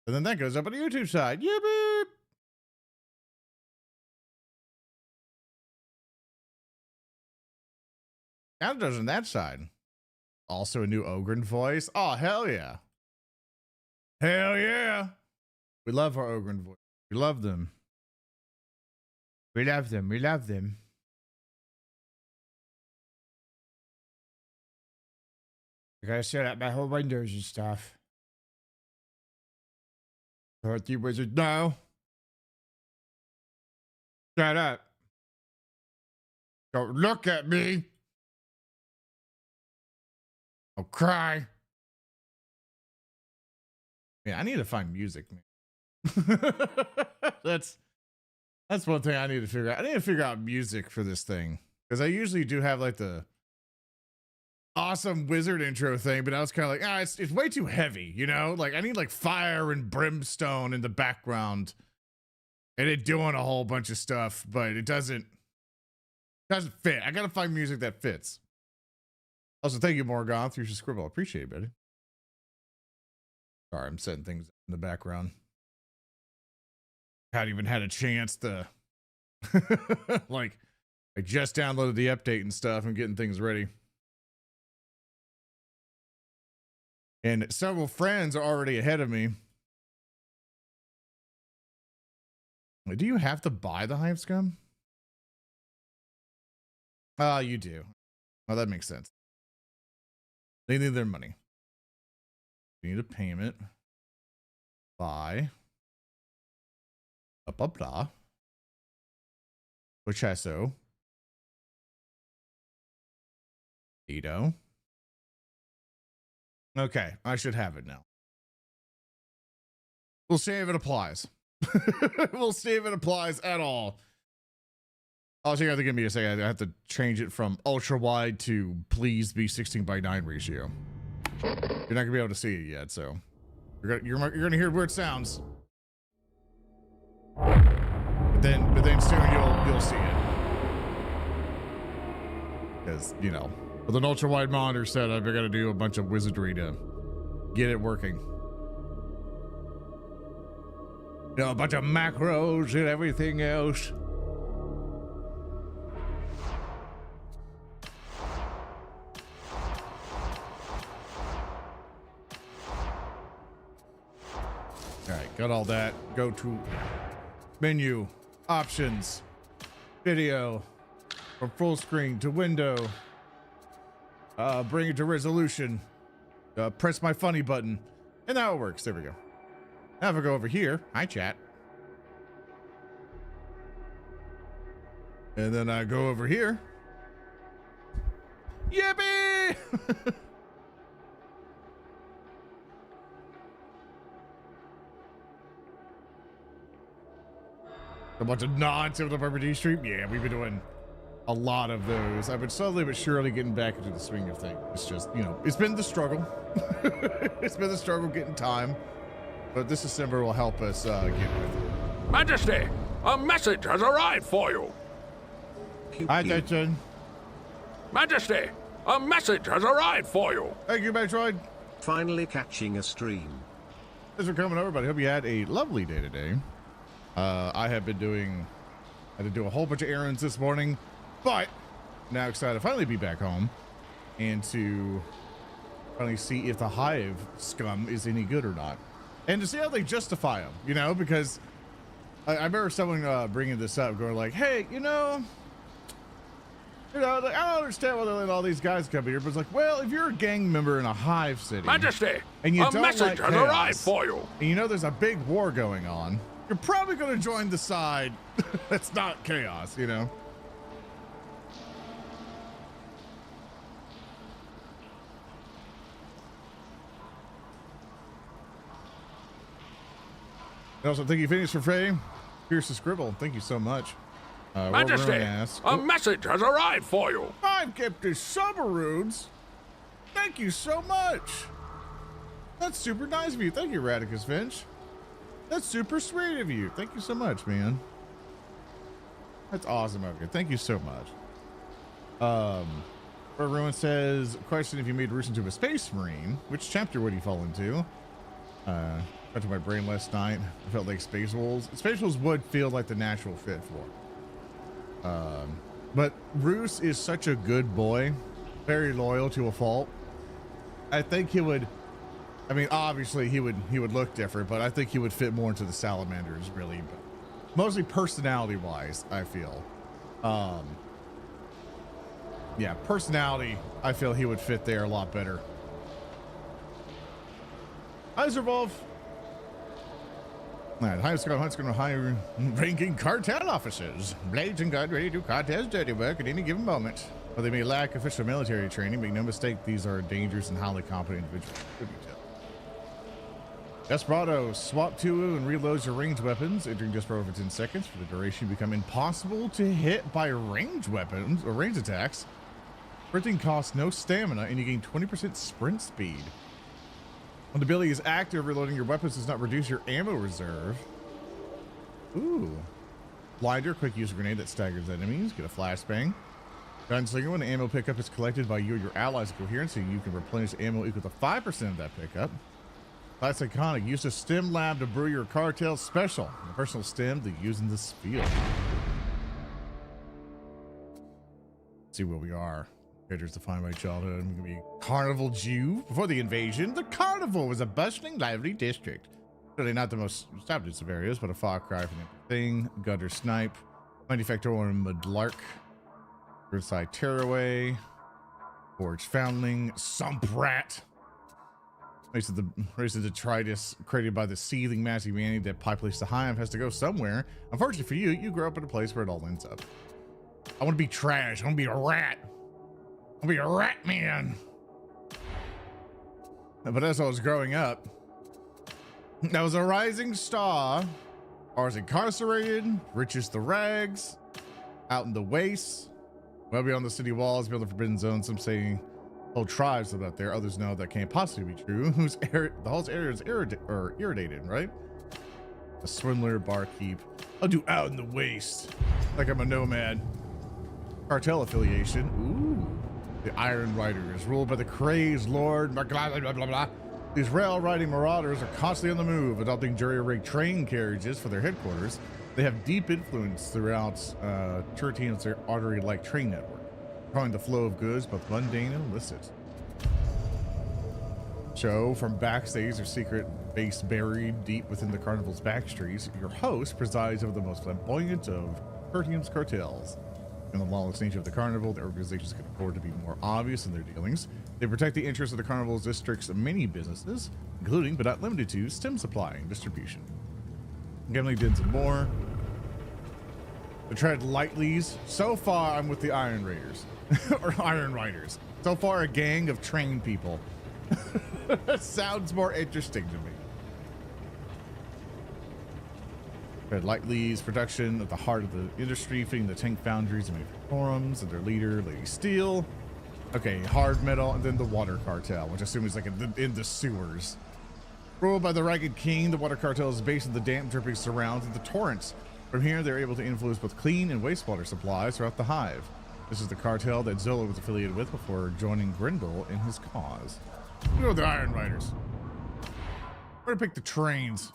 And then that goes up on the YouTube side. Yeah, beep. Now it does on that side. Also a new Ogren voice. Oh, hell yeah. Hell yeah. We love our Ogren voice. We love them. We love them. We love them. I gotta set up my whole windows and stuff. Dorothy Wizard, no. Shut up. Don't look at me. I'll cry. Yeah, I need to find music, man. That's one thing I need to figure out. I need to figure out music for this thing. Because I usually do have like the awesome wizard intro thing, but I was kind of like, it's way too heavy, you know? Like I need like fire and brimstone in the background and it doing a whole bunch of stuff, but it doesn't fit. I gotta find music that fits. Also, thank you, Morgoth, for your scribble. Appreciate it, buddy. Sorry, I'm setting things in the background. Hadn't even had a chance to like I just downloaded the update and stuff and getting things ready. And several friends are already ahead of me. Do you have to buy the Hive Scum? You do. Well, that makes sense. They need their money. You need a payment. Buy. Blah, blah, blah. Pochesso. Ito. Okay, I should have it now. We'll see if it applies. We'll see if it applies at all. Also, you have to give me a second. I have to change it from ultra wide to please be 16:9 ratio. You're not gonna be able to see it yet, so you're gonna hear weird sounds. But then soon you'll see it. Because, you know, with an ultra wide monitor setup, I gotta do a bunch of wizardry to get it working. You know, a bunch of macros and everything else. All right, got all that. Go to menu, options, video, from full screen to window. Bring it to resolution. Press my funny button. And now it works. There we go. Now if I go over here, hi chat. And then I go over here. Yippee! A bunch of nonsense on the Purple D stream. Yeah, we've been doing a lot of those. I've been slowly but surely getting back into the swing of things. It's just, you know, it's been the struggle. It's been the struggle getting time. But this December will help us get with it. Majesty, a message has arrived for you. Hi, Jason. Majesty, a message has arrived for you. Thank you, Metroid. Finally catching a stream. Thanks for coming over, buddy. Hope you had a lovely day today. I had to do a whole bunch of errands this morning, but now excited to finally be back home and to finally see if the Hive Scum is any good or not. And to see how they justify them, you know, because I remember someone bringing this up, going like, hey, you know, like, I don't understand why they let all these guys come here, but it's like, well, if you're a gang member in a Hive city, Majesty, and you a don't message like has chaos, arrived for you. And you know there's a big war going on, you're probably going to join the side that's not chaos, you know? I also thank you, Phineas, for fame. Here's the scribble. Thank you so much. Majesty, a message has arrived for you. I've kept his Subarudes. Thank you so much. That's super nice of you. Thank you, Radicus Finch. That's super sweet of you. Thank you so much, man. That's awesome of you. Thank you so much. Ruin says, question if you made Roost into a space marine, which chapter would he fall into? Got to my brain last night. I felt like Space Wolves. Space Wolves would feel like the natural fit for. But Roos is such a good boy, very loyal to a fault. I think he would. I mean, obviously he would look different, but I think he would fit more into the salamanders, really. But mostly personality-wise, I feel. Yeah, personality. I feel he would fit there a lot better. Eyes revolve. Alright, high Scott Hunt's going to hire ranking cartel officers. Blades and guard ready to do cartel's dirty work at any given moment. While they may lack official military training, make no mistake, these are dangerous and highly competent individuals. Desperado, swap 2 and reloads your ranged weapons. Entering Desperado for 10 seconds. For the duration, become impossible to hit by ranged weapons or ranged attacks. Sprinting costs no stamina and you gain 20% sprint speed. When the ability is active, reloading your weapons does not reduce your ammo reserve. Ooh. Blinder, quick use grenade that staggers enemies. Get a flashbang. Gunslinger, when the ammo pickup is collected by you or your allies' coherency, you can replenish ammo equal to 5% of that pickup. That's iconic. Use a stem lab to brew your cartel special. A personal stem to use in this field. Let's see where we are. Characters defined by childhood. I'm gonna be Carnival Jew. Before the invasion, the Carnival was a bustling, lively district. Really not the most established of areas, but a far cry from the thing. Gutter Snipe, Manufacturer Mudlark, Earthside Tearaway, Forge Foundling, Sump Rat. Race of the detritus created by the seething mass of humanity that populates the hive has to go somewhere. Unfortunately for you, you grew up in a place where it all ends up. I want to be trash. I want to be a rat. I want to be a rat man. But as I was growing up, I was a rising star. I was incarcerated, richest the rags, out in the wastes, well beyond the city walls, beyond the forbidden zone. Some say whole tribes live out there. Others know that can't possibly be true. The whole area is irritated, right? A swindler, barkeep. I'll do out in the waste, like I'm a nomad. Cartel affiliation. Ooh. The Iron Riders, ruled by the crazed Lord. Blah, blah, blah, blah, blah. These rail-riding marauders are constantly on the move, adopting jury-rigged train carriages for their headquarters. They have deep influence throughout Turtine's artery-like train network, controlling the flow of goods, both mundane and illicit. Show from backstage, their secret base buried deep within the carnival's backstreets. Your host presides over the most flamboyant of Turtine's cartels. In the lawless nature of the carnival, the organizations can afford to be more obvious in their dealings. They protect the interests of the carnival's district's many businesses, including but not limited to stem supply and distribution. Gambling dens and more. The tread lightlies. So far, I'm with the Iron Raiders or Iron Riders. So far, a gang of trained people. Sounds more interesting to me. Red Lightly's production at the heart of the industry, feeding the tank foundries and forums, and their leader, Lady Steel. Okay, hard metal, and then the water cartel, which I assume is like in the sewers. Ruled by the Ragged King, the water cartel is based in the damp, dripping surrounds of the torrents. From here, they're able to influence both clean and wastewater supplies throughout the hive. This is the cartel that Zola was affiliated with before joining Grindel in his cause. We go with the Iron Riders. We're gonna pick the trains.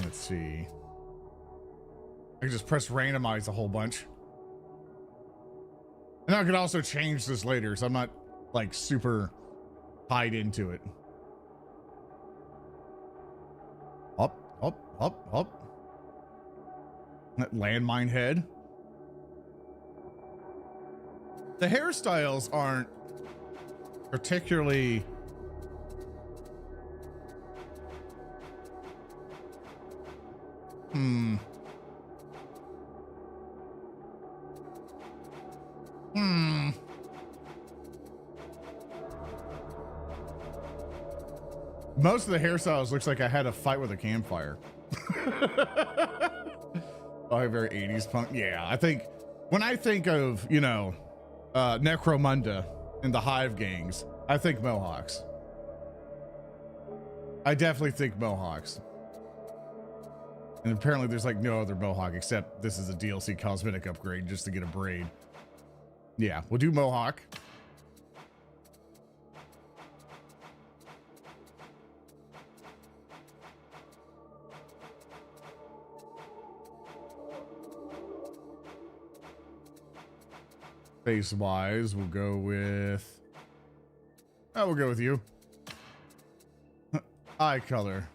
Let's see. I can just press randomize a whole bunch. And I could also change this later, so I'm not like super tied into it. Up, up, up, up. That landmine head. The hairstyles aren't particularly Most of the hairstyles looks like I had a fight with a campfire. Oh, very 80s punk. Yeah, I think when I think of, you know, Necromunda and the Hive gangs, I think Mohawks. I definitely think Mohawks. And apparently there's like no other Mohawk except this is a DLC cosmetic upgrade just to get a braid. Yeah, we'll do Mohawk. Face wise, we'll go with. Oh, we'll go with you. Eye color.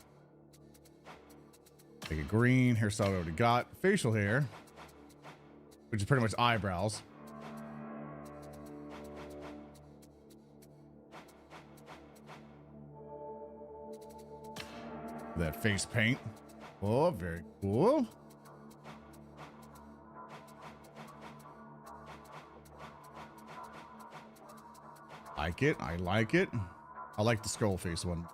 Make it green. Hairstyle we already got. Facial hair, which is pretty much eyebrows. That face paint. Oh, very cool. Like it. I like it. I like the skull face one.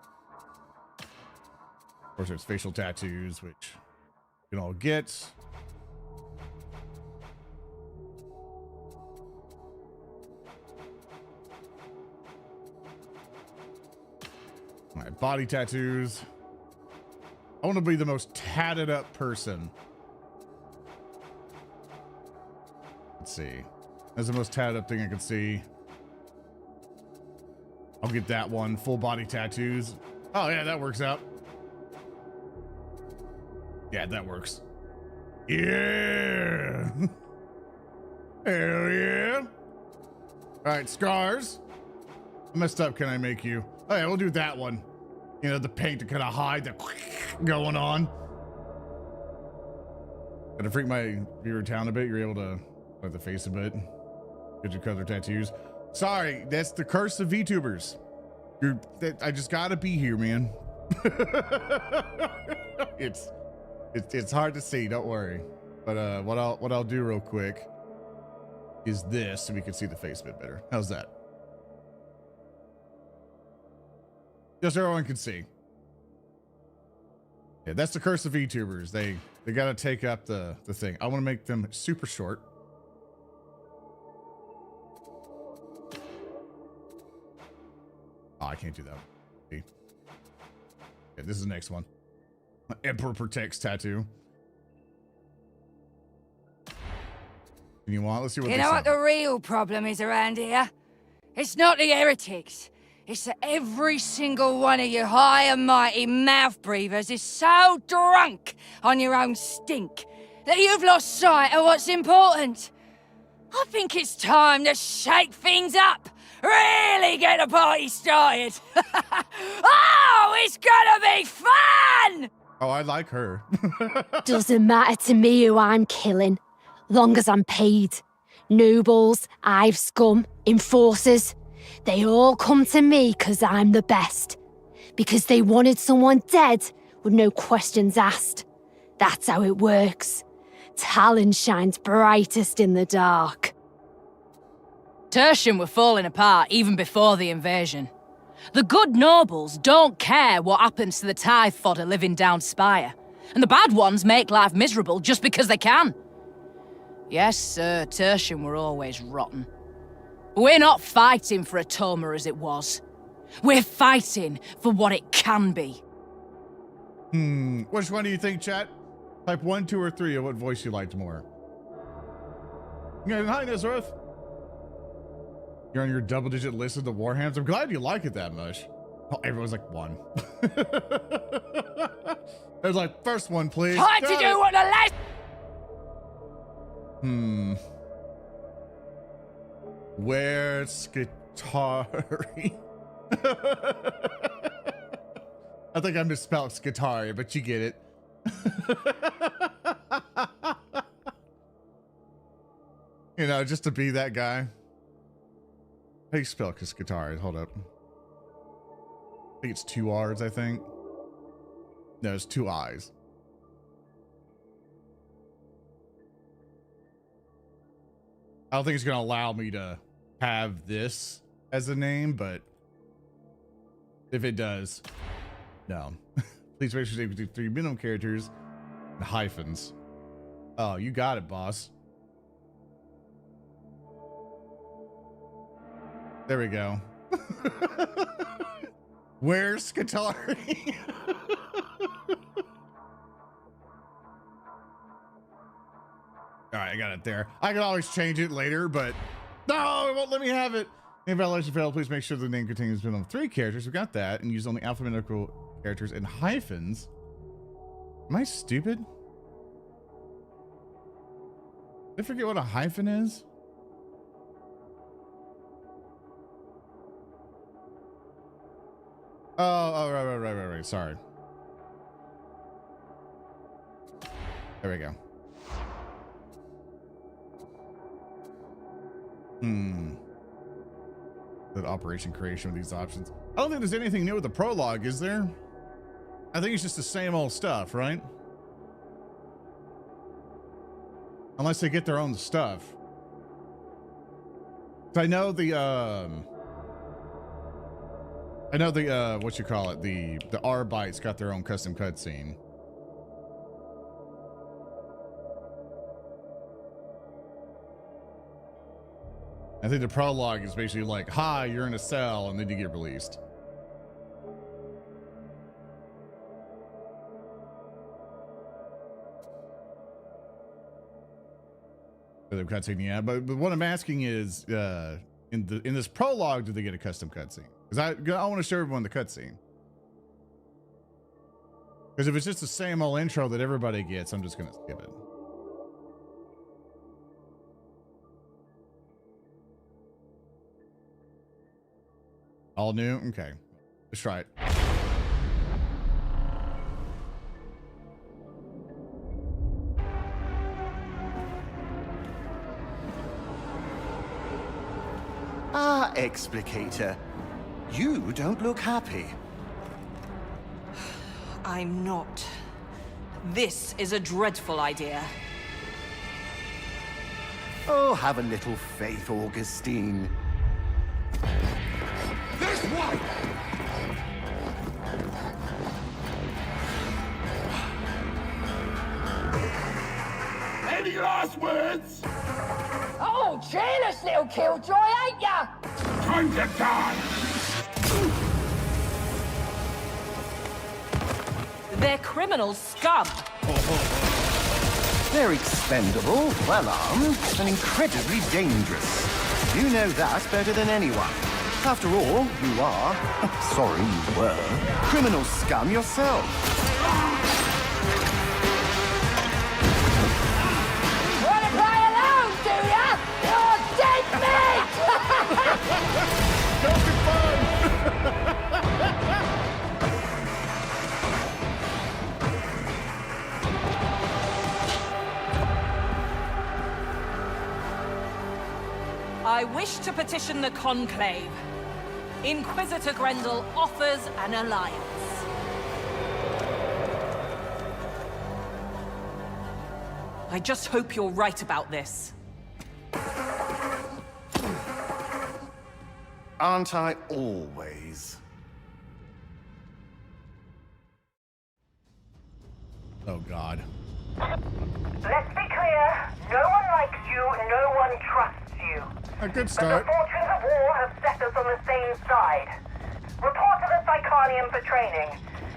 Of course, there's facial tattoos, which you can all get. All right, body tattoos. I want to be the most tatted up person. Let's see. That's the most tatted up thing I can see. I'll get that one. Full body tattoos. Oh, yeah, that works out. Yeah, that works. Yeah. Hell yeah. All right, scars. How messed up can I make you? Oh, yeah, we'll do that one. You know, the paint to kind of hide the going on. Gotta freak my viewer down a bit. You're able to let the face a bit. Get your color tattoos. Sorry, that's the curse of VTubers. I just gotta be here, man. It's hard to see. Don't worry. But what I'll do real quick is this, so we can see the face a bit better. How's that? Just so everyone can see. Yeah, that's the curse of VTubers. They gotta take up the thing. I want to make them super short. Oh, I can't do that. See? Yeah, this is the next one. Emperor Protects tattoo. You want? Let's see what. You know what the real problem is around here? It's not the heretics. It's that every single one of you high and mighty mouth breathers is so drunk on your own stink that you've lost sight of what's important. I think it's time to shake things up. Really get the party started. Oh, it's gonna be fun! Oh, I like her. Doesn't matter to me who I'm killing, long as I'm paid. Nobles, hive scum, enforcers, they all come to me because I'm the best. Because they wanted someone dead with no questions asked. That's how it works. Talon shines brightest in the dark. Tertian were falling apart even before the invasion. The good nobles don't care what happens to the tithe fodder living down Spire, and the bad ones make life miserable just because they can. Yes, sir, Tertian were always rotten. We're not fighting for Atoma as it was. We're fighting for what it can be. Which one do you think, chat? Type 1, 2, or 3 of what voice you liked more. Yeah, hi, Nazareth. You're on your double-digit list of the Warhams. I'm glad you like it that much. Oh, everyone's like 1. There's like, first one, please. Time to do what the last... Where's Skitari? I think I misspelled Skitari, but you get it. You know, just to be that guy. How do you spell Skitari? Hold up. I think it's 2 R's, I think. No, it's 2 I's. I don't think it's going to allow me to have this as a name, but if it does, no. Please make sure to do 3 minimum characters and hyphens. Oh, you got it, boss. There we go. Where's Skitari? All right, I got it there. I can always change it later, but No, it won't let me have it. Name validation failed. Please make sure the name contains minimum 3 characters. We got that. And use only alphabetical characters and hyphens. Am I stupid? Did I forget what a hyphen is? Oh, right. Sorry. There we go. That operation creation with these options. I don't think there's anything new with the prologue, is there? I think it's just the same old stuff, right? Unless they get their own stuff. So I know the what you call it, the R bytes got their own custom cutscene. I think the prologue is basically like, hi, you're in a cell, and then you get released. The cutscene, yeah, but what I'm asking is, in this prologue, do they get a custom cutscene? Because I want to show everyone the cutscene. Because if it's just the same old intro that everybody gets, I'm just gonna skip it. All new? Okay. Let's try it. Ah, Explicator. You don't look happy. I'm not. This is a dreadful idea. Oh, have a little faith, Augustine. This way! Any last words? Oh, jealous little killjoy, ain't ya? Time to die! They're criminal scum. They're expendable, well-armed, and incredibly dangerous. You know that better than anyone. After all, you are, sorry you were, criminal scum yourself. Wanna play alone, do ya? You're dead meat! Don't be fun! I wish to petition the Conclave. Inquisitor Grendel offers an alliance. I just hope you're right about this. Aren't I always? Oh, God. Let's be clear. No one likes you, no one trusts you. A good But start. the fortunes of war have set us on the same side. Report to the Psychonium for training.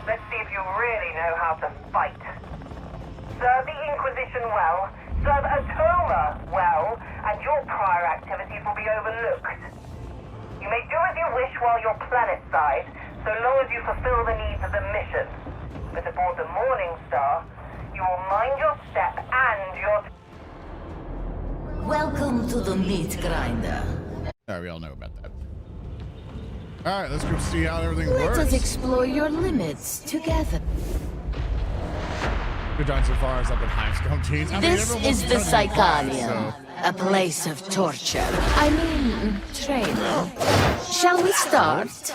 Let's see if you really know how to fight. Serve the Inquisition well, serve Atoma well, and your prior activities will be overlooked. You may do as you wish while you're planetside, so long as you fulfill the needs of the mission. But aboard the Morning Star, you will mind your step and your... Welcome to the meat grinder. All right, we all know about that. All right, let's go see how everything Let works. us explore your limits together. Good time so far as I've been high scum teens. This is the Psychonium, a place of torture. I mean, training. Shall we start?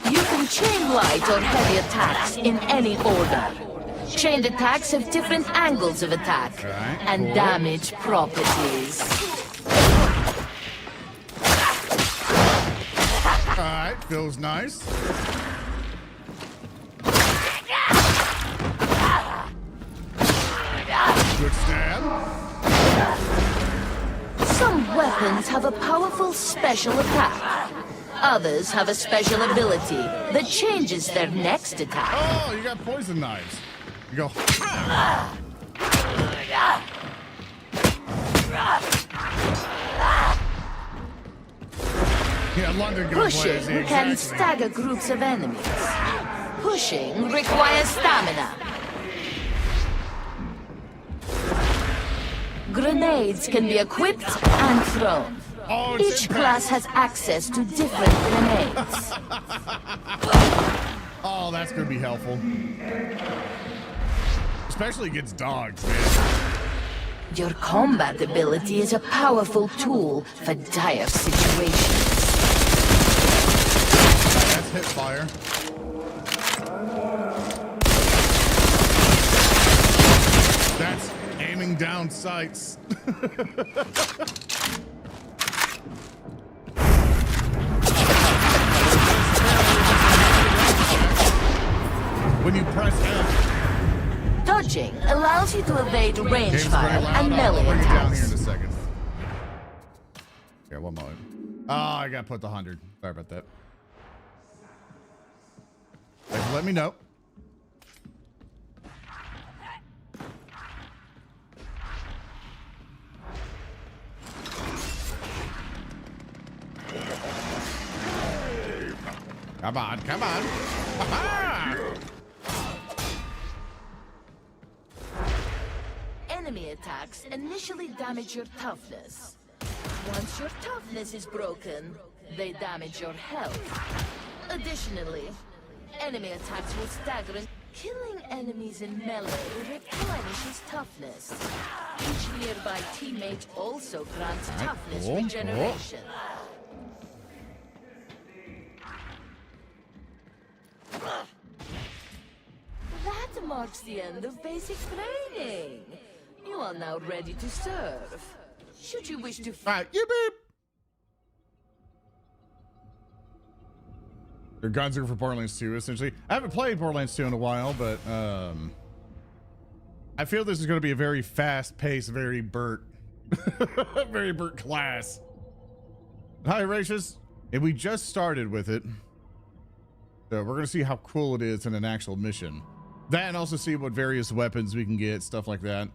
You can chain light or heavy attacks in any order. Chained attacks have different angles of attack and cool. damage properties. All right, feels nice. Good stab. Some weapons have a powerful special attack. Others have a special ability that changes their next attack. Oh, you got poison knives. You go. Yeah, London Pushing can stagger groups of enemies. Pushing requires stamina. Grenades can be equipped and thrown. Oh, Each class has access to different grenades. Oh, that's gonna be helpful. Especially against dogs, man. Your combat ability is a powerful tool for dire situations. That's hit fire. That's aiming down sights. When you press F, Dodging allows you to evade range game's fire very loud. and melee I'll bring it down here in a attacks. second. Yeah, one moment. Oh, I gotta put the 100. Sorry about that. Thanks for letting me know. Come on, come on. Aha! Enemy attacks initially damage your toughness. Once your toughness is broken, they damage your health. Additionally, enemy attacks will stagger and killing enemies in melee replenishes toughness. Each nearby teammate also grants toughness cool, regeneration. That marks the end of basic training. You are now ready to serve. Should you wish to... All right, you beep. Your guns are for Borderlands 2, essentially. I haven't played Borderlands 2 in a while, but I feel this is going to be a very fast-paced, very burnt class. Hi, Racious. And we just started with it. So we're going to see how cool it is in an actual mission. That and also see what various weapons we can get, stuff like that.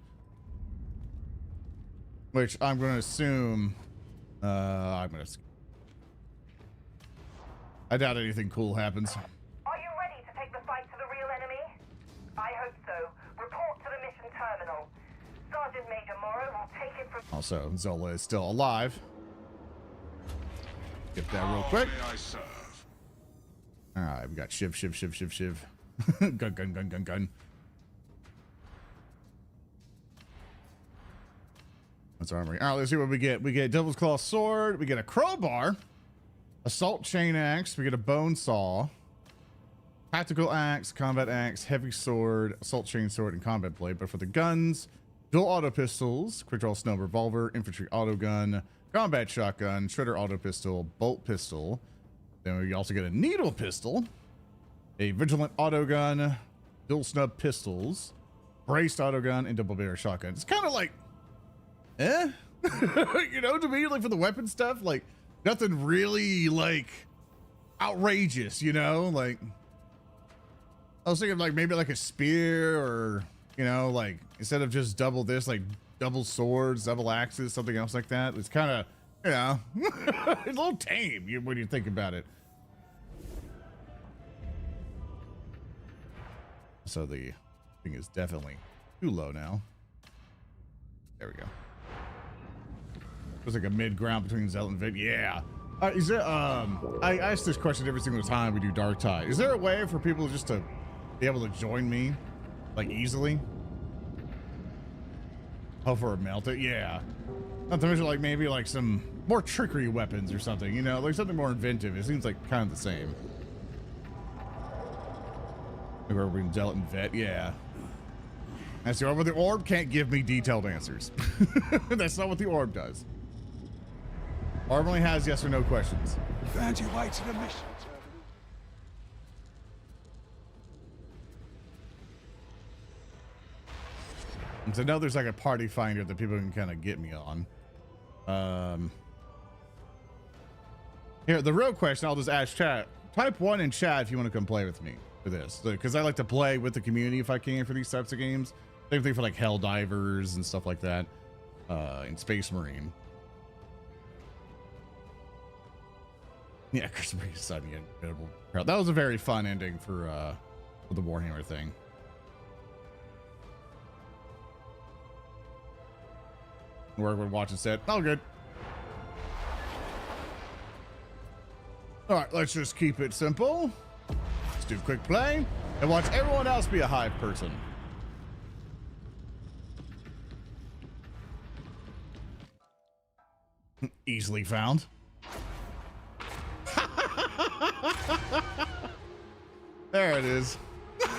Which I'm going to assume... I doubt anything cool happens. Are you ready to take the fight to the real enemy? I hope so. Report to the mission terminal. Sergeant Major Morrow will take it from... Also, Zola is still alive. Get that real quick. All right, we got Shiv. Gun. That's armory. All right, let's see what we get. We get Devil's Claw Sword. We get a crowbar. Assault Chain Axe. We get a Bone Saw. Tactical Axe, Combat Axe, Heavy Sword, Assault Chain Sword, and Combat Blade. But for the guns, Dual Auto Pistols, Quick Draw Snow Revolver, Infantry Auto Gun, Combat Shotgun, Shredder Auto Pistol, Bolt Pistol. Then we also get a Needle Pistol, a Vigilant Auto Gun, Dual Snub Pistols, Braced Auto Gun, and Double Barrel Shotgun. It's kind of like, you know, to me, like for the weapon stuff, like nothing really like outrageous, you know, like I was thinking like maybe like a spear or, you know, like instead of just double this, like double swords, double axes, something else like that. It's kind of, you know, a little tame when you think about it. So the thing is definitely too low now. There we go. It's like a mid ground between Zelt and Vid. Yeah. Is there, I ask this question every single time we do Darktide. Is there a way for people just to be able to join me, like easily? Oh, for a melt it? Yeah. Not to mention like maybe like some more trickery weapons or something, you know, like something more inventive. It seems like kind of the same. Like we're in Zelt and Vet, yeah. That's the orb, but the orb can't give me detailed answers. That's not what the orb does. Orb only has yes or no questions. Glad you waited a mission. And so now there's like a party finder that people can kind of get me on. Here, the real question, I'll just ask chat. Type 1 in chat if you want to come play with me for this. Because I like to play with the community if I can for these types of games. Same thing for like Helldivers and stuff like that. In Space Marine. Yeah, Christopher is suddenly incredible. That was a very fun ending for the Warhammer thing. Work with watching set. All good. All right, let's just keep it simple. Let's do quick play and watch everyone else be a hive person. Easily found. There it is. There's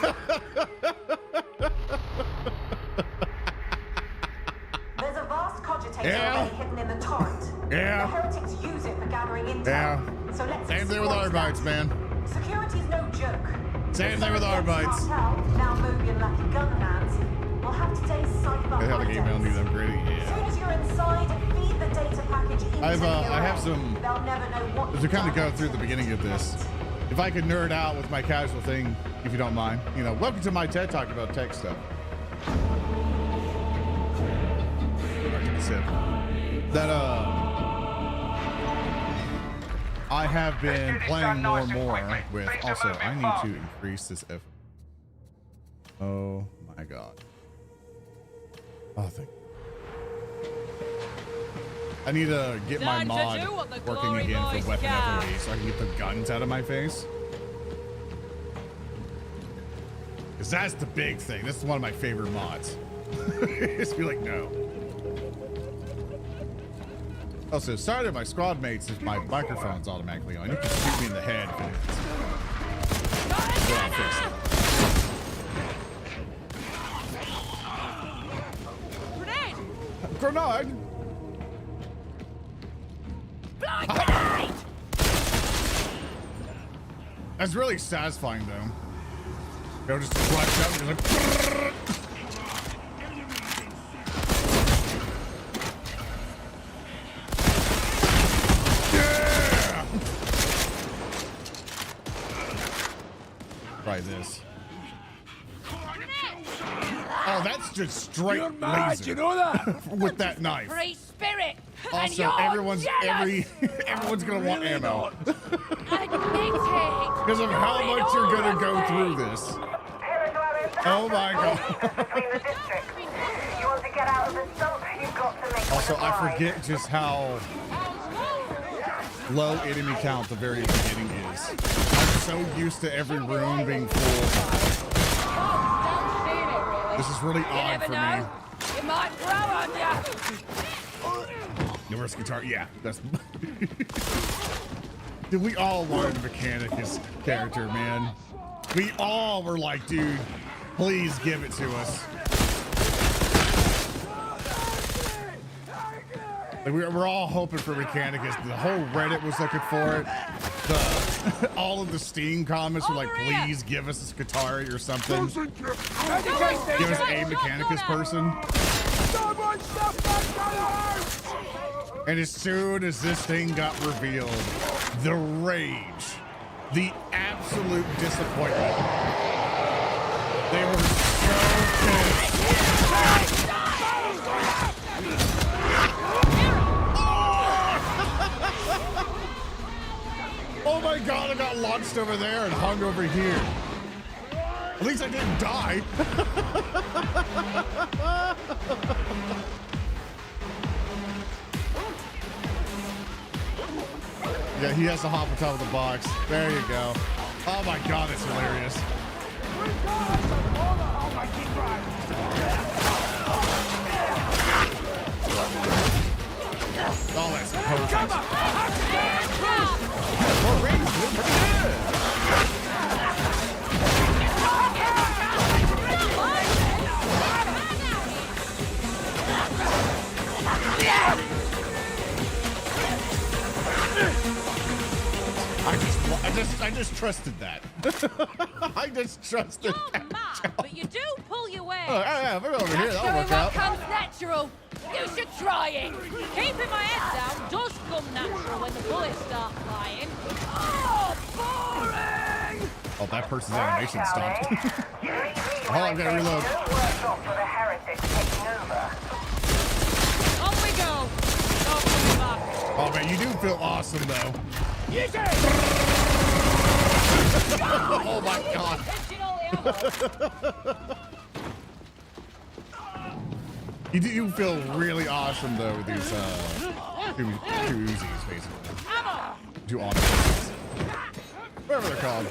a vast cogitator array hidden in the torrent. Yeah. The heretics use it for gathering intel. Yeah. So let's Same thing with exploit Arbites, that. man. Security's no joke. Same thing with Arbites. Cartel, now Moby and Lucky Gun hands, will have today's cipher. They have the game on these upgrading. As soon as you're inside, feed the data package into the I array. have some. They'll never know what To kind of go through the beginning of this. If I could nerd out with my casual thing, if you don't mind, you know, welcome to my TED Talk about tech stuff. That I have been playing more and more with. Also, I need to increase this F. Oh my god. Oh, thank you. I need to get my mod working again for weapon FOE so I can get the guns out of my face. Because that's the big thing. This is one of my favorite mods. Just be like, no. Also, sorry to my squad mates if my microphone's automatically on. You can shoot me in the head. So I'll fix it. Grenade! Grenade! That's really satisfying, though. They'll just flash out and you're like, yeah! Try this. Oh, that's just straight laser. You know that? With that knife. Free spirit! Also, everyone's gonna want ammo because of how much you're gonna go through this. Oh my god! Also, I forget just how low enemy count the very beginning is. I'm so used to every room being full. This is really odd for me. It might grow on you. Reverse guitar, yeah, that's. Dude, we all wanted Mechanicus character, man. We all were like, dude, please give it to us. Like, we're all hoping for Mechanicus. The whole Reddit was looking for it. All of the Steam comments were like, please give us this guitar or something. Give us a Mechanicus person. And as soon as this thing got revealed, the rage, the absolute disappointment. They were so pissed. Oh my god, I got launched over there and hung over here. At least I didn't die. Yeah, he has to hop on top of the box. There you go. Oh my god, it's hilarious. Oh, that's perfect. More range, pretty good. I just trusted that. I just trusted that. Mad, but you do pull your weight. Oh, yeah, we're over here. That'll work What out. comes natural. You should try it. Keeping my head down does come natural when the bullets start flying. Oh, boring! Oh, that person's animation stopped. Hold on, I gotta reload. On we go. No coming back. Oh man, you do feel awesome though. Oh my god. You do feel really awesome though with these two Uzis, basically. Two autos. Whatever they're called.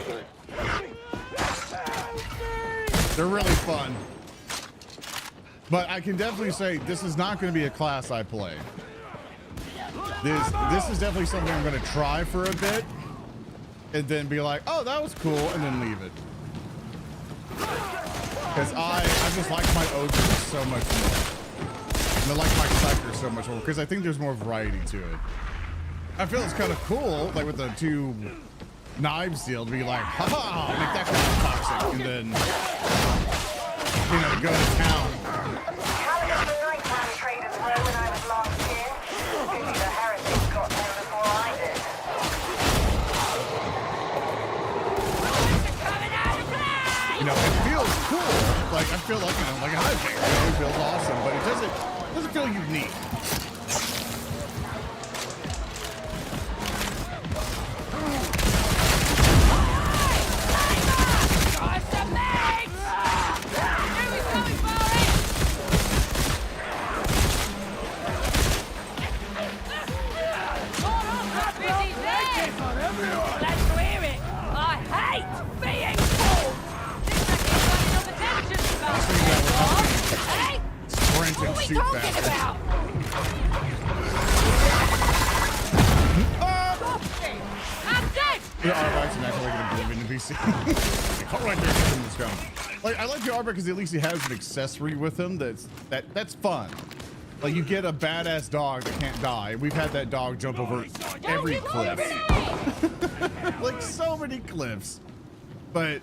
They're really fun. But I can definitely say this is not going to be a class I play. This is definitely something I'm going to try for a bit and then be like, oh, that was cool, and then leave it. Because I just like my ogre so much more. And I like my psyker so much more because I think there's more variety to it. I feel it's kind of cool, like with the two knives deal, to be like, haha, make that kind of toxic, and then, you know, go to town. You know, it feels cool. Like, I feel like, you know, like a hive ganger. It feels awesome, but it doesn't feel unique. Shoot faster. I'm dead! The Arbite's not like an Oblivion NPC. Hold right there, in this gun. Like, I like the Arbite because at least he has an accessory with him that's fun. Like, you get a badass dog that can't die. We've had that dog jump over every cliff. Like, so many cliffs. But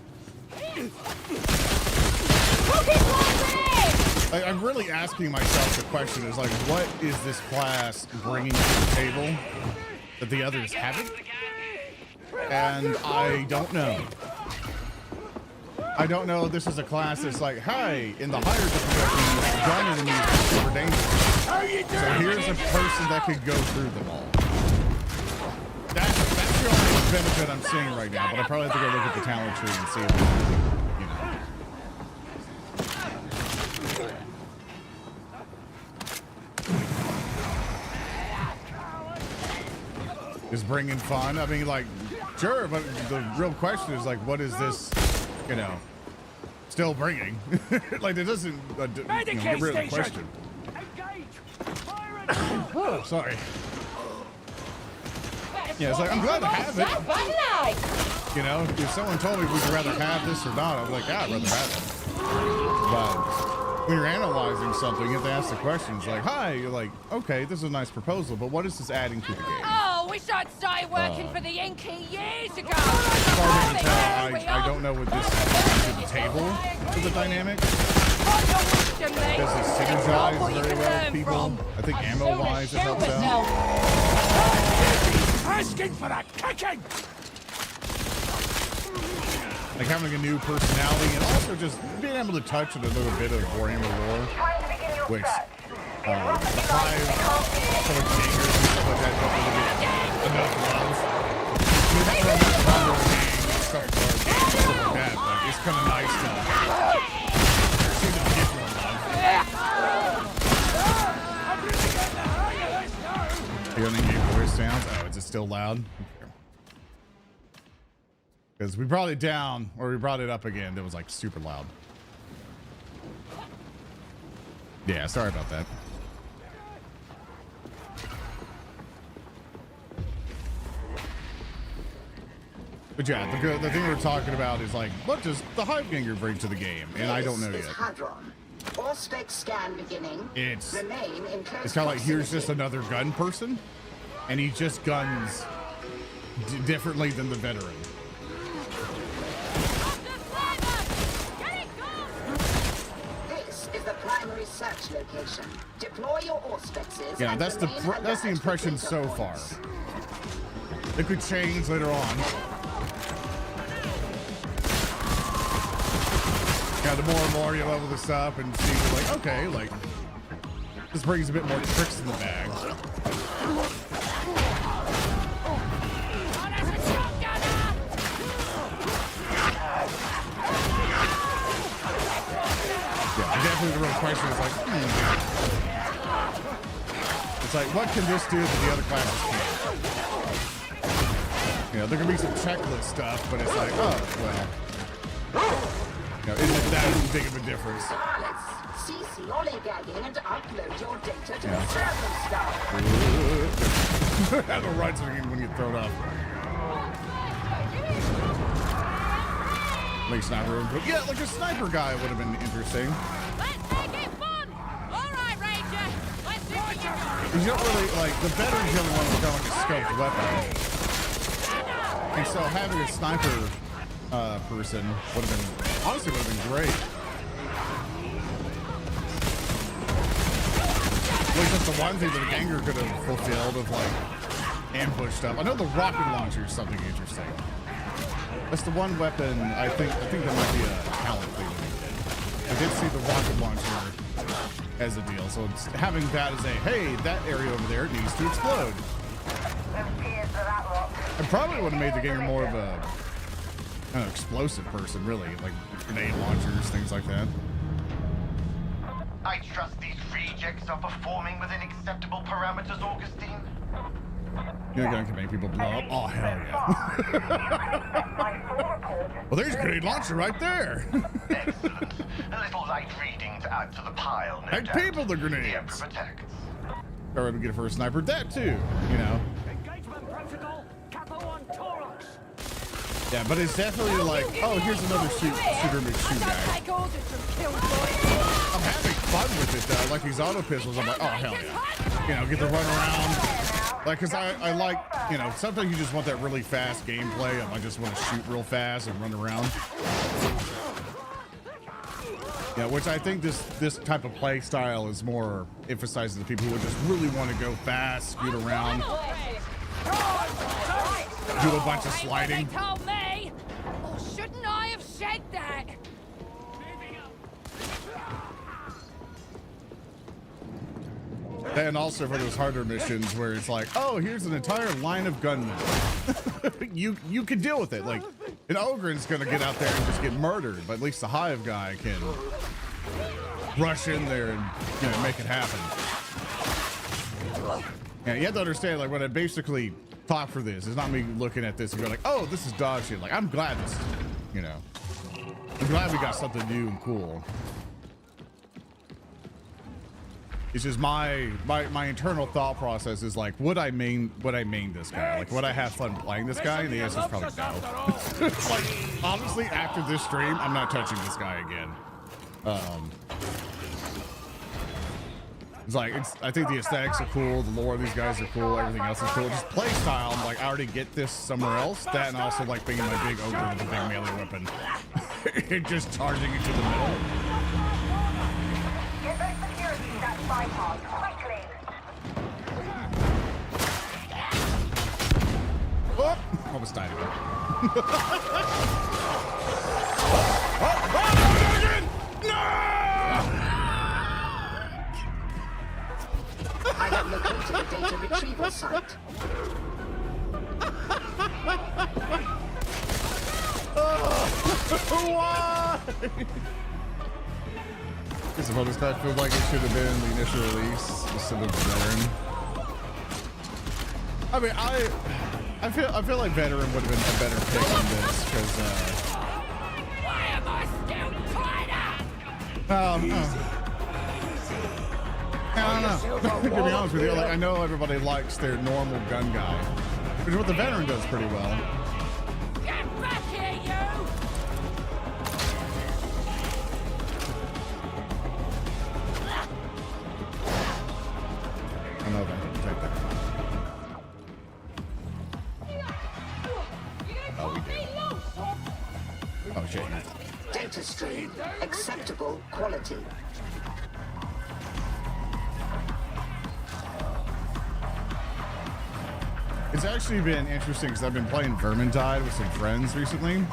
I'm really asking myself the question is like, what is this class bringing to the table that the others haven't? And I don't know. I don't know if this is a class that's like, hey, in the higher difficulty, gun enemies are super dangerous. So here's a person that could go through them all. That's the only benefit I'm seeing right now, but I probably have to go look at the talent tree and see if, you know. Is bringing fun. I mean, like, sure, but the real question is like, what is this, you know, still bringing? Like, it doesn't get rid of the question. Oh, sorry. Yeah, it's like, I'm glad to have it. You know, if someone told me we'd rather have this or not, I'd be like, yeah, I'd rather have it. But when you're analyzing something, you have to ask the questions like, hi, you're like, okay, this is a nice proposal, but what is this adding to the game? Oh, wish I'd started working for the Inky years ago. I don't know what this adds to the table for the dynamic. Does it synergize very well with people? I think ammo-wise it helps out. Asking for a kicking! Like having a new personality and also just being able to touch a little bit of Warhammer lore, which the hive sort of gangers and stuff like that don't really get enough love. I mean, that's what I'm not stuff like that, but it's kind of nice to see them get more love. You only gave voice sounds? Oh, is it still loud? Because we brought it down, or we brought it up again. It was like super loud. Yeah, sorry about that. But yeah, the thing we're talking about is like, what does the hive ganger bring to the game? And I don't know yet. It's kind of like, here's just another gun person, and he just guns differently than the veteran. Search location. Deploy your auspexes. Yeah, that's the impression so far. It could change later on. Yeah, the more and more you level this up and see, like, okay, like this brings a bit more tricks in the bag. question is like, it's like, what can this do that the other classes can't? You know, there can be some checklist stuff, but it's like, oh, well, you know, isn't that big of a difference? Cease lollygagging and upload your data to the server staff. Have the rights when you get thrown off. Like sniper, but yeah, like a sniper guy would have been interesting. Let's make it fun! Alright, Ranger! Let's do it! You don't really, like, the veteran's the only one who's got like a scoped weapon. And so having a sniper person would have been, honestly would have been great. At least that's the one thing that a ganger could have fulfilled of like ambush stuff. I know the rocket launcher is something interesting. That's the one weapon I think that might be a talent thing. I did see the rocket launcher as a deal, so it's having that as a hey, that area over there needs to explode. I probably would have made the gamer more of a kind of explosive person, really, like grenade launchers, things like that. I trust these rejects are performing within acceptable parameters, Augustine. You're gonna make people blow up? Oh, hell yeah. Well, there's a grenade launcher right there. Excellent. A little light reading to add to the pile, no Heck, doubt. people the grenades. The Emperor protects. Or we get it for a sniper. That too, you know. Engagement protocol, capo on Torlux. Yeah, but it's definitely like, oh, here's another shooter McShoot guy. I'm having fun with it though. Like these auto pistols, I'm like, oh hell yeah. You know, get to run around. Like, cause I like, you know, sometimes you just want that really fast gameplay. I just want to shoot real fast and run around. Yeah, which I think this type of play style is more emphasizing the people who just really want to go fast, scoot around, do a bunch of sliding. They told me. Or shouldn't I have said that? And also for those harder missions where it's like, oh, here's an entire line of gunmen. you can deal with it. Like, an Ogren's gonna get out there and just get murdered, but at least the Hive guy can rush in there and, you know, make it happen. Yeah, you have to understand, like, when I basically talk for this, it's not me looking at this and going like, oh, this is dog shit. Like, I'm glad this, you know, I'm glad we got something new and cool. It's just my internal thought process is like, would I main this guy? Like, would I have fun playing this guy? And the answer is probably no. Like, honestly, after this stream, I'm not touching this guy again. It's like, I think the aesthetics are cool, the lore of these guys are cool, everything else is cool. Just play style, I'm like, I already get this somewhere else. That and also like being my big ogre with a big melee weapon. And just charging into the middle. Get those security stacks bypassed quickly. Oh, almost died again. I have located the data retrieval site. Why? I suppose this guy feels like it should have been in the initial release instead of veteran. I mean, I feel like veteran would have been a better pick on this because Why am I still tied up? I don't know. To be honest with you, like, I know everybody likes their normal gun guy, which is what the veteran does pretty well. Get back here, you! I know that. Take that. Oh, we did. Oh, shit. Data stream. Acceptable quality. It's actually been interesting because I've been playing Vermintide with some friends recently.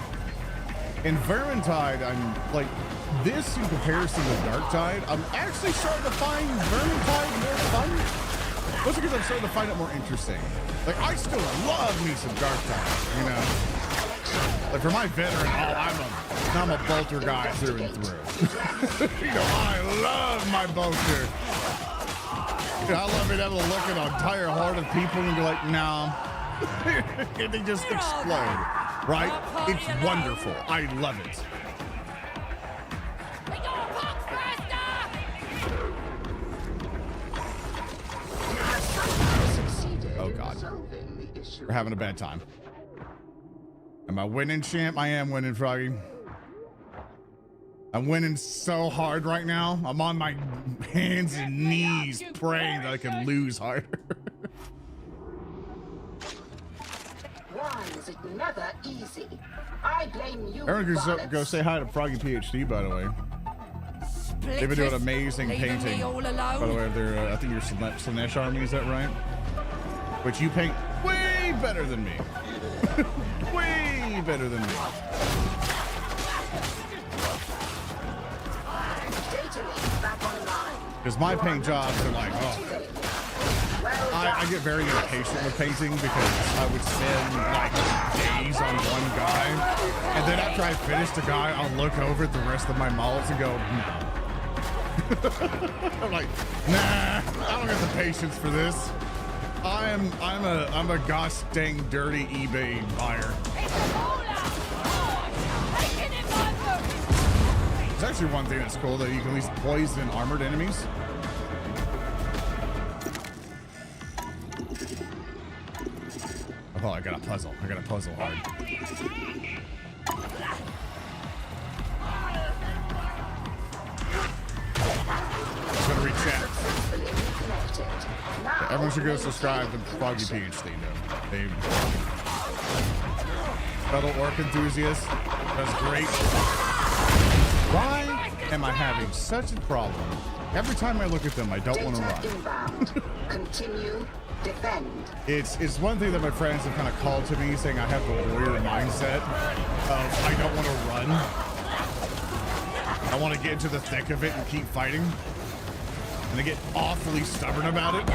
In Vermintide, I'm like, this in comparison to Darktide, I'm actually starting to find Vermintide more fun. Mostly because I'm starting to find it more interesting. Like, I still love me some Darktide, you know? Like for my veteran, I'm a bolter guy through and through. You know, I love my bolter. You know, I love being able to look at an entire horde of people and be like, no. And they just explode, right? It's wonderful. I love it. Oh God, we're having a bad time. Am I winning, champ? I am winning, Froggy. I'm winning so hard right now. I'm on my hands and knees praying that I can lose harder. Why is it never easy? I blame you. Everyone go say hi to Froggy PhD, by the way. They've been doing amazing painting. By the way, they're I think you're Slanesh Army, is that right? Which you paint way better than me. Way better than me. Because my paint jobs are like, oh. I get very impatient with painting because I would spend like days on one guy. And then after I finish the guy, I'll look over at the rest of my models and go, no. I'm like, nah, I don't have the patience for this. I'm a gosh dang dirty eBay buyer. There's actually one thing that's cool that you can at least poison armored enemies. Oh, I got a puzzle. I got a puzzle hard. I'm gonna read chat. Yeah, everyone should go subscribe to Froggy PhD though. They fellow orc enthusiast. That's great. Why am I having such a problem? Every time I look at them, I don't want to run. Continue. Defend. It's one thing that my friends have kind of called to me saying I have the warrior mindset of I don't want to run. I want to get into the thick of it and keep fighting. And they get awfully stubborn about it.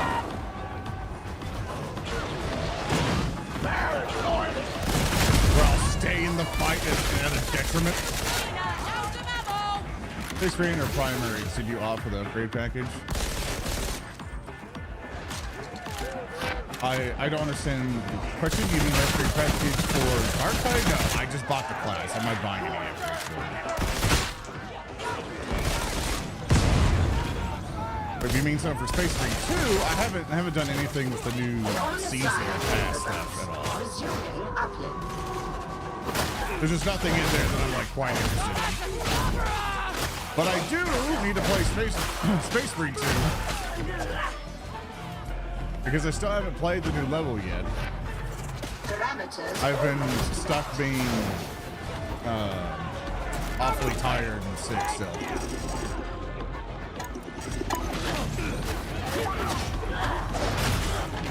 Where I'll stay in the fight at a detriment. This screen or primary did you offer the upgrade package? I don't understand the question. You mean upgrade package for Darktide? No, I just bought the class. I'm not buying any upgrades for it. If you mean something for Space Marine 2, I haven't done anything with the new season pass stuff at all. There's just nothing in there that I'm like quite interested in. But I do need to play Space Marine 2. Because I still haven't played the new level yet. I've been stuck being awfully tired and sick still.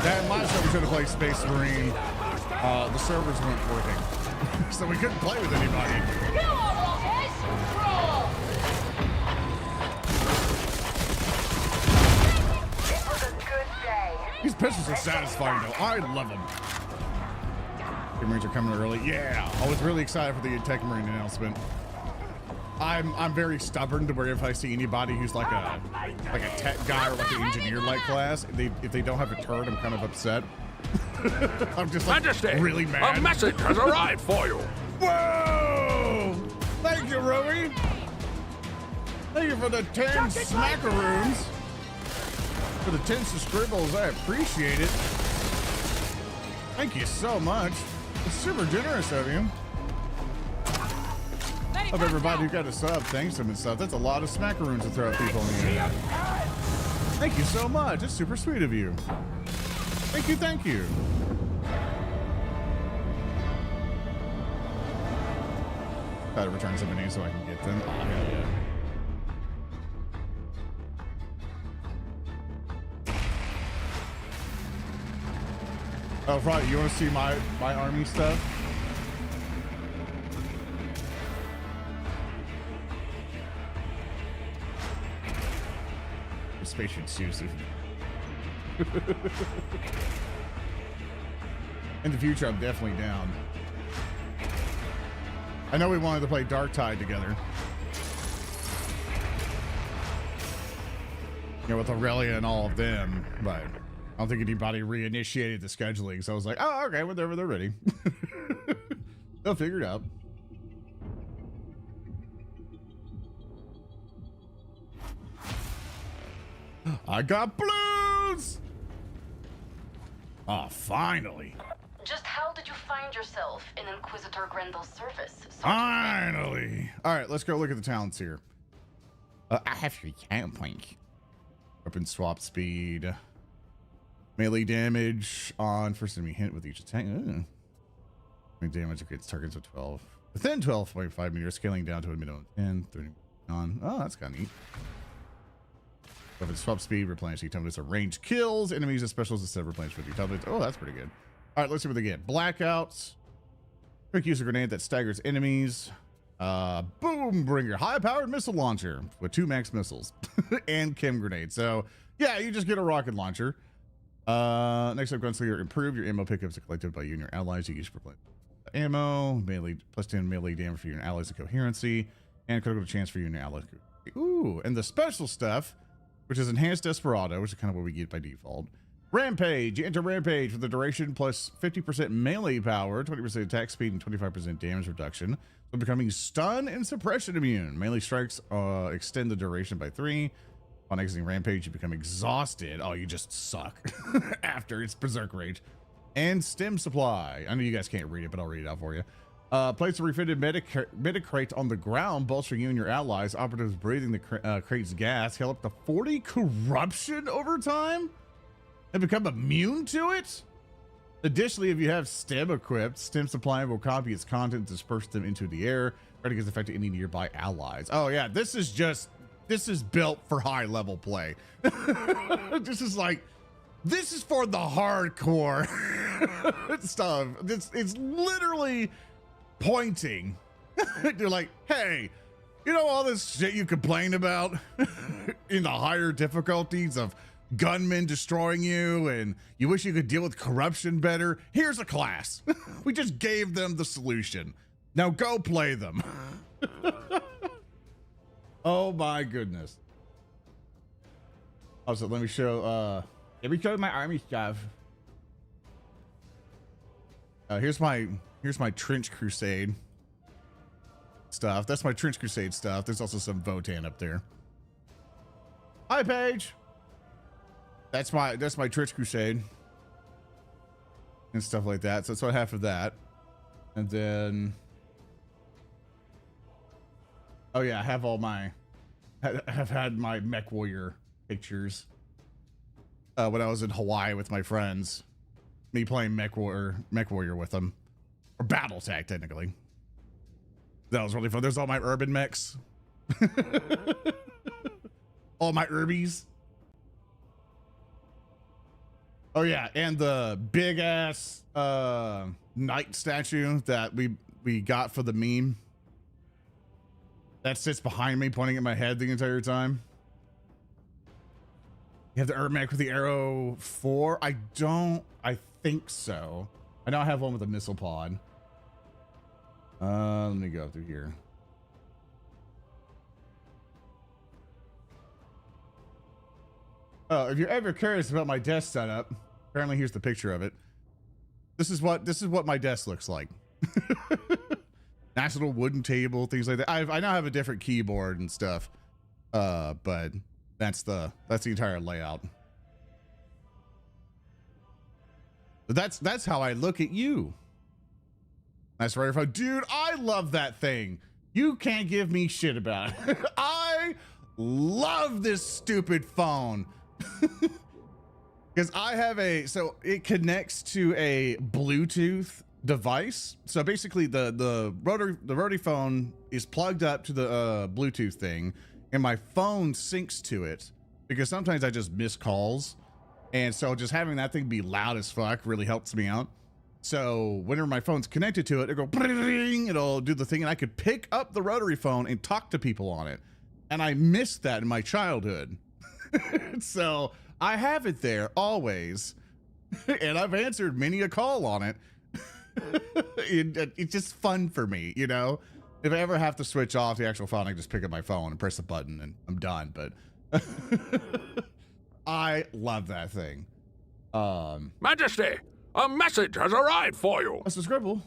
That last time we tried to play Space Marine, the servers weren't working. So we couldn't play with anybody. These pistols are satisfying though. I love them. Tech Marines are coming early. Yeah, I was really excited for the Tech Marine announcement. I'm very stubborn to where if I see anybody who's like a tech guy or like an engineer-like class, if they don't have a turret, I'm kind of upset. I'm just like Majesty, really mad. A message has arrived for you. Whoa! Thank you, Rui. Thank you for the 10 smackaroons. For the 10 scribbles, I appreciate it. Thank you so much. It's super generous of you. Hope everybody who got a sub thanks them and stuff. That's a lot of smackaroons to throw at people in the air. Thank you so much. It's super sweet of you. Thank you, thank you. Gotta return some names so I can get them. Oh, hell yeah. Oh, right. You want to see my army stuff? The spacesuit seriously. In the future, I'm definitely down. I know we wanted to play Darktide together. You know, with Aurelia and all of them, but I don't think anybody reinitiated the scheduling. So I was like, oh, okay, whenever they're ready. They'll figure it out. I got blues! Oh, finally. Just how did you find yourself in Inquisitor Grendel's service? Finally. All right, let's go look at the talents here. I have 3 talent points. Weapon swap speed. Melee damage on first enemy hit with each attack. Melee damage against targets of 12. Within 12.5 meters, scaling down to a minimum of 10, 30 on. Oh, that's kind of neat. Weapon swap speed, replenishing templates of ranged kills. Enemies and specials instead of replenishing 50 templates. Oh, that's pretty good. All right, let's see what they get. Blackouts. Quick use of grenade that staggers enemies. Boom bringer, high-powered missile launcher with 2 max missiles and chem grenade. So yeah, you just get a rocket launcher. Next up, Gunslinger, improve your ammo pickups are collected by you and your allies. You use for ammo, melee plus 10 melee damage for you and allies and coherency, and critical chance for you and your allies. Ooh, and the special stuff, which is enhanced desperado, which is kind of what we get by default. Rampage. You enter Rampage with the duration plus 50% melee power, 20% attack speed, and 25% damage reduction. So becoming stun and suppression immune. Melee strikes extend the duration by 3. On exiting Rampage, you become exhausted. Oh, you just suck after its Berserk Rage. And stem supply. I know you guys can't read it, but I'll read it out for you. Place a refitted crate on the ground, bolstering you and your allies. Operatives breathing the crate's gas. Heal up to 40 corruption over time and become immune to it. Additionally, if you have stem equipped, stem supply will copy its content and disperse them into the air. Ready to affect any nearby allies. Oh yeah, this is built for high level play. This is for the hardcore stuff. It's literally pointing. You're like, hey, you know all this shit you complain about in the higher difficulties of gunmen destroying you and you wish you could deal with corruption better? Here's a class. We just gave them the solution. Now go play them. Oh my goodness. Also, let me show my army stuff. Here's my Trench Crusade stuff. That's my Trench Crusade stuff. There's also some Votan up there. Hi, Paige. That's my Trench Crusade and stuff like that. So that's what I have for that. And then, oh yeah, I have had my Mech Warrior pictures when I was in Hawaii with my friends. Me playing Mech Warrior with them, or Battle Tag technically. That was really fun. There's all my urban mechs, all my Urbies. Oh yeah, and the big ass knight statue that we got for the meme that sits behind me, pointing at my head the entire time. You have the Urmec with the arrow 4. I think so. I know I have one with a missile pod. Let me go through here. Oh, if you're ever curious about my desk setup, apparently here's the picture of it. This is what my desk looks like. Nice little wooden table, things like that. I now have a different keyboard and stuff. But that's the entire layout. But that's how I look at you. Nice right phone. Dude, I love that thing. You can't give me shit about it. I love this stupid phone. Because I have so it connects to a Bluetooth device. So basically the rotary phone is plugged up to the Bluetooth thing, and my phone syncs to it because sometimes I just miss calls. And so just having that thing be loud as fuck really helps me out. So whenever my phone's connected to it, it'll go, it'll do the thing, and I could pick up the rotary phone and talk to people on it. And I missed that in my childhood. So I have it there always, and I've answered many a call on it. It's just fun for me, you know? If I ever have to switch off the actual phone, I can just pick up my phone and press the button and I'm done. But I love that thing. Majesty, a message has arrived for you. That's a scribble.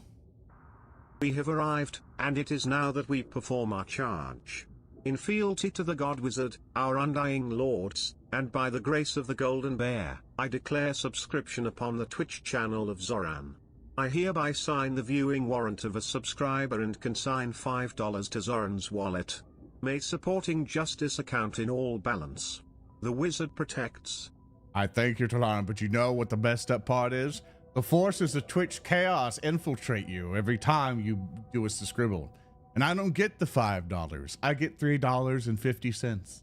We have arrived, and it is now that we perform our charge. In fealty to the God Wizard, our undying lords, and by the grace of the Golden Bear, I declare subscription upon the Twitch channel of Zoran. I hereby sign the viewing warrant of a subscriber and consign $5 to Zoran's wallet. May supporting justice account in all balance. The Wizard protects. I thank you, Talon, but you know what the messed up part is? The forces of Twitch chaos infiltrate you every time you do a scribble. And I don't get the $5. I get $3.50.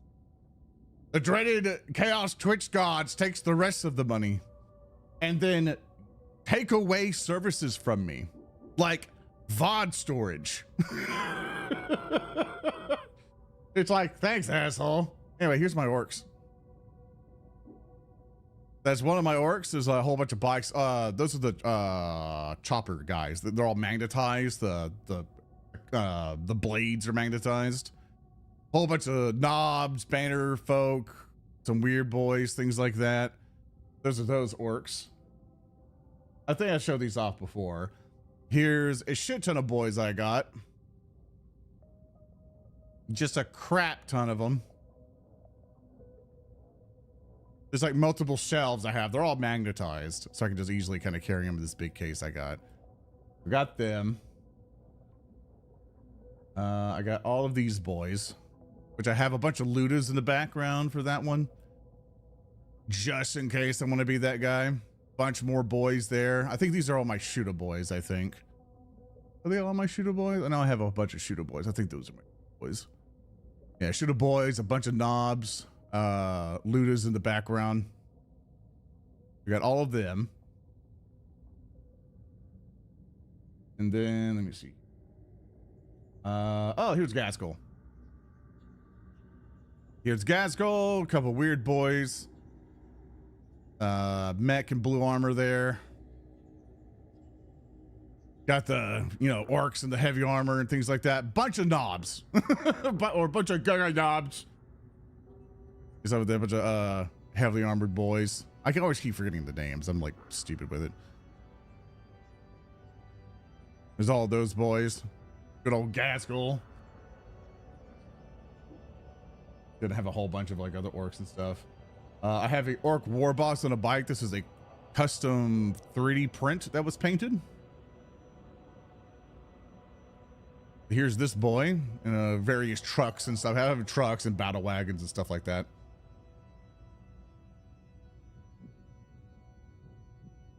The dreaded Chaos Twitch gods takes the rest of the money and then take away services from me, like VOD storage. It's like, thanks, asshole. Anyway, here's my orcs. That's one of my orcs. There's a whole bunch of bikes. Those are the chopper guys. They're all magnetized. The blades are magnetized. Whole bunch of knobs, banner folk, some weird boys, things like that. Those are those orcs. I think I showed these off before. Here's a shit ton of boys I got. Just a crap ton of them. There's like multiple shelves I have. They're all magnetized, so I can just easily kind of carry them in this big case I got. I got them. I got all of these boys, which I have a bunch of looters in the background for that one. Just in case I want to be that guy. Bunch more boys there. I think these are all my shooter boys, I think. Are they all my shooter boys? I know I have a bunch of shooter boys. I think those are my boys. Yeah, shooter boys, a bunch of knobs, looters in the background. We got all of them. And then, let me see. Oh, here's Gaskell. Here's Gaskell, a couple weird boys. Mech and blue armor there. Got the, you know, orcs and the heavy armor and things like that. Bunch of knobs. Or a bunch of knobs. Is over there, a bunch of heavily armored boys. I can always keep forgetting the names. I'm like stupid with it. There's all those boys. Good old Gaskell. Gonna have a whole bunch of like other orcs and stuff. I have a orc war boss on a bike. This is a custom 3D print that was painted. Here's this boy in various trucks and stuff. I have trucks and battle wagons and stuff like that.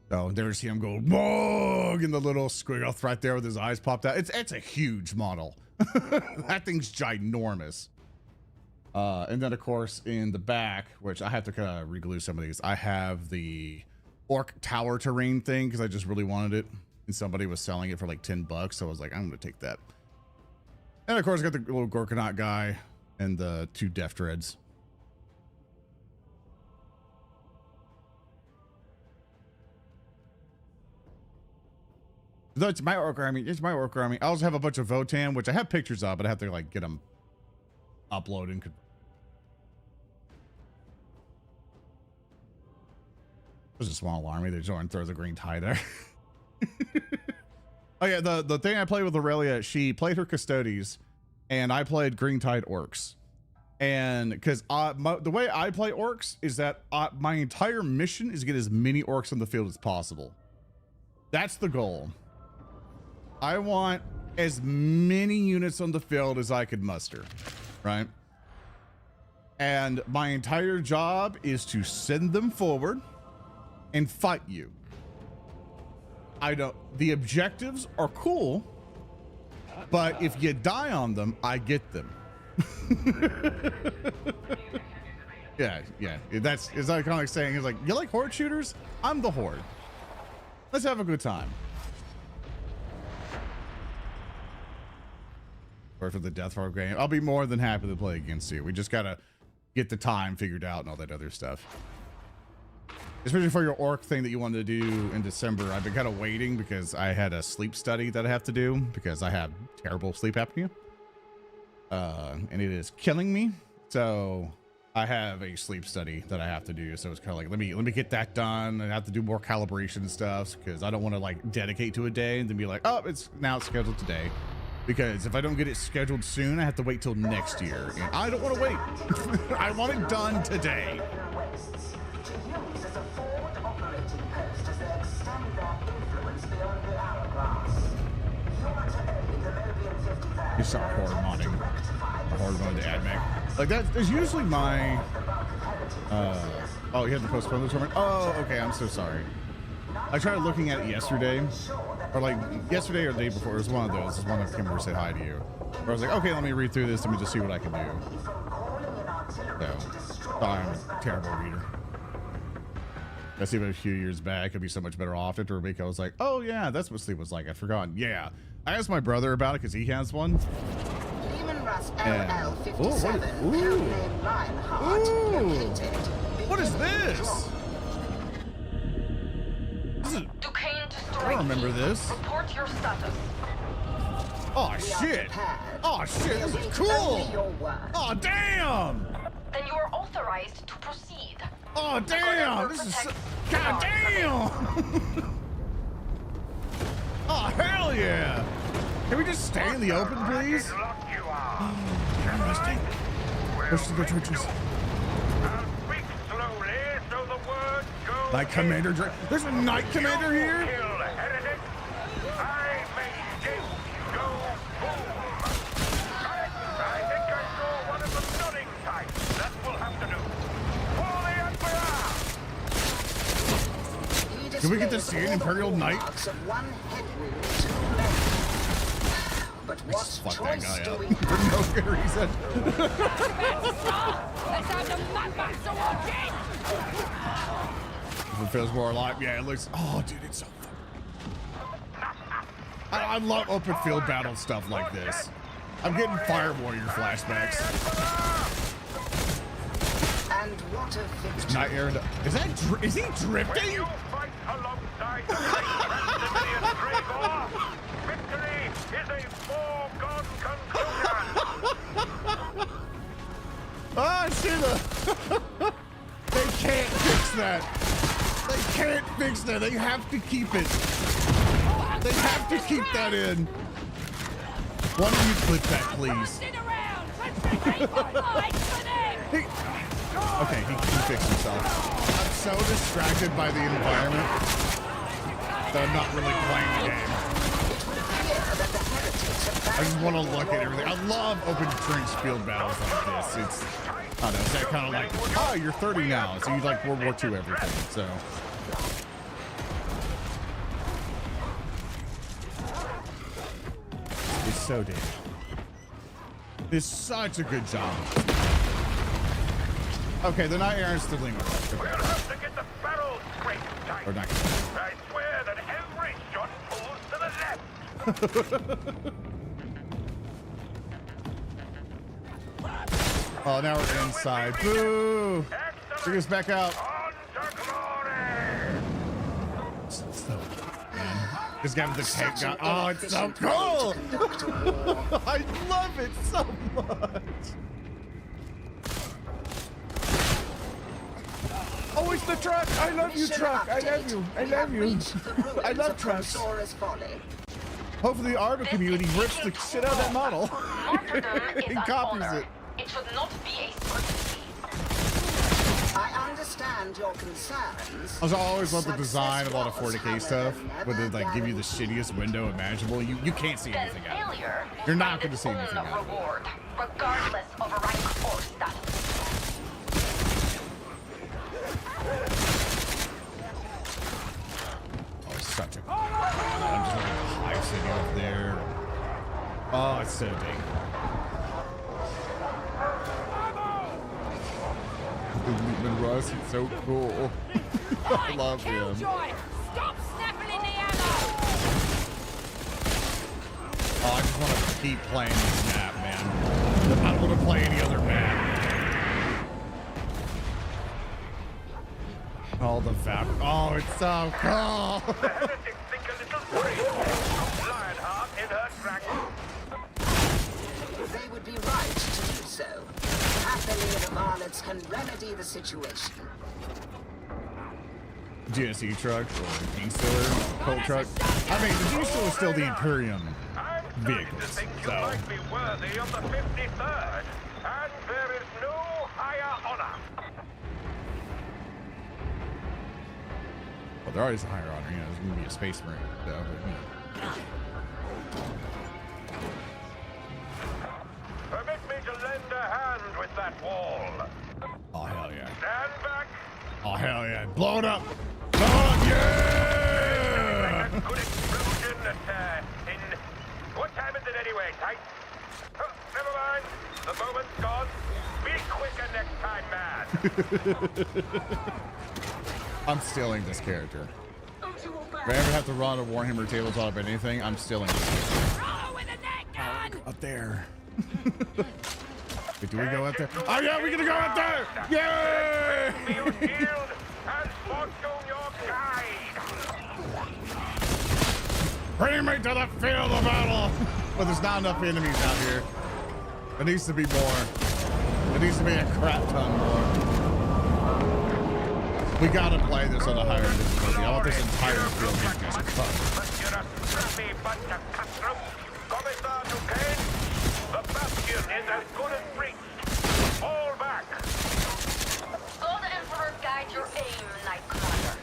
So there's him go Whoa! In the little squiggle right there with his eyes popped out. It's a huge model. That thing's ginormous. And then of course in the back, which I have to kind of reglue some of these, I have the orc tower terrain thing because I just really wanted it, and somebody was selling it for like $10, so I was like, I'm gonna take that. And of course I got the little Gorkanaut guy and the 2 Death Dreads. That's my orc army. It's my orc army. I also have a bunch of Votan, which I have pictures of, but I have to like get them uploaded. There's a small army. They just throw the green tie there. Oh yeah, the thing I played with Aurelia, she played her Custodes, and I played Green Tide Orcs. And because the way I play Orcs is that my entire mission is to get as many Orcs on the field as possible. That's the goal. I want as many units on the field as I could muster, right? And my entire job is to send them forward and fight you. The objectives are cool, but if you die on them, I get them. Yeah. It's like kind of like saying, it's like, you like horde shooters? I'm the horde. Let's have a good time. Or for the Death Row game, I'll be more than happy to play against you. We just gotta get the time figured out and all that other stuff. especially for your orc thing that you wanted to do in December. I've been kind of waiting because I had a sleep study that I have to do because I have terrible sleep apnea. And it is killing me. So I have a sleep study that I have to do. So it's kind of like, let me get that done. I have to do more calibration stuff because I don't want to like dedicate to a day and then be like, oh, it's scheduled today. Because if I don't get it scheduled soon, I have to wait till next year. And I don't want to wait. I want it done today. You saw horde modding. Horde modding to AdMech. Like that is usually my oh, you had to postpone the tournament? Oh, okay, I'm so sorry. I tried looking at it yesterday. Or like yesterday or the day before. It was one of those. It was one of Kimber say hi to you. Where I was like, okay, let me read through this. Let me just see what I can do. So I'm a terrible reader. I see about a few years back. It'd be so much better off after a week. I was like, oh yeah, that's what sleep was like. I'd forgotten. Yeah. I asked my brother about it because he has one. And, what is this? I don't remember this. Report your status. Oh shit! Oh shit! This is cool! Oh damn! Then you are authorized to proceed. Oh damn! This is so, god damn! Oh hell yeah! Can we just stay in the open, please? Interesting. Push to the churches. Night Commander. There's a Night Commander here. Can we get to see an Imperial Knight? But what's fuck that guy up. For no reason. Let's have the madman to watch it! If it feels more alive, yeah, it looks. Oh, dude, it's so fun. I love open field battle stuff like this. I'm getting Fire Warrior flashbacks. And what a victory. Night Air. Is he drifting? Oh shit! They can't fix that. They can't fix that. They have to keep it. They have to keep that in. Why don't you clip that, please? Okay, he fixed himself. I'm so distracted by the environment that I'm not really playing the game. I just want to look at everything. I love open trench field battles like this. It's, I don't know, it's that kind of like, oh, you're 30 now, so you like World War II everything, so. It's so deep. It's such a good job. Okay, the Night Aaron's still leaning. We'll have to get the barrel scraped tight. Or not. I swear that every shot pulls to the left. Oh, now we're inside. Boo! Bring us back out. So, this guy with the tank gun. Oh, it's so cool! I love it so much. Oh, it's the truck! I love you, truck! I love you! I love you! I love trucks! Hopefully the Arbor community rips the shit out of that model and copies it. It should not be a certainty. I understand your concerns. I always love the design of all the 40K stuff, where they like give you the shittiest window imaginable. You can't see anything out of it. You're not going to see anything out of it. Reward, regardless of rank or status. Oh, it's such a. I'm just looking at the high city up there. Oh, it's so big. Russ, he's so cool. I love him. Stop snapping the ammo! Oh, I just want to keep playing this map, man. I don't want to play any other map. Oh, all the fabric. Oh, it's so cool. The heretics think a little brave. Lionheart in her dragon. They would be right to do so. Happily, the varlets can remedy the situation. GSE truck or Kingstiller Colt truck. I mean, the Kingstiller is still the Imperium vehicles. You So might be worthy of the 53rd, and there is no higher honor. well, there always a higher honor. You know, there's gonna be a space marine. So, but, Permit me to lend a hand with that wall. oh hell yeah! Stand back. Oh hell yeah! Blow it up! Blow it up! Yeah! A good explosion at, in... What time is it anyway, Tight? Oh, never mind. The moment's gone. Be quicker next time, man. I'm stealing this character. If I ever have to run a Warhammer tabletop or anything, I'm stealing this character. Up there. Wait, do we go up there? Oh yeah, we're gonna go up there! Yay! Be your shield and fortune your guide. Bring me to the field of battle! But there's not enough enemies out here. There needs to be more. There needs to be a crap ton more. We gotta play this on a higher difficulty. I want this entire field to be just fun. But you're a scrappy bunch of cutthroats. Commissar Duquesne, the bastion is as good as breached. Fall back. Go the Emperor guide your aim, Knight Commander.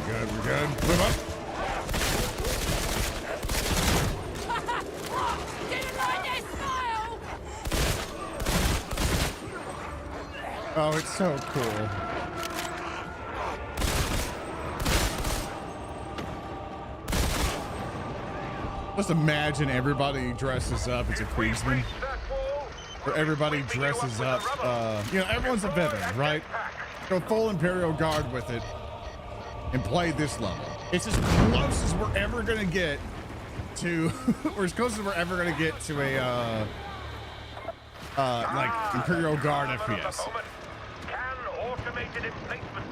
We're good. Move up. Oh, it's so cool. Just imagine everybody dresses up as a Queensman. Or everybody dresses up, you know, everyone's a veteran, right? Go full Imperial Guard with it and play this level. It's as close as we're ever gonna get to, or as close as we're ever gonna get to a, like Imperial Guard FPS. Can automated emplacement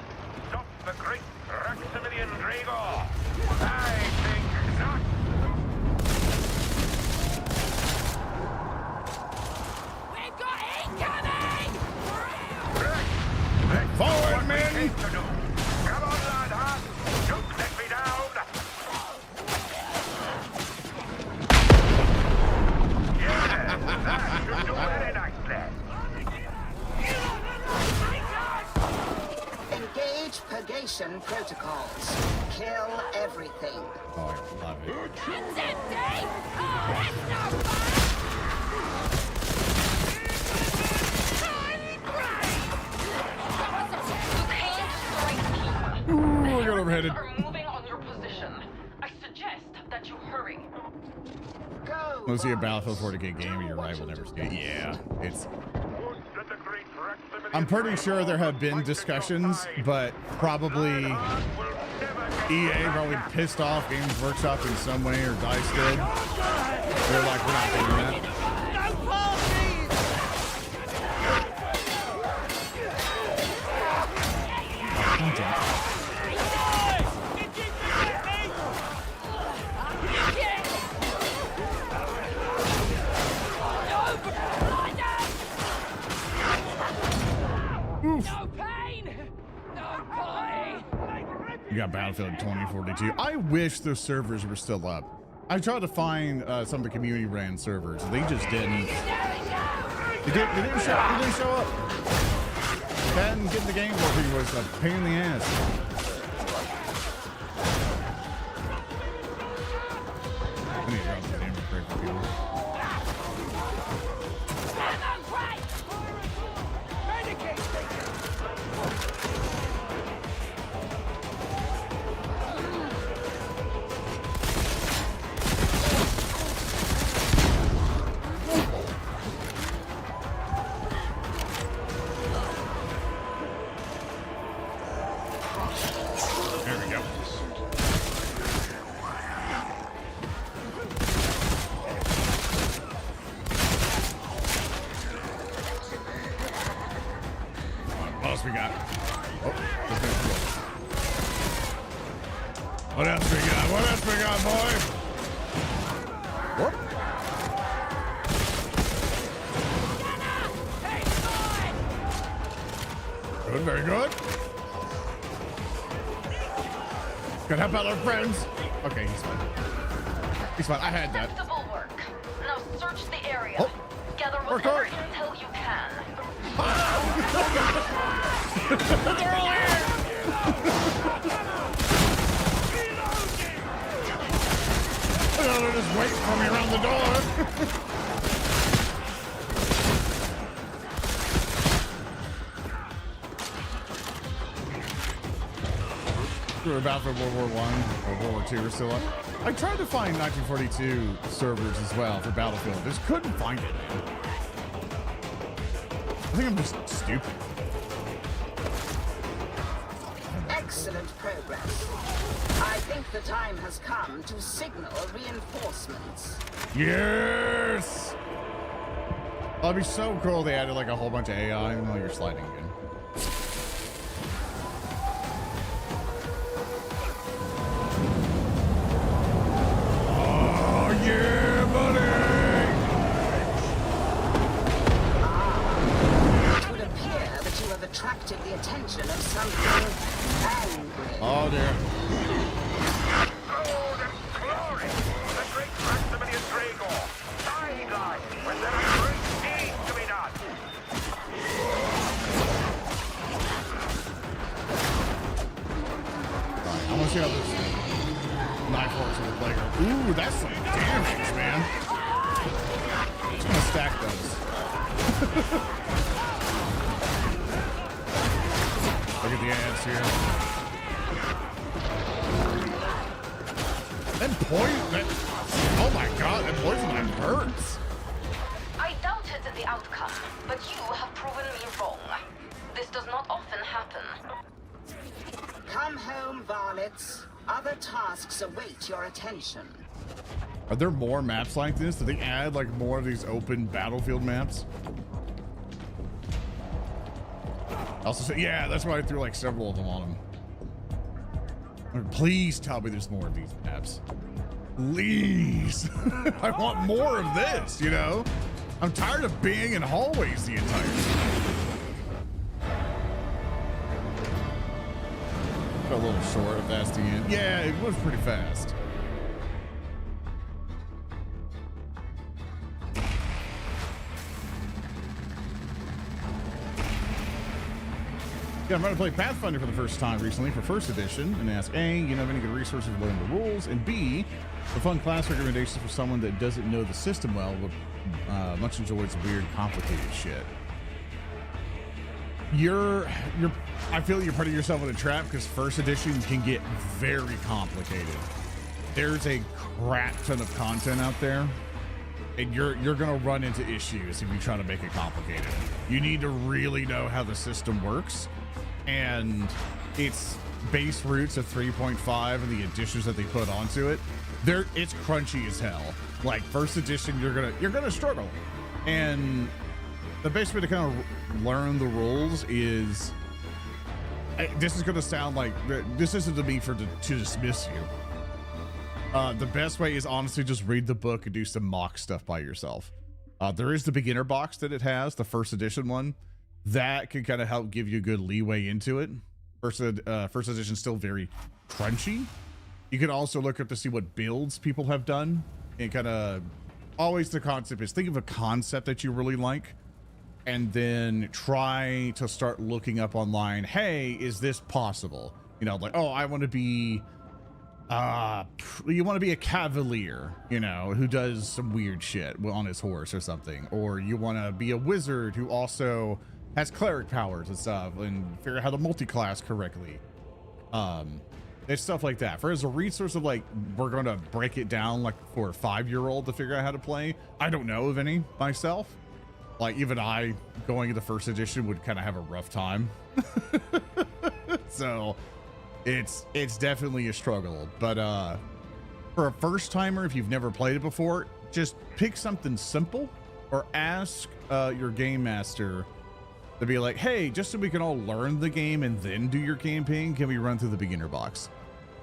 stop the great Maximilian Dragor? I think not. We've got incoming! Forward, men! Come on, Lionheart! Don't let me down! Yes, that should do very nicely. Engage purgation protocols. Kill everything. Oh, I love it. It's empty! Oh, it's no fun! Ooh, I got overheaded. Are moving on your position. I suggest that you hurry. Go. We'll see a Battlefield 40K game, and you're right, we'll never see it. Yeah, it's... I'm pretty sure there have been discussions, but probably EA probably pissed off Games Workshop in some way, or DICE did. They're like, we're not doing that. You got Battlefield 2042. I wish those servers were still up. I tried to find some of the community ran servers. They just didn't. They didn't show up. Getting the game working was a pain in the ass. I need to run the game real quick for people. There we go. got? Oh, what else we got? What else we got, boy? Whoop. Good, very good. Gotta help out our friends. Okay, he's fine. He's fine. I had that. Acceptable work. Now search the area. Oh. Gather whatever intel you can. They're just waiting for me around the door. We're about for World War I or World War II or still up. I tried to find 1942 servers as well for Battlefield. Just couldn't find it, man. I think I'm just stupid. Excellent progress. I think the time has come to signal reinforcements. Yes! That'd be so cool if they added like a whole bunch of AI while you're sliding again. Oh, yeah, buddy! It would appear that you have attracted the attention of something angry. Oh, dear. Golden glory! The great Maximilian Dragor! Sideline! When there are great deeds to be done! Alright, I want to see how this knife works with the playground. Ooh, that's some damage, man. I'm just gonna stack those. Look at the ads here. That poison, oh my god, that poison knife hurts. I doubted the outcome, but you have proven me wrong. This does not often happen. Come home, varlets. Other tasks await your attention. Are there more maps like this? Do they add like more of these open battlefield maps? Also, yeah, that's why I threw like several of them on them. Please tell me there's more of these maps. Please. I want more of this, you know? I'm tired of being in hallways the entire time. A little short if that's the end. Yeah, it was pretty fast. Yeah, I'm going to play Pathfinder for the first time recently for first edition and ask A, you know of any good resources to learn the rules, and B, a fun class recommendations for someone that doesn't know the system well but much enjoys weird, complicated shit. I feel you're putting yourself in a trap because first edition can get very complicated. There's a crap ton of content out there, and you're gonna run into issues if you try to make it complicated. You need to really know how the system works, and its base roots of 3.5 and the additions that they put onto it, it's crunchy as hell. Like first edition, you're gonna struggle, and the best way to kind of learn the rules is, this is going to sound like, this isn't to me to dismiss you. The best way is honestly just read the book and do some mock stuff by yourself. There is the beginner box that it has, the first edition one. That can kind of help give you good leeway into it. First edition is still very crunchy. You can also look up to see what builds people have done. And kind of, always the concept is, think of a concept that you really like, and then try to start looking up online, hey, is this possible? You know, like, oh, I want to be, you want to be a cavalier, you know, who does some weird shit on his horse or something. Or you want to be a wizard who also has cleric powers and stuff, and figure out how to multi-class correctly. It's stuff like that. For as a resource of like, we're going to break it down like for a 5-year-old to figure out how to play, I don't know of any myself. Like even I going into first edition would kind of have a rough time. So it's definitely a struggle, but for a first timer, if you've never played it before, just pick something simple or ask your game master to be like, hey, just so we can all learn the game and then do your campaign, can we run through the beginner box?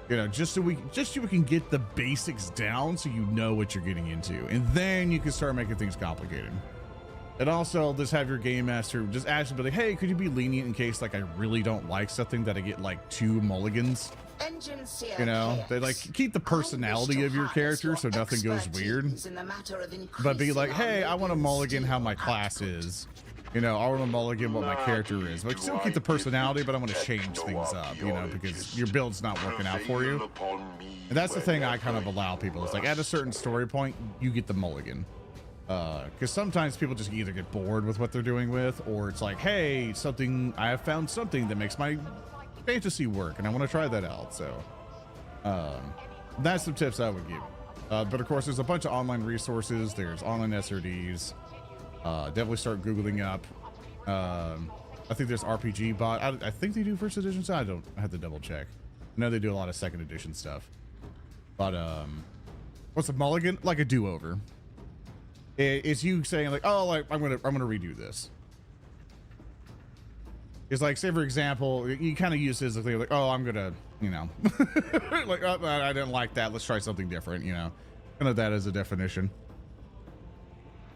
You know, just so we can get the basics down so you know what you're getting into, and then you can start making things complicated. And also just have your game master just ask them, like, hey, could you be lenient in case like I really don't like something that I get like 2 mulligans? You know, they like keep the personality of your character so nothing goes weird, but be like, hey, I want to mulligan how my class is. You know, I want to mulligan what my character is. Like, still keep the personality, but I want to change things up, you know, because your build's not working out for you. And that's the thing I kind of allow people. It's like at a certain story point, you get the mulligan. Because sometimes people just either get bored with what they're doing with, or it's like, hey, I have found something that makes my fantasy work, and I want to try that out. So that's some tips I would give. But of course, there's a bunch of online resources. There's online SRDs. Definitely start Googling up. I think there's RPG bot. I think they do first edition, so I have to double check. I know they do a lot of second edition stuff. But what's a mulligan? Like a do-over. It's you saying like, oh, like I'm gonna redo this. It's like, say for example, you kind of use this as like, oh, I'm gonna, you know, like, oh, I didn't like that. Let's try something different. You know, kind of that as a definition.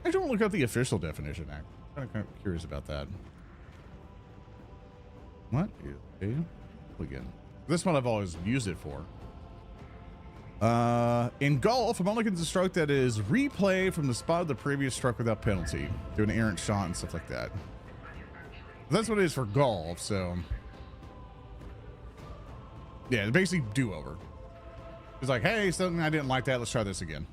I don't look up the official definition. I'm kind of curious about that. What is a mulligan? This one I've always used it for. In golf, a mulligan is a stroke that is replayed from the spot of the previous stroke without penalty, do an errant shot and stuff like that. That's what it is for golf. So yeah, basically do-over. It's like, hey, something I didn't like that. Let's try this again.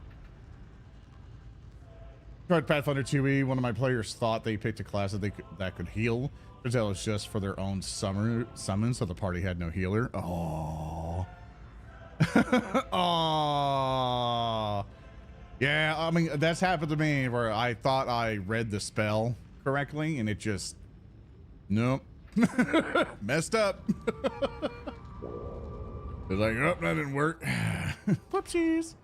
Tried Pathfinder 2e. One of my players thought they picked a class that could heal. Turns out it's just for their own summon, so the party had no healer. Oh. Oh. Yeah, I mean, that's happened to me where I thought I read the spell correctly and it just, nope. Messed up. It's like, oh, that didn't work. Whoopsies.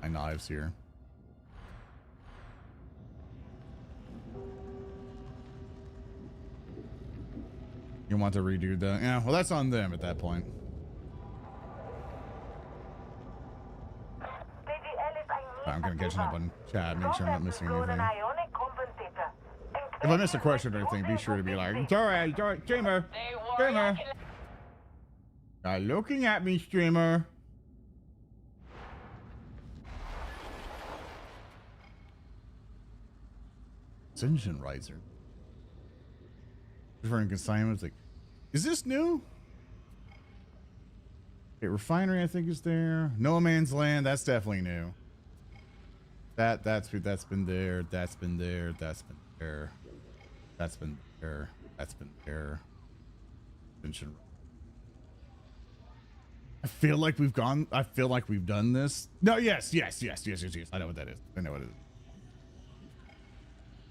My knives here. You want to redo that? Yeah, well, that's on them at that point. I'm gonna catch up on chat, make sure I'm not missing anything. If I miss a question or anything, be sure to be like, it's alright, streamer. Streamer. You're looking at me, streamer. Engine riser. Referring consignments, like, is this new? Okay, refinery, I think is there. No Man's Land, that's definitely new. That's been there. That's been there. That's been there. That's been there. That's been there. I feel like we've gone. I feel like we've done this. No, yes. I know what that is. I know what it is.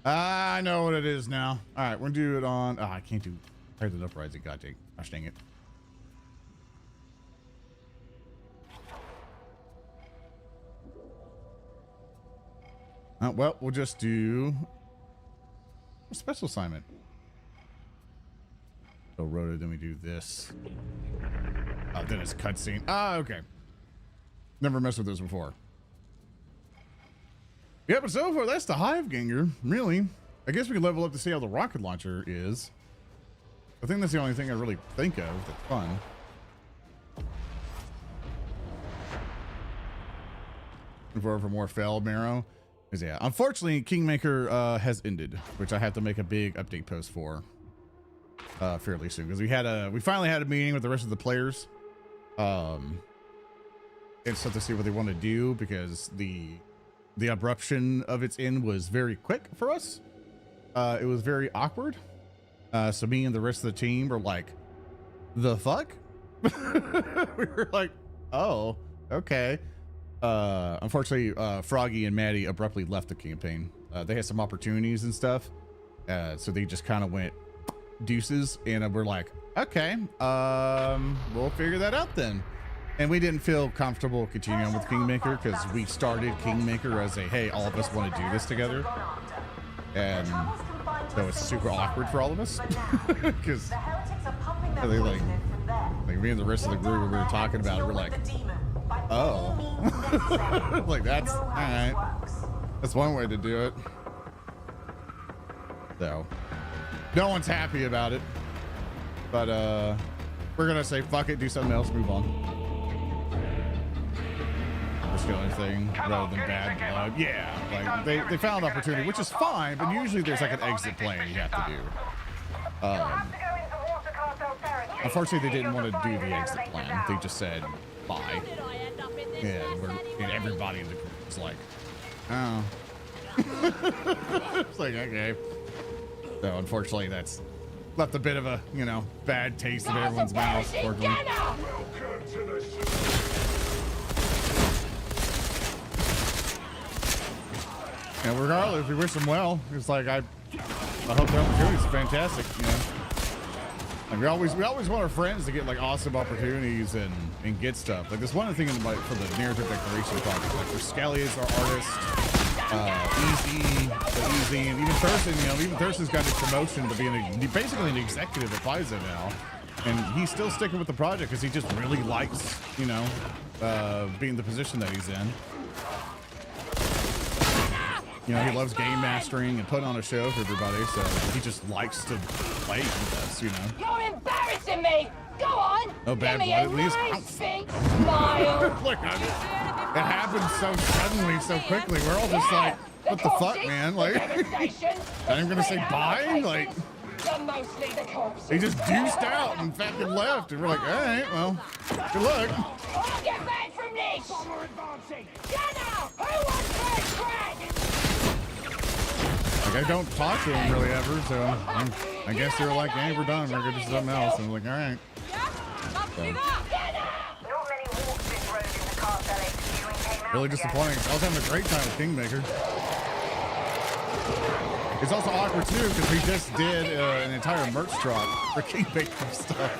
I know what it is now. All right, we're gonna do it on. Oh, I can't do Predator Uprising. God dang. Gosh dang it. Well, we'll just do a special assignment. So Rhoda, then we do this. Oh, then it's cutscene. Ah, okay. Never messed with those before. Yeah, but so far, that's the Hive Ganger, really. I guess we can level up to see how the rocket launcher is. I think that's the only thing I really think of that's fun. For more failed marrow. Because yeah, unfortunately, Kingmaker has ended, which I have to make a big update post for fairly soon. Because we finally had a meeting with the rest of the players. And stuff to see what they want to do, because the abruption of its end was very quick for us. It was very awkward. So me and the rest of the team were like, the fuck? We were like, oh, okay. Unfortunately, Froggy and Maddie abruptly left the campaign. They had some opportunities and stuff. So they just kind of went deuces, and we're like, okay, we'll figure that out then. And we didn't feel comfortable continuing on with Kingmaker because we started Kingmaker as a, hey, all of us want to do this together. And So it's super awkward for all of us because they like me and the rest of the group, when we were talking about it, we're like, oh, like that's all right. That's one way to do it. So no one's happy about it, but we're gonna say fuck it, do something else, move on. That's the only thing rather than bad blood. Yeah, like they found an opportunity, which is fine, but usually there's like an exit plan you have to do. Unfortunately, they didn't want to do the exit plan. They just said bye. Yeah, and everybody in the group was like, oh. It's like, okay. So unfortunately, that's left a bit of a, you know, bad taste in everyone's mouth. And regardless, we wish them well. It's like I hope the opportunity is fantastic, you know. Like we always want our friends to get like awesome opportunities and get stuff. Like this one thing in like for the narrative declaration project, like for Skelly as our artist, Easy, and even Thurston, you know, even Thurston's got his promotion to being basically an executive at FISA now. And he's still sticking with the project because he just really likes, you know, being the position that he's in. You know, he loves game mastering and putting on a show for everybody, so he just likes to play with us, you know. You're embarrassing me! Go on! No bad blood, at least. Nice big smile! Look, it happened so suddenly, so quickly. We're all just like, what the fuck, man? Like, I'm gonna say bye? Like, he just deuced out and fucking left, and we're like, all right, well, good luck. I'll get back from this! Jenna! Who wants first crack? Like, I don't talk to him really ever, so I guess they were like, hey, we're done. We're going to do something else. And I'm like, all right. So. Really disappointing. I was having a great time with Kingmaker. It's also awkward, too, because we just did an entire merch drop for Kingmaker stuff.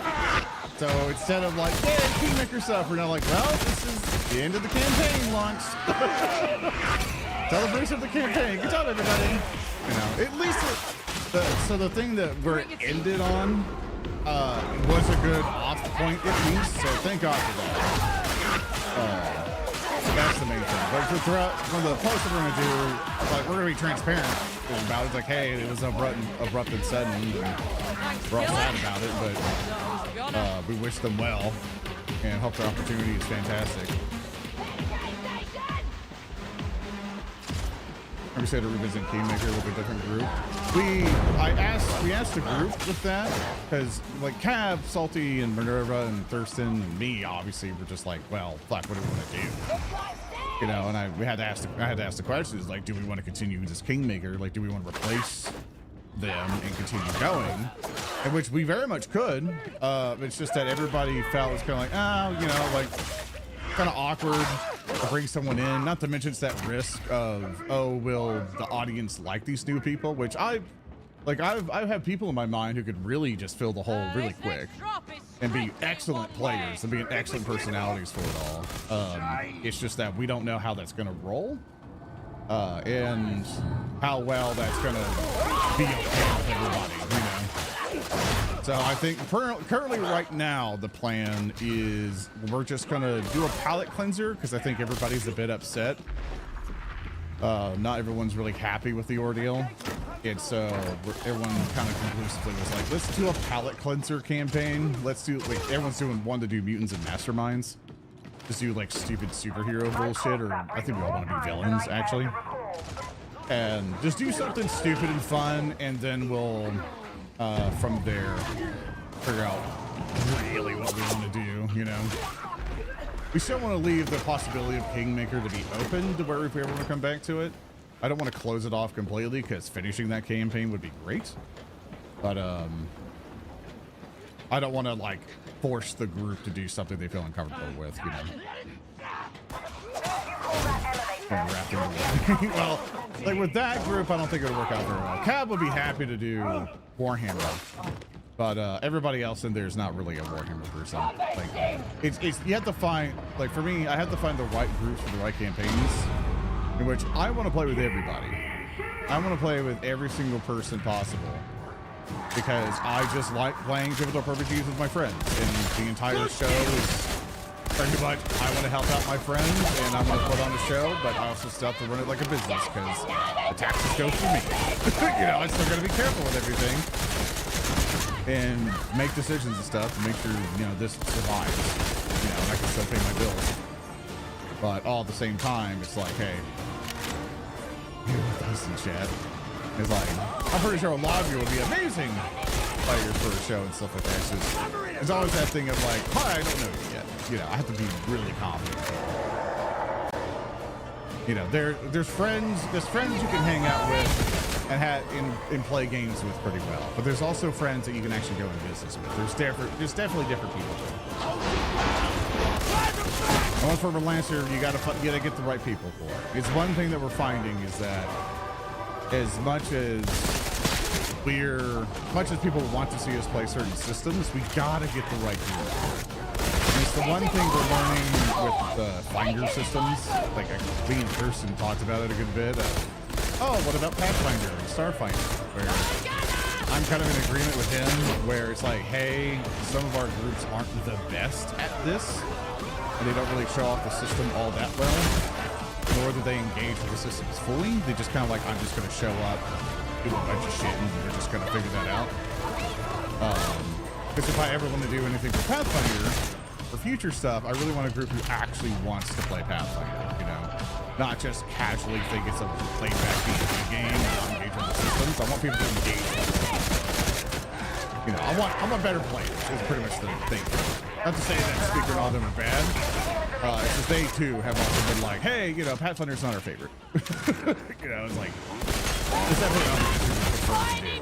So instead of like, yeah, Kingmaker stuff, we're now like, well, this is the end of the campaign launch. Celebration of the campaign. Good job, everybody. You know, at least so the thing that we're ended on was a good off point at least. So thank God for that. That's the main thing. But from the post that we're gonna do, like we're gonna be transparent about it. It's like, hey, it was abrupt and sudden. And we're all sad about it, but we wish them well and hope their opportunity is fantastic. We said to revisit Kingmaker with a different group. We asked the group with that because like Cab, Salty, and Minerva, and Thurston, and me obviously were just like, well, fuck, what do we want to do? You know, and I had to ask the questions like, do we want to continue this Kingmaker? Like, do we want to replace them and continue going? And which we very much could. It's just that everybody felt it was kind of like, oh, you know, like kind of awkward to bring someone in, not to mention it's that risk of, oh, will the audience like these new people, which I've had people in my mind who could really just fill the hole really quick and be excellent players and be excellent personalities for it all. It's just that we don't know how that's going to roll and how well that's going to be okay with everybody, you know. So I think currently right now the plan is we're just gonna do a palate cleanser because I think everybody's a bit upset. Not everyone's really happy with the ordeal. It's everyone kind of conclusively was like, let's do a palate cleanser campaign. Let's do like everyone's doing one to do mutants and masterminds. Just do like stupid superhero bullshit, or I think we all want to be villains actually. And just do something stupid and fun, and then we'll from there figure out really what we want to do, you know. We still want to leave the possibility of Kingmaker to be open to where if we ever want to come back to it. I don't want to close it off completely because finishing that campaign would be great, but I don't want to like force the group to do something they feel uncomfortable with, you know. Well, like with that group, I don't think it would work out very well. Cab would be happy to do Warhammer, but everybody else in there is not really a Warhammer person. Like, it's you have to find, like for me, I have to find the right groups for the right campaigns, in which I want to play with everybody. to play with every single person possible because I just like playing Pivotal RPGs with my friends, and the entire show is pretty much I want to help out my friends and I want to put on a show, but I also still have to run it like a business because the taxes go through me. You know, I still got to be careful with everything and make decisions and stuff to make sure, you know, this survives, you know, and I can still pay my bills. But all at the same time, it's like, hey, you with us in chat. It's like, I'm pretty sure a lot of you would be amazing players for a show and stuff like that. It's just, there's always that thing of like, hi, I don't know you yet. You know, I have to be really confident. You know, there's friends you can hang out with and play games with pretty well. But there's also friends that you can actually go into business with. There's definitely different people. And for Lancer, you gotta get the right people for it. It's one thing that we're finding is that as much as people want to see us play certain systems, we gotta get the right people. And it's the one thing we're learning with the Finder systems. Like me and Kirsten talked about it a good bit. What about Pathfinder and Starfinder? Where I'm kind of in agreement with him, where it's like, hey, some of our groups aren't the best at this. And they don't really show off the system all that well, nor do they engage with the systems fully. They just kind of like, I'm just going to show up, do a bunch of shit, and we're just going to figure that out. Because if I ever want to do anything for Pathfinder, for future stuff, I really want a group who actually wants to play Pathfinder, you know? Not just casually think it's a laid back D&D game and engage with the systems. I want people to engage with it. You know, I want better players, is pretty much the thing. Not to say that Speaker and all of them are bad. It's just they too have also been like, hey, you know, Pathfinder's not our favorite. You know, it's like, it's definitely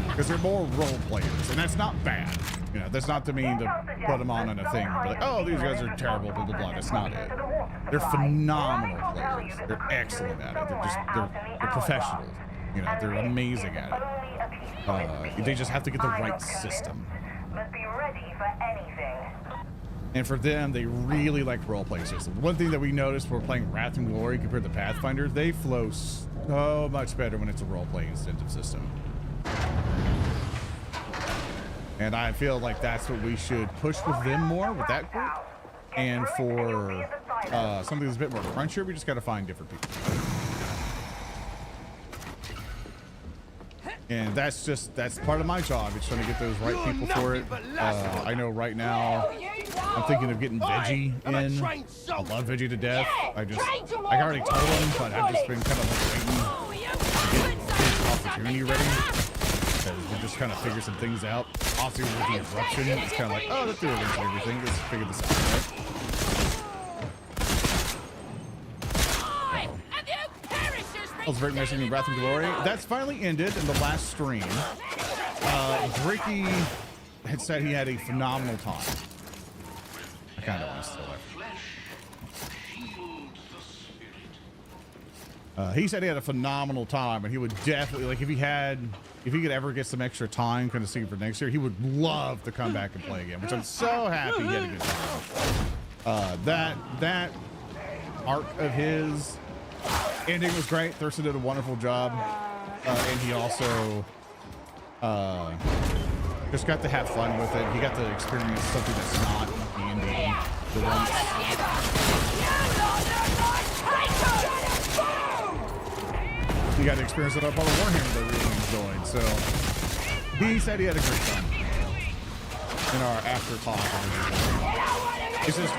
because they're more role players, and that's not bad. You know, that's not to mean to put them on a thing. But like, oh, these guys are terrible, blah blah blah. That's not it. They're phenomenal players. They're excellent at it. They're professional. You know, they're amazing at it. They just have to get the right system. Must be ready for anything. And for them, they really like roleplay systems. One thing that we noticed when we're playing Wrath and Glory compared to Pathfinder, they flow so much better when it's a roleplay incentive system. And I feel like that's what we should push with them more, with that group. And for something that's a bit more crunchier, we just got to find different people. And that's part of my job. It's trying to get those right people for it. I know right now I'm thinking of getting Veggie in. I love Veggie to death. I already told him, but I've just been kind of like waiting to get his opportunity ready. Because we're just kind of figure some things out. Obviously with the eruption, it's kind of like, oh, let's do everything. Let's figure this out, right? I was very mentioning Wrath and Glory. That's finally ended in the last stream. Ricky had said he had a phenomenal time. I kind of want to steal it. He said he had a phenomenal time, and he would definitely, like, if he could ever get some extra time, kind of see for next year, he would love to come back and play again, which I'm so happy he had a good time. That arc of his ending was great. Thurston did a wonderful job, and he also just got to have fun with it. He got to experience something that's not D&D for once. He got to experience it up on the Warhammer that we really enjoyed. So he said he had a great time in our after talk. It's just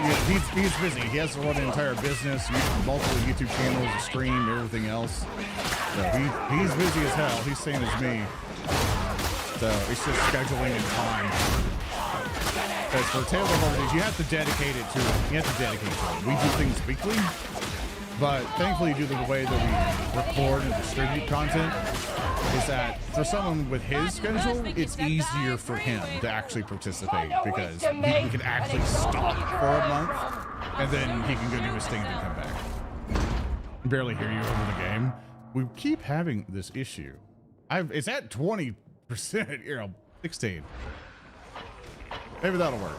he's busy. He has to run an entire business, multiple YouTube channels, a stream, everything else. So he's busy as hell. He's same as me. So it's just scheduling and time. Because for Tales of Origins, you have to dedicate it to it. You have to dedicate to it. We do things weekly, but thankfully due to the way that we record and distribute content, is that for someone with his schedule, it's easier for him to actually participate because he can actually stop for a month and then he can go do his thing and come back. I barely hear you over the game. We keep having this issue. It's at 20%, 16. Maybe that'll work.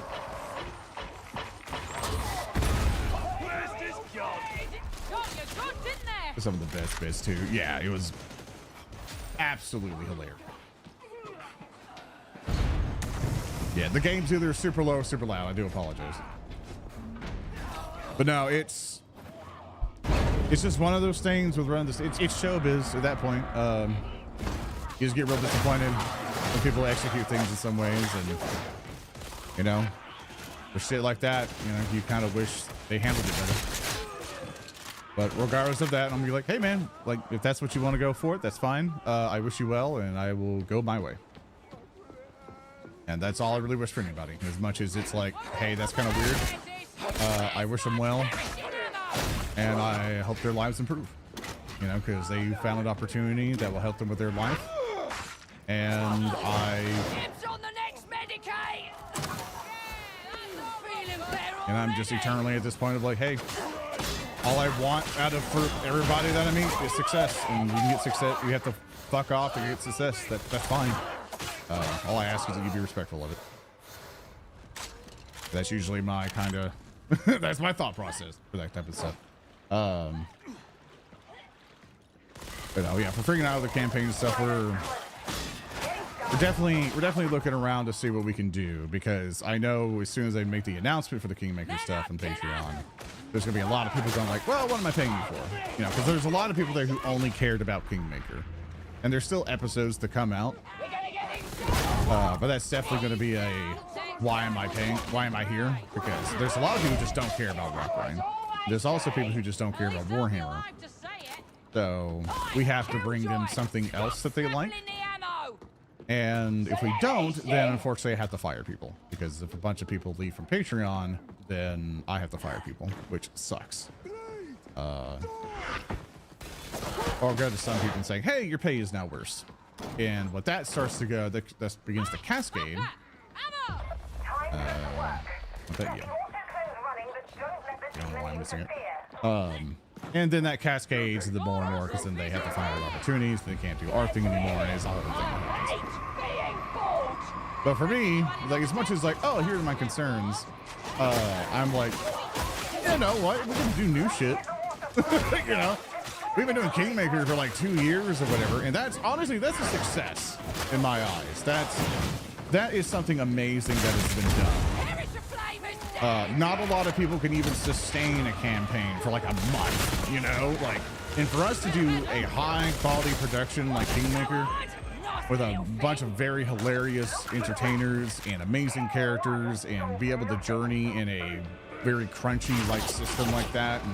Some of the best bits too. Yeah, it was absolutely hilarious. Yeah, the game's either super low or super loud. I do apologize. But no, it's just one of those things with running this. It's showbiz at that point. You just get real disappointed when people execute things in some ways, and you know, for shit like that, you know, you kind of wish they handled it better. But regardless of that, I'm gonna be like, hey man, like if that's what you want to go for it, that's fine. I wish you well, and I will go my way. And that's all I really wish for anybody. As much as it's like, hey, that's kind of weird. I wish them well, and I hope their lives improve. You know, because they found an opportunity that will help them with their life. And I'm just eternally at this point of like, hey, all I want out of for everybody that I meet is success, and you can get success. You have to fuck off to get success. That's fine. All I ask is that you be respectful of it. That's usually my kind of that's my thought process for that type of stuff. But no, yeah, for figuring out the campaign stuff, we're definitely looking around to see what we can do, because I know as soon as they make the announcement for the Kingmaker stuff on Patreon, there's gonna be a lot of people going like, well, what am I paying you for? You know, because there's a lot of people there who only cared about Kingmaker, and there's still episodes to come out. But that's definitely going to be a why am I paying? Why am I here? Because there's a lot of people who just don't care about Rockline. There's also people who just don't care about Warhammer. So we have to bring them something else that they like. And if we don't, then unfortunately I have to fire people. Because if a bunch of people leave from Patreon, then I have to fire people, which sucks. Or go to some people and say, hey, your pay is now worse. And what that starts to go, that begins to cascade. I bet you. I don't know why I'm missing it. And then that cascades the more and more, because then they have to find other opportunities. They can't do our thing anymore, and it's a whole thing. But for me, like as much as like, oh, here are my concerns, I'm like, you know what? We're gonna do new shit. You know. We've been doing Kingmaker for like 2 years or whatever, and that's honestly, that's a success in my eyes. That is something amazing that has been done. Not a lot of people can even sustain a campaign for like a month, you know, like, and for us to do a high quality production like Kingmaker with a bunch of very hilarious entertainers and amazing characters, and be able to journey in a very crunchy like system like that, and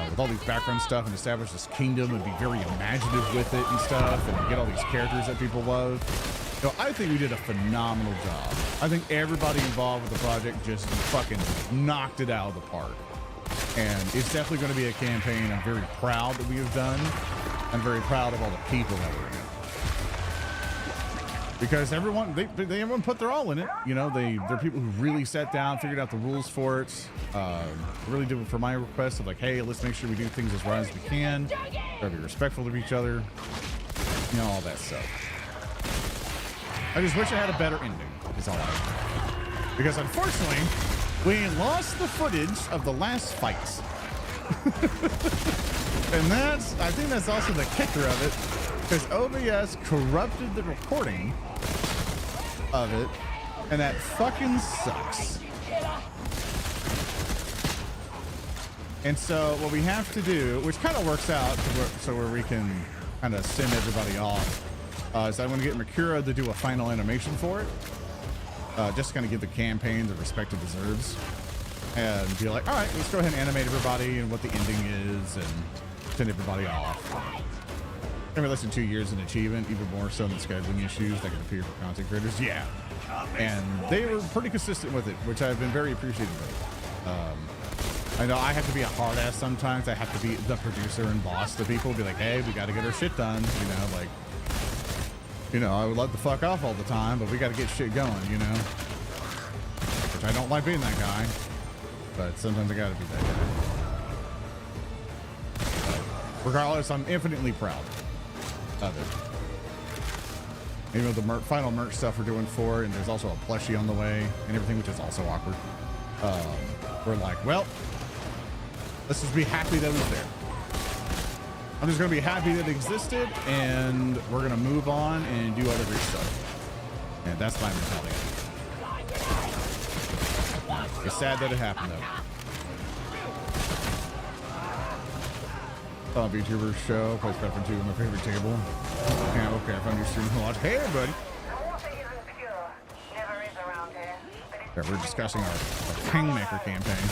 with all these background stuff, and establish this kingdom and be very imaginative with it and stuff, and get all these characters that people love. You know, I think we did a phenomenal job. I think everybody involved with the project just fucking knocked it out of the park. And it's definitely going to be a campaign I'm very proud that we have done. I'm very proud of all the people that were in it. Because everyone put their all in it. You know, they're people who really sat down, figured out the rules for it. Really did it for my request of like, hey, let's make sure we do things as right as we can. Gotta be respectful of each other. You know, all that stuff. I just wish I had a better ending, is all I want. Because unfortunately, we lost the footage of the last fights. And I think that's also the kicker of it, because OBS corrupted the recording of it, and that fucking sucks. And so what we have to do, which kind of works out so where we can kind of send everybody off, is I want to get Makura to do a final animation for it, just kind of give the campaign the respect it deserves, and be like, all right, let's go ahead and animate everybody and what the ending is, and send everybody off. I mean, less than 2 years in achievement, even more so than scheduling issues that can appear for content creators. Yeah, and they were pretty consistent with it, which I've been very appreciative of. I know I have to be a hard ass sometimes. I have to be the producer and boss to people, be like, hey, we got to get our shit done. You know, like, you know, I would love to fuck off all the time, but we got to get shit going, you know? Which I don't like being that guy, but sometimes I got to be that guy. But regardless, I'm infinitely proud of it. Even with the final merch stuff we're doing for it, and there's also a plushie on the way and everything, which is also awkward. We're like, well, let's just be happy that it was there. I'm just gonna be happy that it existed, and we're gonna move on and do other great stuff. And that's my mentality. It's sad that it happened though. VTuber show, plays Pepper 2 on my favorite table. Yeah, okay, I found your stream a lot. Hey everybody! Yeah, we're discussing our Kingmaker campaign.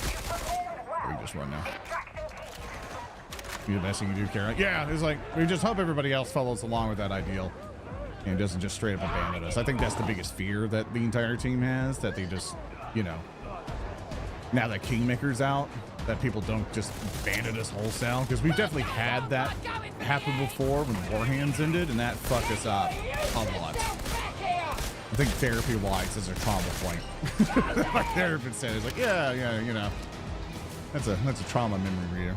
We just run now. Be the best thing you do, Karen. Yeah, it's like we just hope everybody else follows along with that ideal and doesn't just straight up abandon us. I think that's the biggest fear that the entire team has, that they just, you know, now that Kingmaker's out, that people don't just abandon us wholesale, because we've definitely had that happen before when Warhands ended, and that fucked us up a lot. I think therapy-wise is a trauma point. My therapist said, it's like, yeah, you know, that's a trauma memory for you.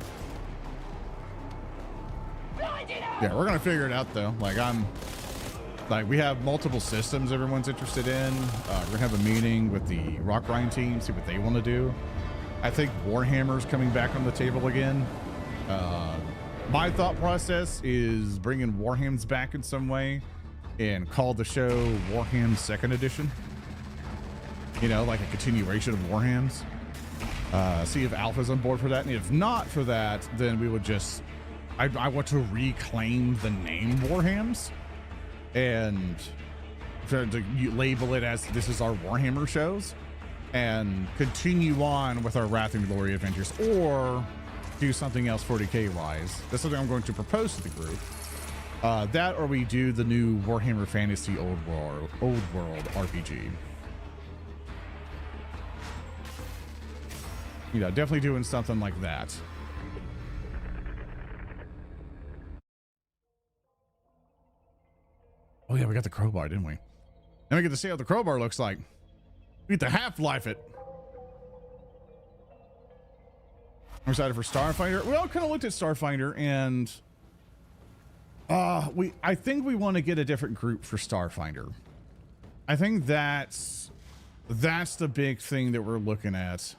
Yeah, we're gonna figure it out though. Like we have multiple systems everyone's interested in. We're gonna have a meeting with the Rock Grind team, see what they want to do. I think Warhammer's coming back on the table again. My thought process is bringing Warhams back in some way and call the show Warham 2nd Edition. You know, like a continuation of Warhams. See if Alpha's on board for that, and if not for that, then we would just I want to reclaim the name Warhams and to label it as this is our Warhammer shows and continue on with our Wrath and Glory adventures, or do something else 40k wise. That's something I'm going to propose to the group. That, or we do the new Warhammer Fantasy Old World RPG. You know, definitely doing something like that. Oh yeah, we got the crowbar, didn't we? Now we get to see how the crowbar looks like. We get to half-life it. I'm excited for Starfighter. We all kind of looked at Starfighter, and I think we want to get a different group for Starfighter. I think that's the big thing that we're looking at.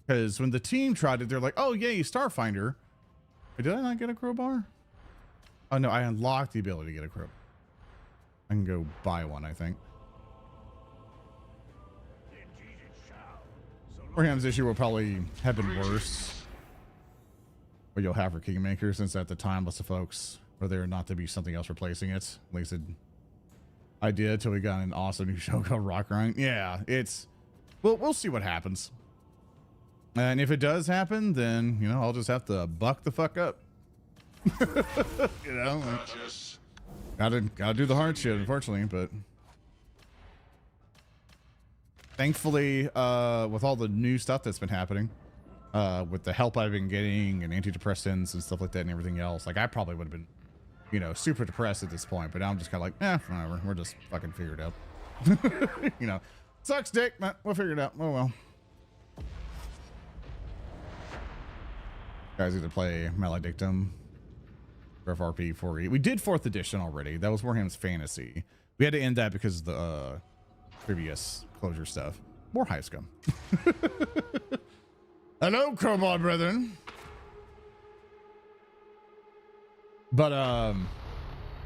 Because when the team tried it, they're like, oh yay, Starfighter. Wait, did I not get a crowbar? Oh no, I unlocked the ability to get a crowbar. I can go buy one, I think. Warham's issue will probably have been worse. What you'll have for Kingmaker, since at the time lots of folks were there not to be something else replacing it. At least I did until we got an awesome new show called Rock Grind. Yeah, it's we'll see what happens. And if it does happen, then you know I'll just have to buck the fuck up. You know, gotta do the hard shit, unfortunately. But thankfully, with all the new stuff that's been happening, with the help I've been getting and antidepressants and stuff like that and everything else, like I probably would have been, you know, super depressed at this point. But now I'm just kind of like, whatever. We're just fucking figured it out. You know, sucks dick, but we'll figure it out. Oh well. Guys either play Maledictum or FRP 4E. We did 4th edition already. That was Warham's Fantasy. We had to end that because of the previous closure stuff. More Hive Scum. Hello, Crowbar brethren. But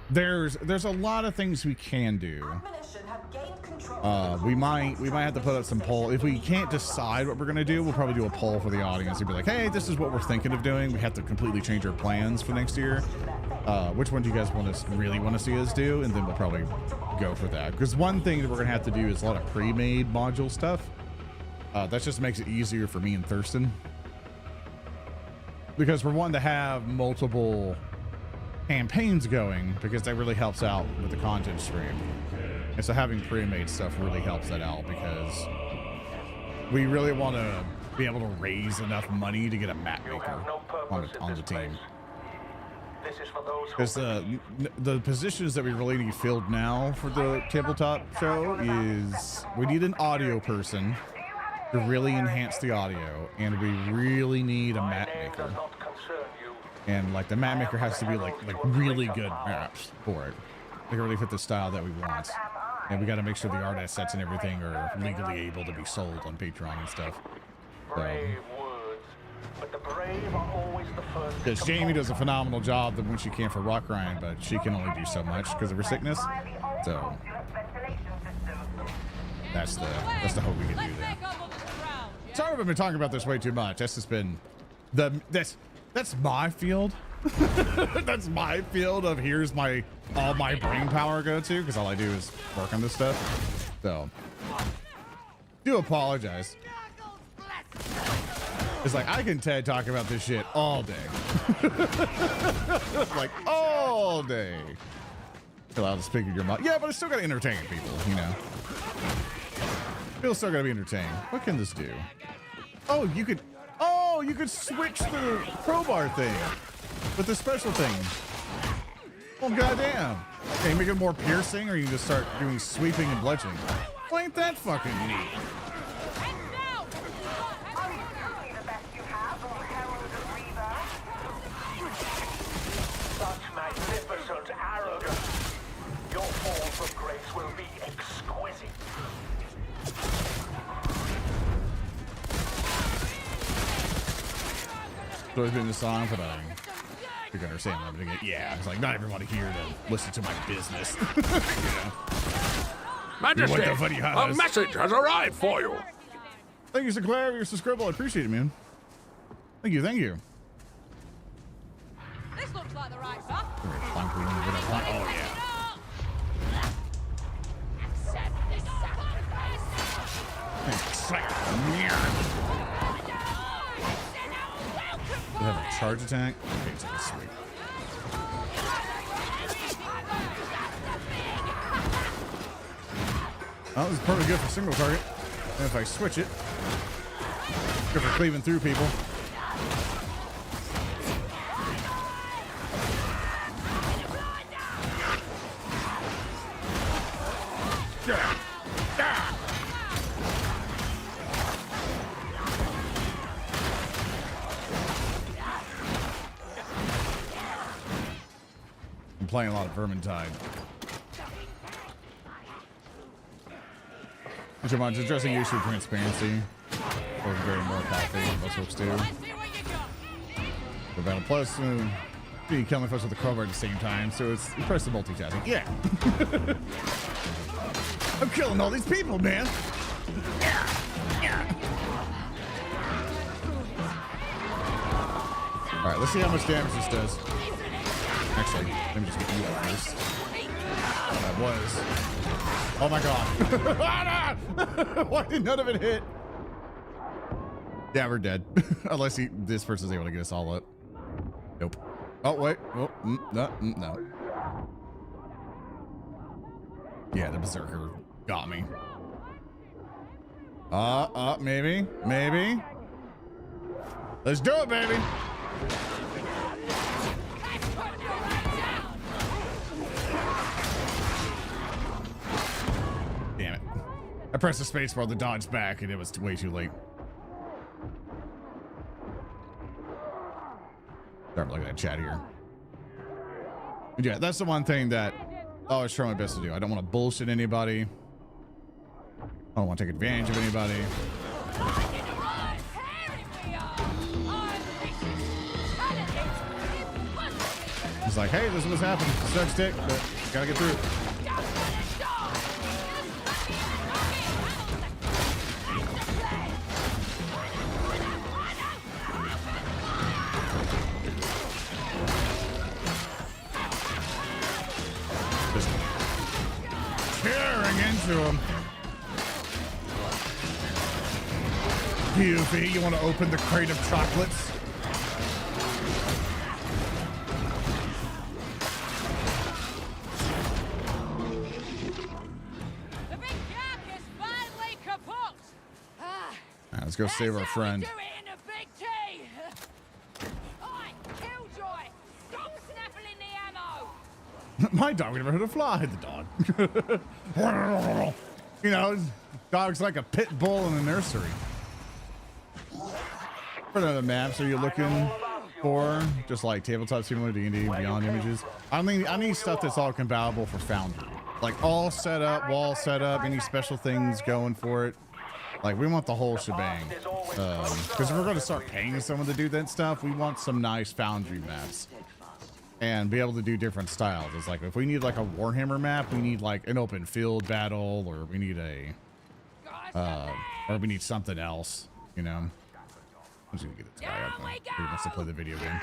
there's a lot of things we can do. We might have to put up some poll. If we can't decide what we're gonna do, we'll probably do a poll for the audience and be like, hey, this is what we're thinking of doing. We have to completely change our plans for next year. Which one do you guys really want to see us do? And then we'll probably go for that. Because one thing that we're gonna have to do is a lot of pre-made module stuff. That just makes it easier for me and Thurston. Because we're wanting to have multiple campaigns going, because that really helps out with the content stream. And so having pre-made stuff really helps that out, because we really want to be able to raise enough money to get a map maker on the team. Because the positions that we really need filled now for the tabletop show is we need an audio person to really enhance the audio, and we really need a map maker. And like the map maker has to be like really good maps for it. They really fit the style that we want. And we got to make sure the art assets and everything are legally able to be sold on Patreon and stuff. So, but the brave are always the first. Because Jamie does a phenomenal job when she can for rock grind, but she can only do so much because of her sickness. So that's the hope we can do there. Sorry if I've been talking about this way too much. That's just been that's my field. That's my field of here's all my brain power go to, because all I do is work on this stuff. So do apologize. It's like I can TED talk about this shit all day. Like all day. Allow to speak with your mouth. Yeah, but it's still gotta entertain people, you know. It's still gotta be entertaining. What can this do? Oh, you could switch the crowbar thing with the special thing. Oh goddamn. Okay, you make it more piercing, or you can just start doing sweeping and bludgeoning. Well, ain't that fucking neat? Such magnificent arrogance. Your fall from grace will be exquisite. So it's been the song, but I think I understand what I'm gonna get. Yeah, it's like not everybody here to listen to my business. You know? Majesty, What the funny a message has arrived for you. Thank you, Sinclair, for your subscribe. I appreciate it, man. Thank you, thank you. This looks like the right path. Oh yeah. They have a charge attack. Okay, so that's sweet. Oh, this is perfectly good for single target. And if I switch it, good for cleaving through people. Yeah. Yeah. I'm playing a lot of Vermintide. It's addressing the issue of transparency. Or very more coffee, most folks do. The Battle Plus, you kill my folks with the crowbar at the same time, so it's impressive multitasking. Yeah. I'm killing all these people, man. Yeah. Yeah. All right, let's see how much damage this does. Actually, let me just get you out first. That was. Oh my god. Why did none of it hit? Yeah, we're dead. Unless this person's able to get us all up. Nope. Oh, wait. Oh, no. Yeah, the Berserker got me. Maybe. Let's do it, baby. Damn it. I pressed the space bar to dodge back and it was way too late. Start looking at chat here. But yeah, that's the one thing that I always try my best to do. I don't want to bullshit anybody. I don't want to take advantage of anybody. It's like, hey, this is what's happening. Sucks dick, but gotta get through it. Just tearing into him. Goofy, you want to open the crate of chocolates? Let's go save our friend. My dog never heard a fly. The dog. You know, dog's like a pit bull in the nursery. What other maps are you looking for? Just like tabletop similar to D&D Beyond images. I need stuff that's all compatible for Foundry. Like all set up, wall set up, any special things going for it. Like, we want the whole shebang. Because if we're going to start paying someone to do that stuff, we want some nice Foundry maps. And be able to do different styles. It's like, if we need like a Warhammer map, we need like an open field battle, or we need or we need something else, you know? I'm just gonna get this guy up there. He wants to play the video game.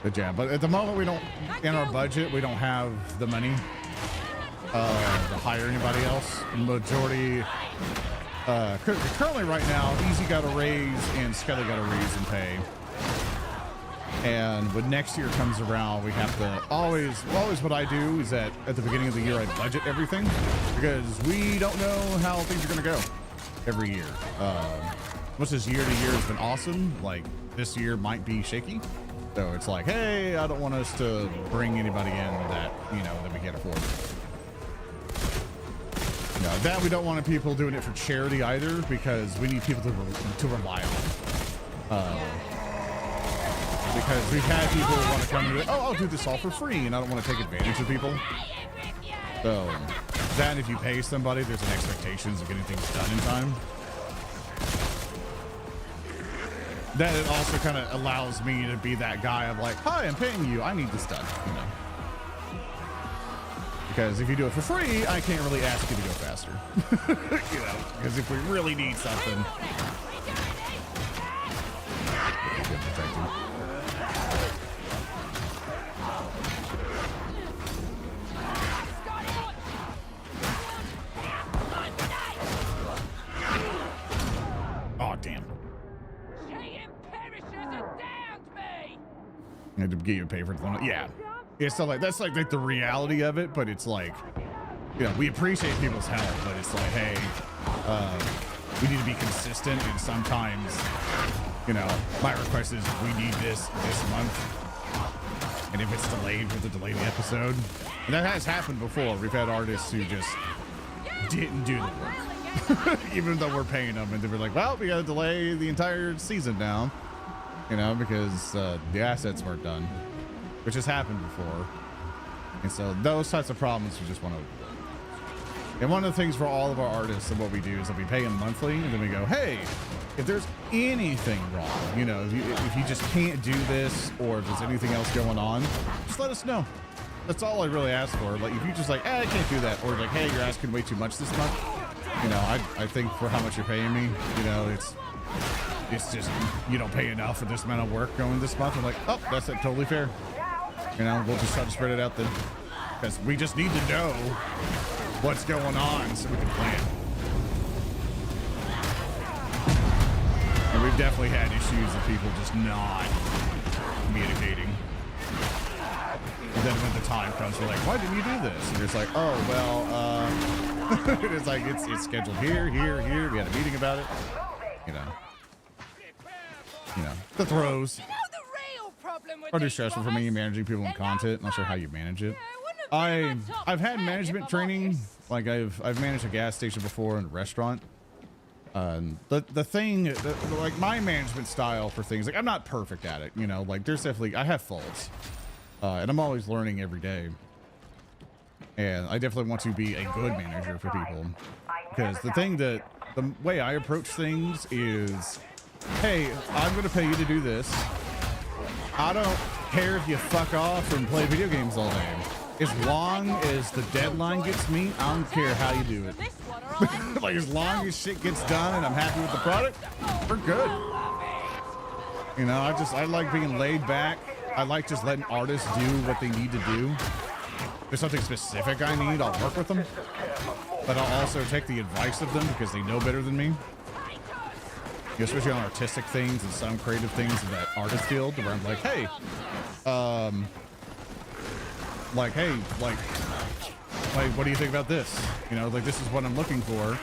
Good job. But at the moment, we don't, in our budget, we don't have the money to hire anybody else. Majority, currently right now, Easy got a raise and Skelly got a raise in pay. And when next year comes around, we have to always what I do is that at the beginning of the year, I budget everything because we don't know how things are going to go every year. Much as year to year has been awesome, like this year might be shaky. So it's like, hey, I don't want us to bring anybody in that, you know, that we can't afford. You know, that we don't want people doing it for charity either, because we need people to rely on. Because we've had people who want to come and be like, oh, I'll do this all for free, and I don't want to take advantage of people. So that if you pay somebody, there's an expectation of getting things done in time. That it also kind of allows me to be that guy of like, hi, I'm paying you, I need this done, you know. Because if you do it for free, I can't really ask you to go faster. You know, because if we really need something. Oh, damn. I had to get you a pay for it. Yeah. It's so like, that's like the reality of it, but it's like, you know, we appreciate people's help, but it's like, hey, we need to be consistent, and sometimes, you know, my request is we need this month, and if it's delayed, we have to delay the episode. And that has happened before. We've had artists who just didn't do the work, even though we're paying them, and they were like, well, we got to delay the entire season now, you know, because the assets weren't done. Which has happened before. And so those types of problems we just want to avoid. And one of the things for all of our artists and what we do is that we pay them monthly, and then we go, hey, if there's anything wrong, you know, if you just can't do this, or if there's anything else going on, just let us know. That's all I really ask for. Like, if you just like, I can't do that, or like, hey, you're asking way too much this month, you know, I think for how much you're paying me, you know, it's just, you don't pay enough for this amount of work going this month. I'm like, oh, that's totally fair. You know, we'll just try to spread it out then, because we just need to know what's going on so we can plan. And we've definitely had issues of people just not communicating. And then when the time comes, we're like, why didn't you do this? And it's like, oh, well, it's like, it's scheduled here. We had a meeting about it. You know, the throws. Pretty stressful for me managing people in content. Not sure how you manage it. I've had management training. Like I've managed a gas station before and a restaurant. The thing, like my management style for things, like I'm not perfect at it. You know, like there's definitely, I have faults, and I'm always learning every day. And I definitely want to be a good manager for people, because the way I approach things is, hey, I'm going to pay you to do this. I don't care if you fuck off and play video games all day. As long as the deadline gets me, I don't care how you do it. Like, as long as shit gets done and I'm happy with the product, we're good. You know, I like being laid back. I like just letting artists do what they need to do. If there's something specific I need, I'll work with them. But I'll also take the advice of them because they know better than me. Especially on artistic things and some creative things in that artist field, where I'm like, hey, what do you think about this? You know, like, this is what I'm looking for.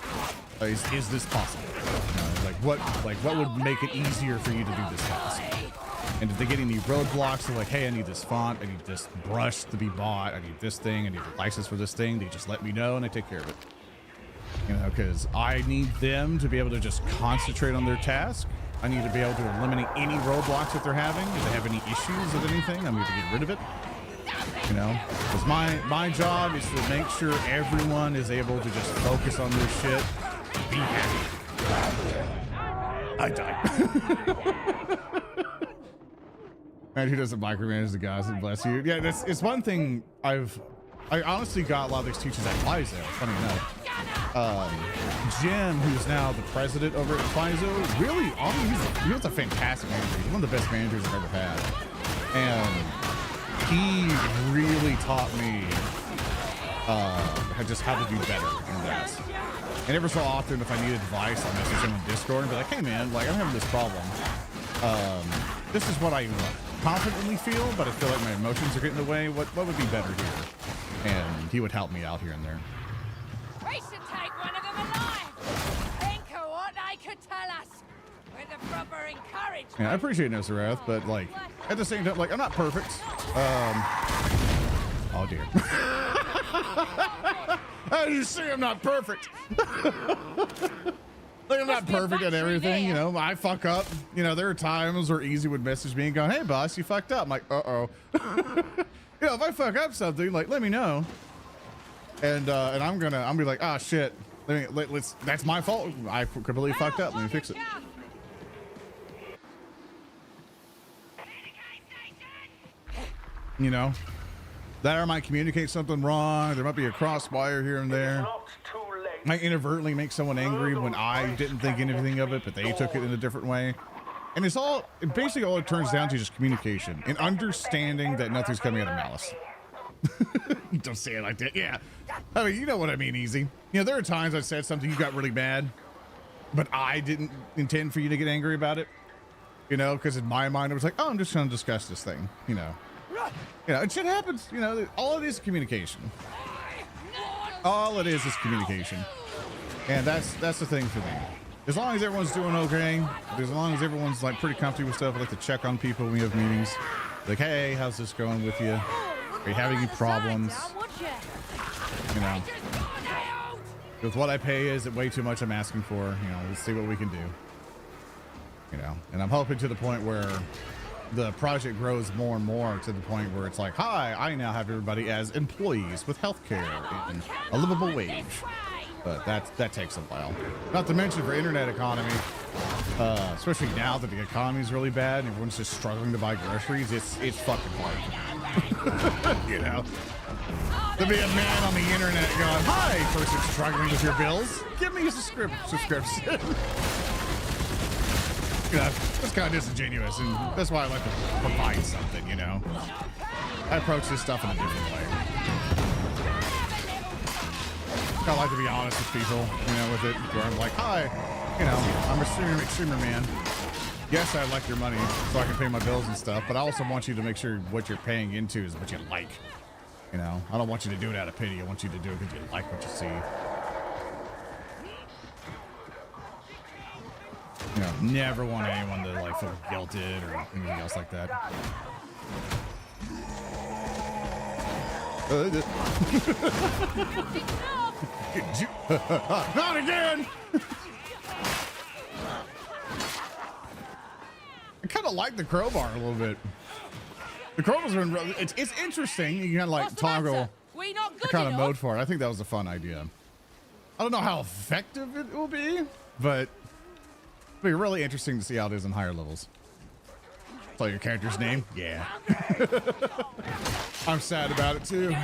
Is this possible? You know, what would make it easier for you to do this task? And if they get any roadblocks, they're like, hey, I need this font, I need this brush to be bought, I need this thing, I need a license for this thing. They just let me know and I take care of it. You know, because I need them to be able to just concentrate on their task I need to be able to eliminate any roadblocks that they're having. If they have any issues with anything, I need to get rid of it. You know, because my job is to make sure everyone is able to just focus on their shit. Be happy. I died. And who doesn't micromanage the guys, and bless you. Yeah, it's one thing I honestly got a lot of these teachers at FISO, funny enough. Jim, who's now the president over at FISO, really, he was a fantastic manager. He's one of the best managers I've ever had. And he really taught me just how to do better in that. And every so often, if I need advice, I'll message him on Discord and be like, hey man, like I'm having this problem. This is what I confidently feel, but I feel like my emotions are getting in the way. What would be better here? And he would help me out here and there. We should take one of them alive. Think of what they could tell us with the proper encouragement. Yeah, I appreciate No Sarath, but like at the same time, like I'm not perfect. Oh dear. As you see, I'm not perfect. Like I'm not perfect at everything, you know. I fuck up. You know, there are times where Easy would message me and go, "Hey, boss, you fucked up." I'm like, "Uh-oh." You know, if I fuck up something, like let me know. And I'm gonna be like, "Ah, shit. Let's. That's my fault. I completely fucked up. Let me fix it." You know, that I might communicate something wrong. There might be a crosswire here and there. I inadvertently make someone angry when I didn't think anything of it, but they took it in a different way. And basically all it turns down to is just communication and understanding that nothing's coming out of malice. Don't say it like that. Yeah. I mean, you know what I mean, Easy. You know, there are times I said something, you got really mad, but I didn't intend for you to get angry about it. You know, because in my mind, it was like, oh, I'm just going to discuss this thing, you know. You know, and shit happens. You know, all it is communication. All it is communication. And that's the thing for me. As long as everyone's doing okay, as long as everyone's like pretty comfy with stuff, I like to check on people when we have meetings. Like, hey, how's this going with you? Are you having any problems? You know, with what I pay, is it way too much I'm asking for? You know, let's see what we can do. You know, and I'm hoping to the point where the project grows more and more to the point where it's like, hi, I now have everybody as employees with healthcare and a livable wage. But that takes a while. Not to mention for internet economy, especially now that the economy is really bad and everyone's just struggling to buy groceries, it's fucking hard. You know, to be a man on the internet going, hi, person struggling with your bills, give me a subscription. You know, it's kind of disingenuous, and that's why I like to provide something, you know. I approach this stuff in a different way. I like to be honest with people, you know, with it, where I'm like, hi, you know, I'm a streamer man. Yes, I like your money so I can pay my bills and stuff, but I also want you to make sure what you're paying into is what you like. You know, I don't want you to do it out of pity. I want you to do it because you like what you see. You know, never want anyone to like feel guilted or anything else like that. Not again! I kind of like the crowbar a little bit. The crowbar's been it's interesting. You can kind of like toggle the kind of mode for it. I think that was a fun idea. I don't know how effective it will be, but it'll be really interesting to see how it is in higher levels. Tell your character's name? Yeah. I'm sad about it too.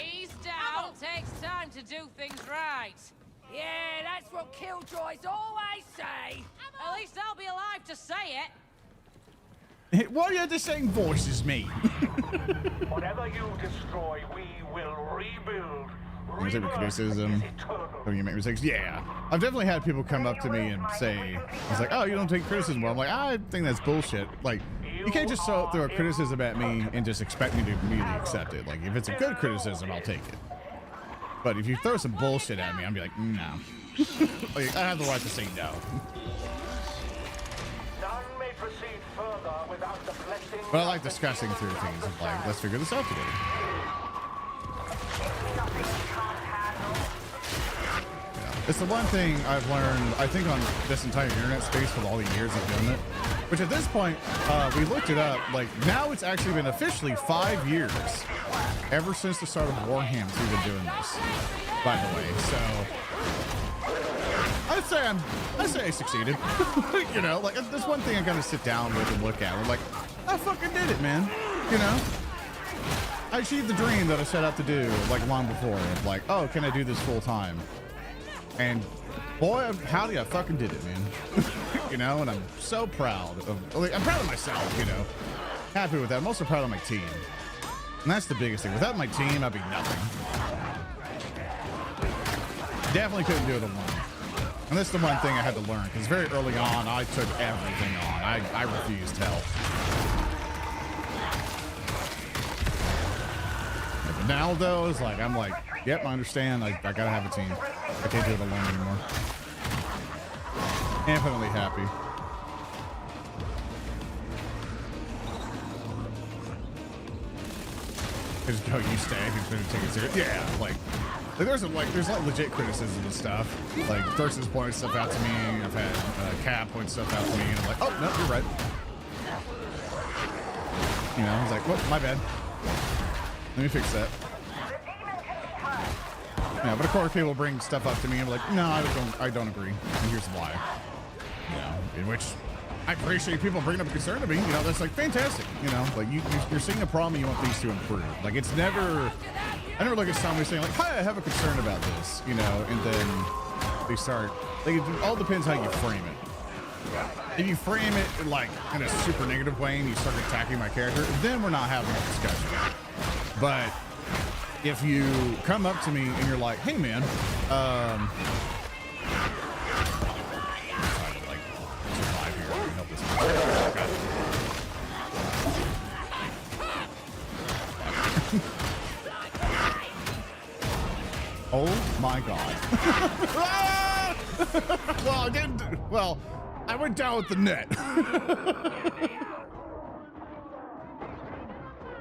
Ease down. Takes time to do things right. Yeah, that's what killjoys always say. At least I'll be alive to say it. Why are you the same voice as me? Whatever you destroy, we will rebuild. Is there criticism? When you make mistakes? Yeah. I've definitely had people come up to me and say, it's like, oh, you don't take criticism. Well, I'm like, I think that's bullshit. Like, you can't just throw a criticism at me and just expect me to immediately accept it. Like, if it's a good criticism, I'll take it. But if you throw some bullshit at me, I'll be like, no. Like, I have the right to say no. But I like discussing through things of like, let's figure this out together. It's the one thing I've learned, I think, on this entire internet space with all the years of doing it, which at this point, we looked it up, like, now it's actually been officially 5 years ever since the start of Warhammer we've been doing this, by the way. So I'd say I succeeded. You know, like, there's one thing I gotta sit down with and look at. I'm like, I fucking did it, man. You know, I achieved the dream that I set out to do, like, long before. Of like, oh, can I do this full time? And boy, howdy, I fucking did it, man. You know, and I'm so proud of, like, I'm proud of myself, you know. Happy with that. I'm also proud of my team. And that's the biggest thing. Without my team, I'd be nothing. Definitely couldn't do it alone. And that's the one thing I had to learn, because very early on, I took everything on. I refused help. But now, though, it's like, I'm like, yep, I understand. I gotta have a team. I can't do it alone anymore. Infinitely happy. Just go, you stay. He's gonna take it serious. Yeah, like there's like legit criticism and stuff. Like Thurston's pointing stuff out to me. I've had Cap point stuff out to me, and I'm like, oh no, you're right. You know, he's like, whoop, my bad. Let me fix that. Yeah, but of course people bring stuff up to me and I'm like, no, I don't agree. And here's why. You know, in which I appreciate people bringing up a concern to me. You know, that's like fantastic. You know, like you're seeing a problem, you want things to improve. Like it's never, I never look at somebody saying like, hi, I have a concern about this. You know, and then they start. Like it all depends how you frame it. If you frame it like in a super negative way and you start attacking my character, then we're not having a discussion. But if you come up to me and you're like, hey man, oh my god. Well, I didn't. Well, I went down with the net.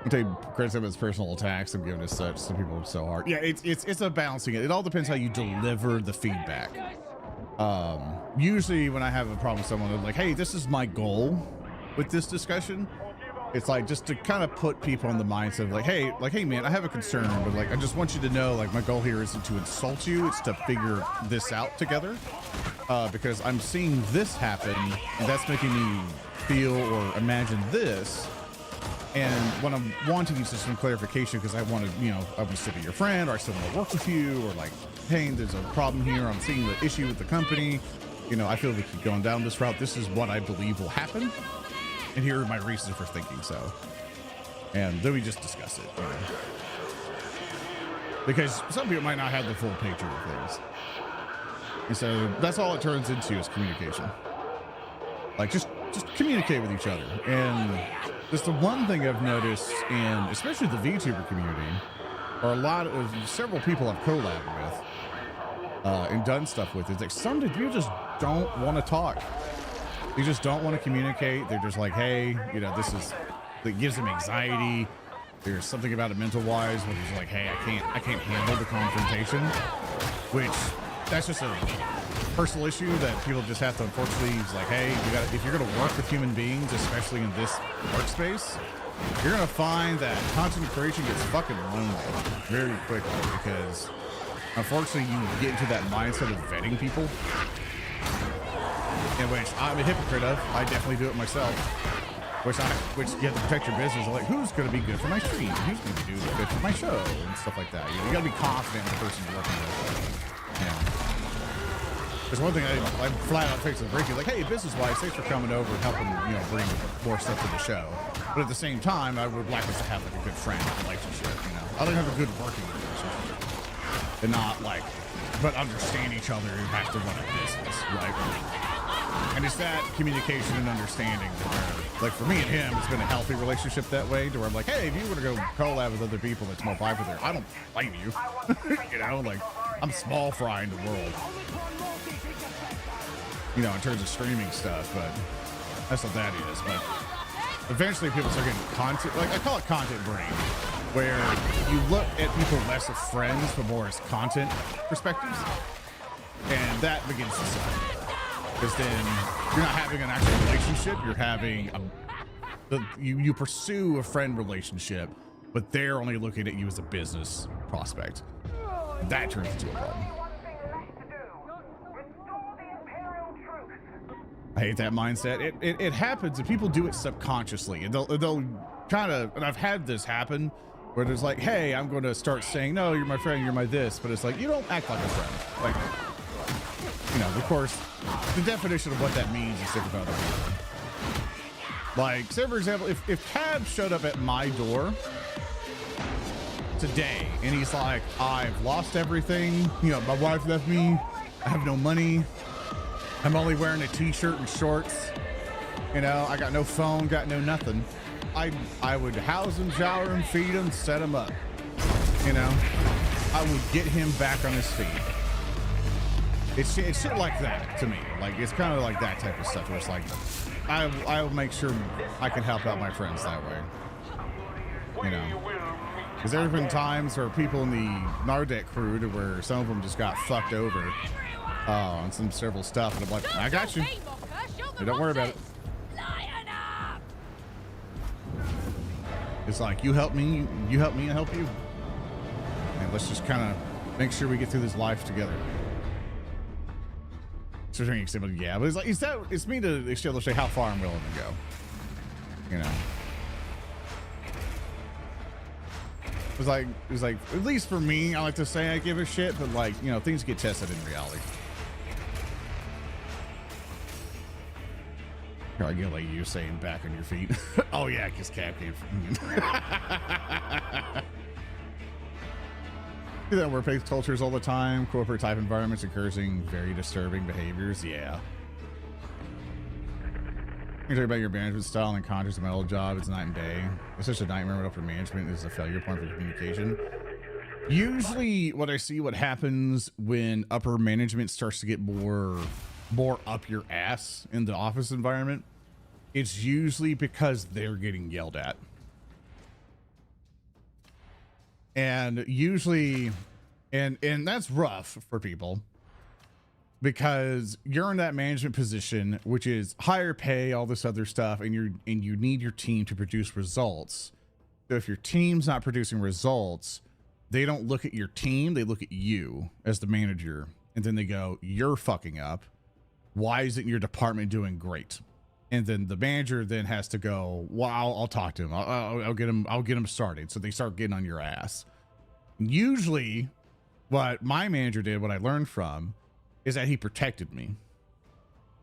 I'm taking criticism as personal attacks. I'm giving it such. Some people are so hard. Yeah, it's a balancing it. It all depends how you deliver the feedback. Usually when I have a problem with someone, they're like, hey, this is my goal with this discussion. It's like just to kind of put people in the mindset of like, hey man, I have a concern, but like I just want you to know like my goal here isn't to insult you, it's to figure this out together. Because I'm seeing this happen and that's making me feel or imagine this. And when I'm wanting just some clarification because I want to, you know, I want to sit with your friend or I still want to work with you or like, hey, there's a problem here. I'm seeing the issue with the company. You know, I feel we keep going down this route. This is what I believe will happen. And here are my reasons for thinking so. And then we just discuss it. You know? Because some people might not have the full picture of things. And so that's all it turns into is communication. Like just communicate with each other. And just the one thing I've noticed in especially the VTuber community, or several people I've collabed with and done stuff with, is like some people just don't want to talk. They just don't want to communicate. They're just like, hey, you know, it gives them anxiety. There's something about it mental wise where it's like, hey, I can't handle the confrontation, which that's just a personal issue that people just have to, unfortunately, it's like, hey, if you're going to work with human beings, especially in this workspace, you're going to find that content creation gets fucking lonely very quickly because unfortunately you get into that mindset of vetting people, in which I'm a hypocrite of. I definitely do it myself, which you have to protect your business. Like, who's going to be good for my stream? Who's going to be good for my show and stuff like that. You got to be confident in the person you're working with. Yeah. There's one thing I'm flat out facing the breaking, like, hey, business-wise, thanks for coming over and helping, you know, bring more stuff to the show. But at the same time, I would like us to have like a good friend relationship. You know, I like to have a good working relationship, and not like, but understand each other back to run a business, right? And it's that communication and understanding where, like for me and him, it's been a healthy relationship that way, to where I'm like, hey, if you were to go collab with other people that's more popular, I don't blame you. You know, like I'm small fry in the world. You know, in terms of streaming stuff, but that's what that is. But eventually people start getting content, like I call it content brain, where you look at people less as friends, but more as content perspectives. And that begins to suck. Because then you're not having an actual relationship, you're having you pursue a friend relationship, but they're only looking at you as a business prospect. That turns into a problem. I hate that mindset. It happens, and people do it subconsciously, and they'll kind of, and I've had this happen where there's like, hey, I'm going to start saying, no, you're my friend, you're my this, but it's like, you don't act like a friend. Like, you know, of course, the definition of what that means is different about other people. Like, say for example, if Cab showed up at my door today and he's like, I've lost everything, you know, my wife left me, I have no money, I'm only wearing a t-shirt and shorts, you know, I got no phone, got no nothing, I would house him, shower him, feed him, set him up, you know, I would get him back on his feet. It's shit like that to me. Like, it's kind of like that type of stuff where it's like, I'll make sure I can help out my friends that way, you know, because there have been times where people in the Nardek crew to where some of them just got fucked over on some several stuff, and I'm like, I got you. Hey, don't worry about it. It's like, you help me, I help you, and let's just kind of make sure we get through this life together. So yeah, but it's like, it's me to say how far I'm willing to go, you know. It's like at least for me, I like to say I give a shit, but like, you know, things get tested in reality. I get like you saying back on your feet. Oh yeah, because Cap came from do that in workplace cultures all the time, corporate type environments encouraging very disturbing behaviors. Yeah. You talk about your management style and contrast of my old job. It's night and day. It's such a nightmare when upper management is a failure point for communication. Usually what I see what happens when upper management starts to get more up your ass in the office environment, it's usually because they're getting yelled at. And usually, and that's rough for people because you're in that management position, which is higher pay, all this other stuff, and you need your team to produce results. So if your team's not producing results, they don't look at your team, they look at you as the manager, and then they go, you're fucking up. Why isn't your department doing great? And then the manager then has to go, well, I'll talk to him. I'll get him started. So they start getting on your ass. Usually what my manager did, what I learned from, is that he protected me.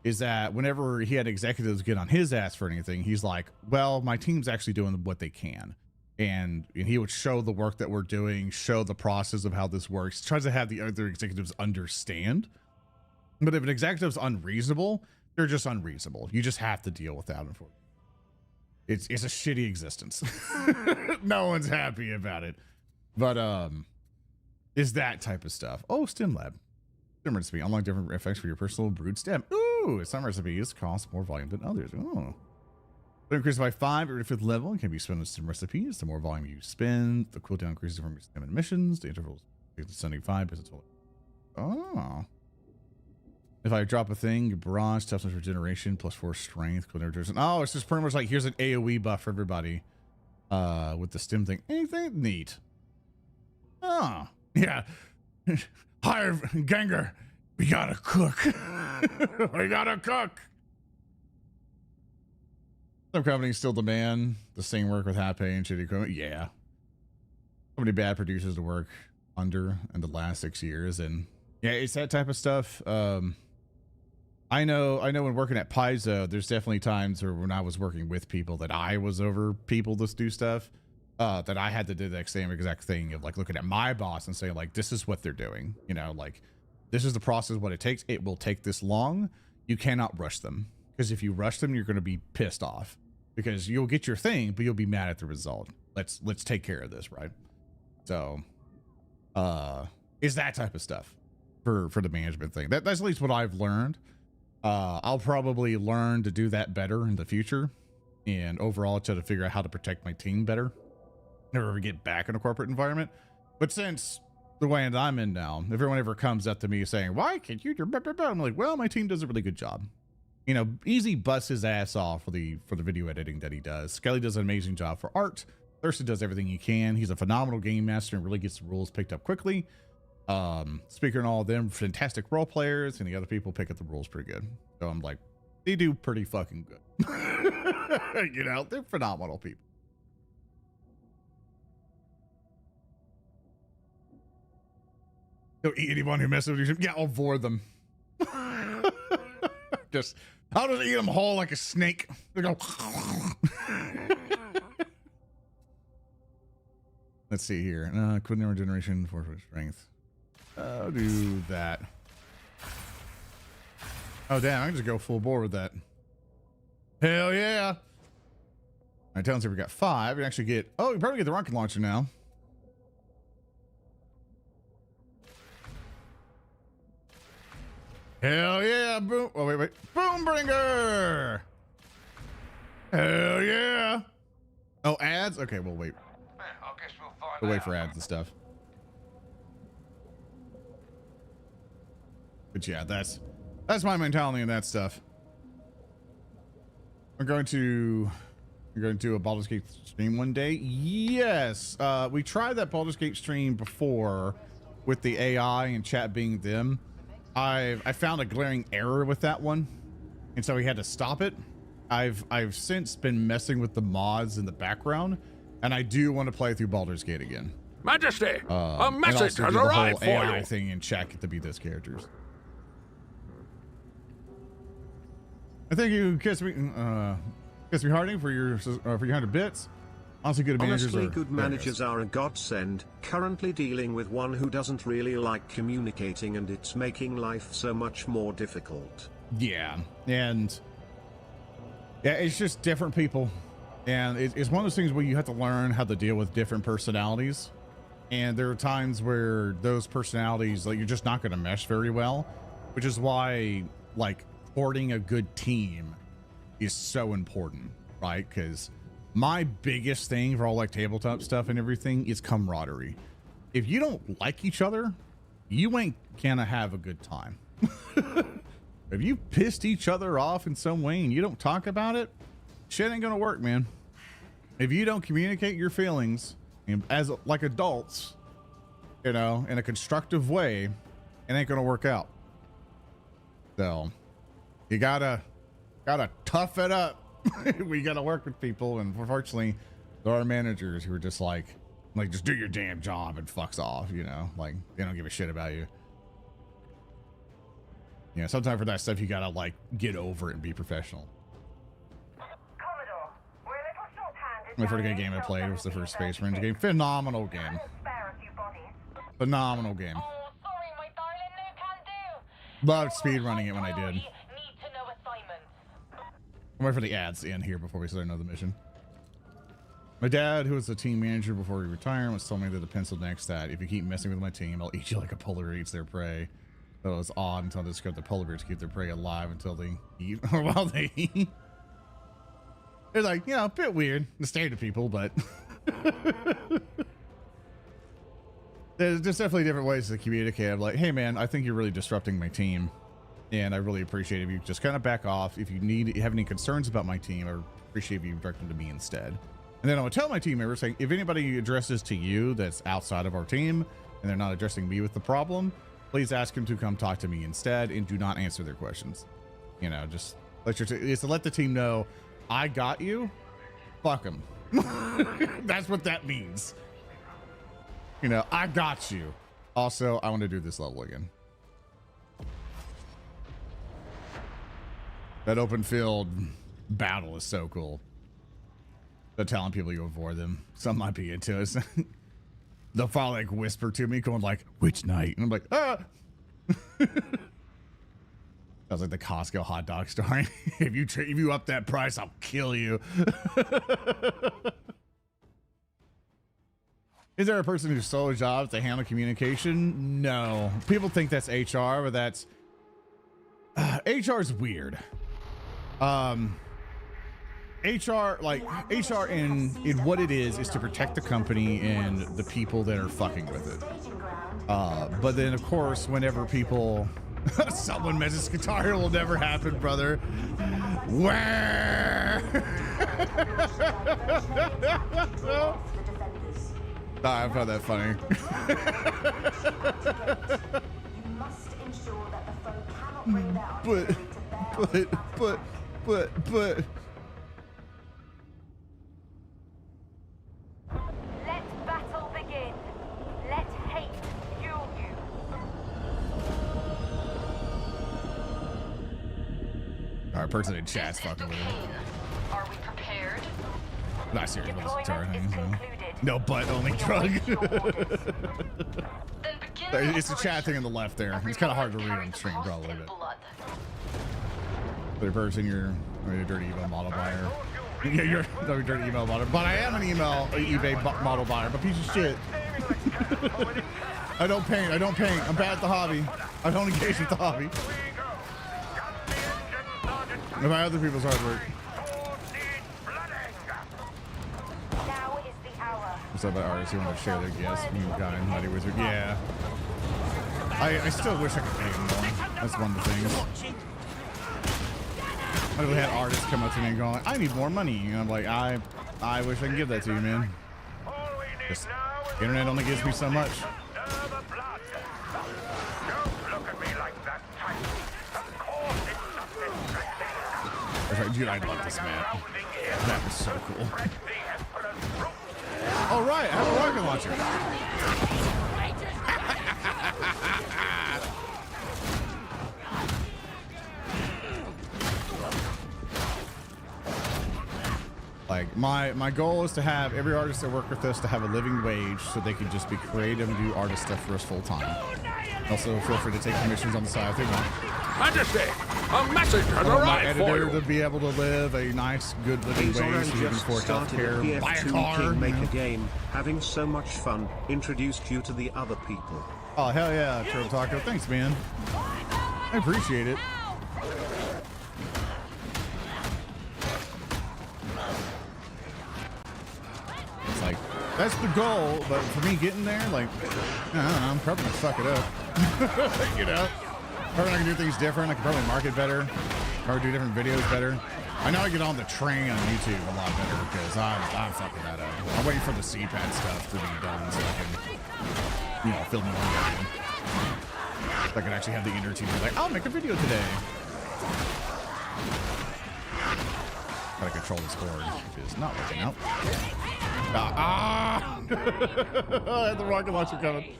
Is that whenever he had executives get on his ass for anything, he's like, well, my team's actually doing what they can. And he would show the work that we're doing, show the process of how this works, tries to have the other executives understand. But if an executive's unreasonable, they're just unreasonable. You just have to deal with that. It's a shitty existence. No one's happy about it. But is that type of stuff. Oh, stim lab. Stim recipe. Unlock different effects for your personal brewed stem. Ooh, some recipes cost more volume than others. Oh. Increase by 5 at your 5th level and can be spent on stim recipes. The more volume you spend, the cooldown increases from your stem emissions. The intervals 75 because it's all. Oh. If I drop a thing, barrage, toughness regeneration, +4 strength, cooldown reduction. Oh, it's just pretty much like here's an AoE buff for everybody. With the stim thing. Anything neat. Oh, yeah. Hire Ganger. We gotta cook. We gotta cook. Some companies still demand the same work with high pay and shitty equipment. Yeah. So many bad producers to work under in the last 6 years. And yeah, it's that type of stuff. I know when working at Paizo, there's definitely times where when I was working with people that I was over people to do stuff, that I had to do the same exact thing of like looking at my boss and saying like, this is what they're doing. You know, like this is the process, what it takes. It will take this long. You cannot rush them because if you rush them, you're going to be pissed off because you'll get your thing, but you'll be mad at the result. Let's take care of this. Right. So, is that type of stuff for the management thing. That's at least what I've learned. I'll probably learn to do that better in the future and overall try to figure out how to protect my team better whenever we get back in a corporate environment. But since the way that I'm in now. If everyone ever comes up to me saying, why can't you do blah, blah, blah? I'm like, well, my team does a really good job. You know, Easy busts his ass off for the video editing that he does. Skelly does an amazing job for art. Thirsty does everything he can. He's a phenomenal game master and really gets the rules picked up quickly. Speaker and all of them, fantastic role players, and the other people pick up the rules pretty good. So I'm like, they do pretty fucking good. You know, they're phenomenal people. Don't eat anyone who messes with you. Yeah, I'll avoid them. I'll just eat them whole like a snake. They go. Let's see here. Quit number generation, force strength. I'll do that. Oh, damn. I can just go full bore with that. Hell yeah. All right, tell us if we got 5. We actually get, oh, we probably get the rocket launcher now. Hell yeah. Boom. Oh, wait. Boombringer. Hell yeah. Oh, ads? Okay, we'll wait. We'll wait for ads and stuff. But yeah, that's my mentality in that stuff. We're going to a Baldur's Gate stream one day. Yes, we tried that Baldur's Gate stream before with the AI and chat being them. I found a glaring error with that one, and so we had to stop it. I've since been messing with the mods in the background, and I do want to play through Baldur's Gate again. Majesty, a message has arrived for AI you. Thing and chat get to be those characters. I thank you, Kiss Me Harding, for your 100 bits. Honestly, good managers are a godsend. Currently dealing with one who doesn't really like communicating, and it's making life so much more difficult. Yeah, and yeah, it's just different people, and it's one of those things where you have to learn how to deal with different personalities. And there are times where those personalities, like, you're just not going to mesh very well, which is why, like, courting a good team is so important, right? Because my biggest thing for all like tabletop stuff and everything is camaraderie. If you don't like each other, you ain't gonna have a good time. If you pissed each other off in some way and you don't talk about it, shit ain't gonna work, man. If you don't communicate your feelings as like adults, you know, in a constructive way, it ain't gonna work out. So you gotta tough it up. We gotta work with people, and unfortunately there are managers who are just like just do your damn job and fucks off, you know, like they don't give a shit about you. Yeah, sometimes for that stuff you gotta like get over it and be professional. My first game I played was the first Space Marines game. Phenomenal game. Phenomenal game. Loved speed running it when I did. I'm waiting for the ads to end here before we start another mission. My dad, who was the team manager before he retired, once told me that the pencil next that if you keep messing with my team, I'll eat you like a polar bear eats their prey. That was odd until they discovered the polar bears keep their prey alive until they eat, or while they eat. It's like, you know, a bit weird, the state of people, but there's definitely different ways to communicate. I'm like, hey man, I think you're really disrupting my team. And I really appreciate if you just kind of back off. If you have any concerns about my team, I appreciate if you direct them to me instead. And then I would tell my team members, saying, if anybody addresses to you that's outside of our team and they're not addressing me with the problem, please ask them to come talk to me instead and do not answer their questions. You know, just let it's to let the team know, I got you. Fuck them. That's what that means. You know, I got you. Also, I want to do this level again. That open field battle is so cool. They're telling people you avoid them. Some might be into it. They'll finally like whisper to me, going like, "Which night?" And I'm like, "Ah." Sounds like the Costco hot dog story. If you up that price, I'll kill you. Is there a person whose sole job is to handle communication? No. People think that's HR, but that's HR is weird. HR HR, like HR in what it is to protect the company and the people that are fucking with it. But then of course, whenever people, someone messes guitar, it will never happen, brother. Where? I found that funny. but. Let battle begin. Let hate fuel you. All right, person in chat's fucking with it. Are we prepared? Not serious about this guitar thing. No butt only drug. It's the chat thing on the left there. It's kind of hard to read on the stream, probably. But person, you're a dirty email model buyer. Yeah, you're a dirty email model. But I am an eBay model buyer. But piece of shit. I don't paint. I'm bad at the hobby. I don't engage with the hobby. I buy other people's artwork. What's up about artists who want to share their gifts? Guy, Mighty Wizard. Yeah. I still wish I could pay them more. That's one of the things. I really had artists come up to me and go like, I need more money. And I'm like, I wish I could give that to you, man. Just, the internet only gives me so much. That's right, dude, I love this map. That was so cool. All right, I have a rocket launcher. Like my goal is to have every artist that work with us to have a living wage so they can just be creative and do artist stuff for us full time. Also, feel free to take commissions on the side if they want. Majesty, a message has arrived for you. To be able to live a nice, good living wage, so you can afford healthcare, buy a car, Kingmaker game, having so much fun, introduced you to the other people. Oh hell yeah, Turtle Taco! Thanks, man. I appreciate it. It's like that's the goal, but for me getting there, like I don't know, I'm probably gonna fuck it up. You know. Probably I can do things different. I can probably market better, or do different videos better. I know I get on the train on YouTube a lot better because I'm fucking that up. I'm waiting for the CPAD stuff to be done so I can, you know, film more video. So I can actually have the inner team be like, I'll make a video today. Gotta control this board, which is not working out. I had the rocket launcher coming.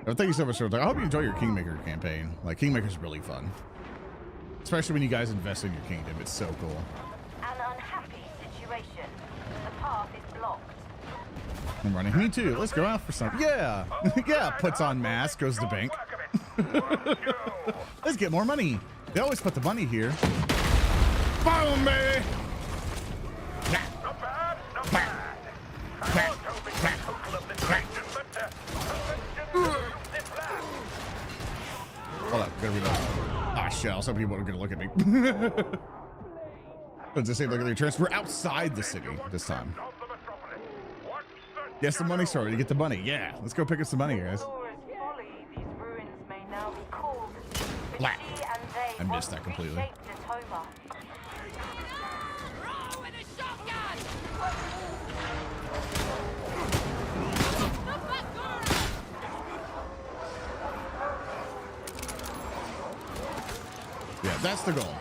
Well, thank you so much, Turtle. I hope you enjoy your Kingmaker campaign. Like, Kingmaker's really fun. Especially when you guys invest in your kingdom. It's so cool. An unhappy situation. The path is blocked. I'm running. Me too. Let's go out for some. Yeah. Yeah. Puts on mask, goes to bank. Let's get more money. They always put the money here. Boom, baby. Hold up, gotta reload. Ah, shit, some people are gonna look at me. Does it say look at the returns? We're outside the city this time. Yes, the money story. You get the money. Yeah, let's go pick up some money, guys. Blah. I missed that completely. Yeah, that's the goal.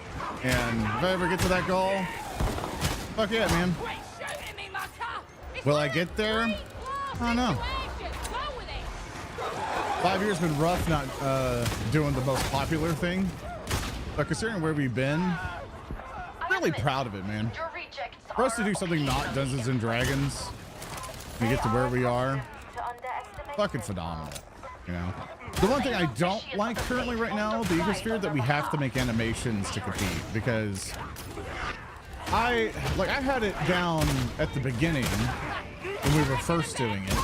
And if I ever get to that goal, fuck yeah, man. Will I get there? I don't know. 5 years been rough not doing the most popular thing. But considering where we've been, I'm really proud of it, man. For us to do something not Dungeons and Dragons and get to where we are, fucking phenomenal, you know? The one thing I don't like currently right now, the ecosphere, that we have to make animations to compete, because I had it down at the beginning when we were first doing it,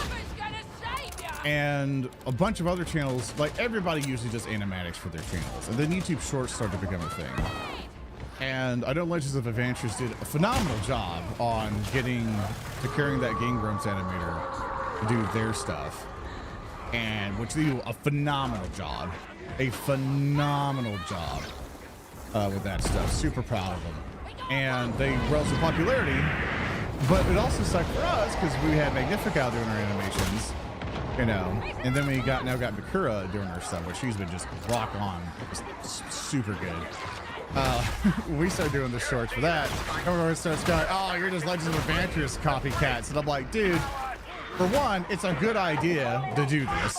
and a bunch of other channels, like everybody usually does animatics for their channels, and then YouTube Shorts started to become a thing. And I know Legends of Adventures did a phenomenal job on carrying that Gangrams animator to do their stuff. And which they do a phenomenal job. With that stuff. Super proud of them. And they rose in popularity, but it also sucked for us because we had Magnificat doing our animations, you know, and then we now got Bakura doing her stuff, which she's been just rock on. Just super good. We started doing the shorts for that. Everyone starts going, oh, you're just Legends of Adventures copycats. And I'm like, dude, for one, it's a good idea to do this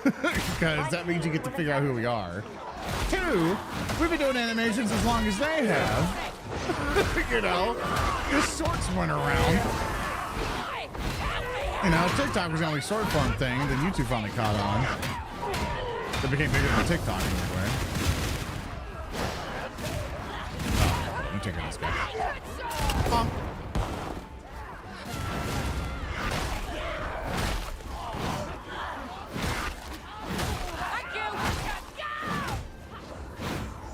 because that means you get to figure out who we are. Two, we've been doing animations as long as they have. You know, the shorts went around. You know, TikTok was the only short form thing. Then YouTube finally caught on. It became bigger than TikTok anyway. Oh, I'm taking this guy.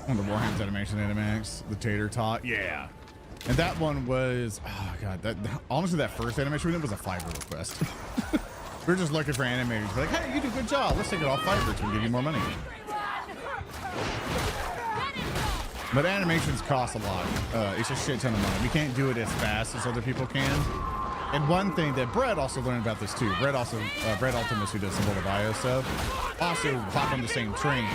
One of the Warham's animation Animax, the Tater Tot, yeah. And that one was, oh god, honestly that first animation we did was a Fiverr request. We were just looking for animators, like, hey, you do a good job, let's take it off Fiverr so we'll give you more money. But animations cost a lot. It's a shit ton of money. We can't do it as fast as other people can. And one thing that Brett also learned about this too, Brett Ultimus, who does some little bio stuff, also hopped on the same train.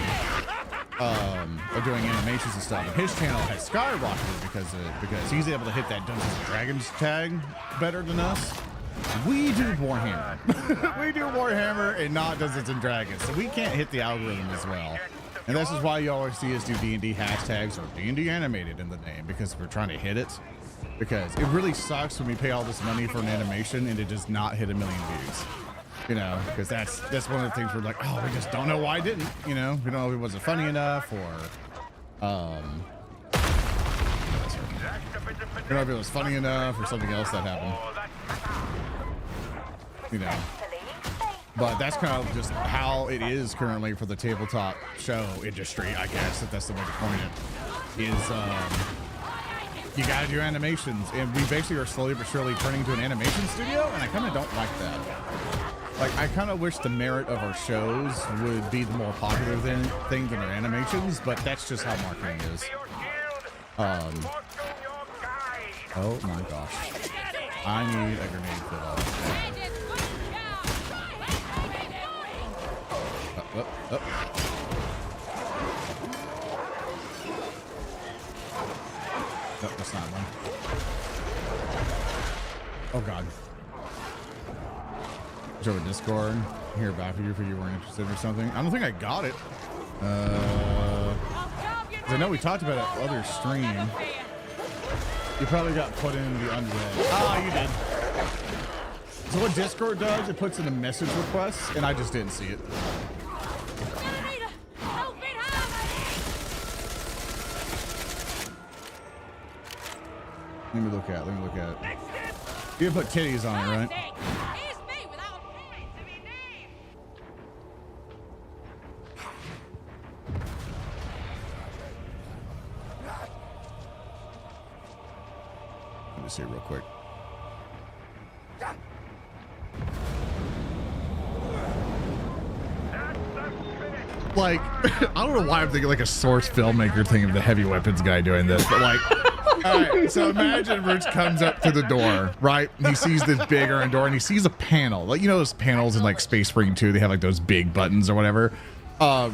Of doing animations and stuff, and his channel has skyrocketed because he's able to hit that Dungeons and Dragons tag better than us. We do Warhammer. We do Warhammer and not Dungeons and Dragons, so we can't hit the algorithm as well. And this is why you always see us do D&D hashtags or D&D animated in the name, because we're trying to hit it. Because it really sucks when we pay all this money for an animation and it does not hit 1 million views. You know, because that's one of the things we're like, oh, we just don't know why it didn't. You know, we don't know if it wasn't funny enough, or we don't know if it was funny enough or something else that happened. You know, but that's kind of just how it is currently for the tabletop show industry, I guess, if that's the way to coin it. Is you got to do animations, and we basically are slowly but surely turning to an animation studio, and I kind of don't like that. Like, I kind of wish the merit of our shows would be the more popular thing than our animations, but that's just how marketing is. Oh my gosh. I need a grenade for that. Up. Nope, that's not one. Oh god. Show a Discord. Hear back of you if you weren't interested or something. I don't think I got it. I know we talked about it other stream. You probably got put in the unread. Ah, you did. So what Discord does, it puts in a message request, and I just didn't see it. Let me look at it. You put titties on it, right? Let me see real quick. Like, I don't know why I'm thinking like a source filmmaker thing of the heavy weapons guy doing this, but like, all right, so imagine Roots comes up to the door, right? And he sees this big iron door and he sees a panel. Like, you know those panels in like Space Marine 2, they have like those big buttons or whatever.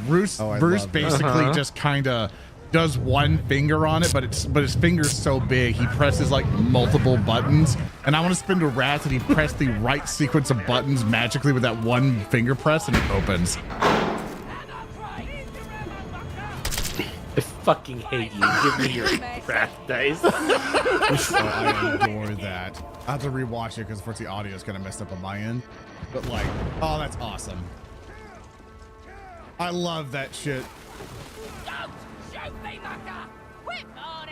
Bruce basically just kind of does one finger on it, but his finger's so big he presses like multiple buttons. And I want to spin to Wrath and he pressed the right sequence of buttons magically with that one finger press and it opens. I fucking hate you. Give me your Wrath dice. I adore that. I have to rewatch it because of course the audio is kind of messed up on my end. But like, oh, that's awesome. I love that shit.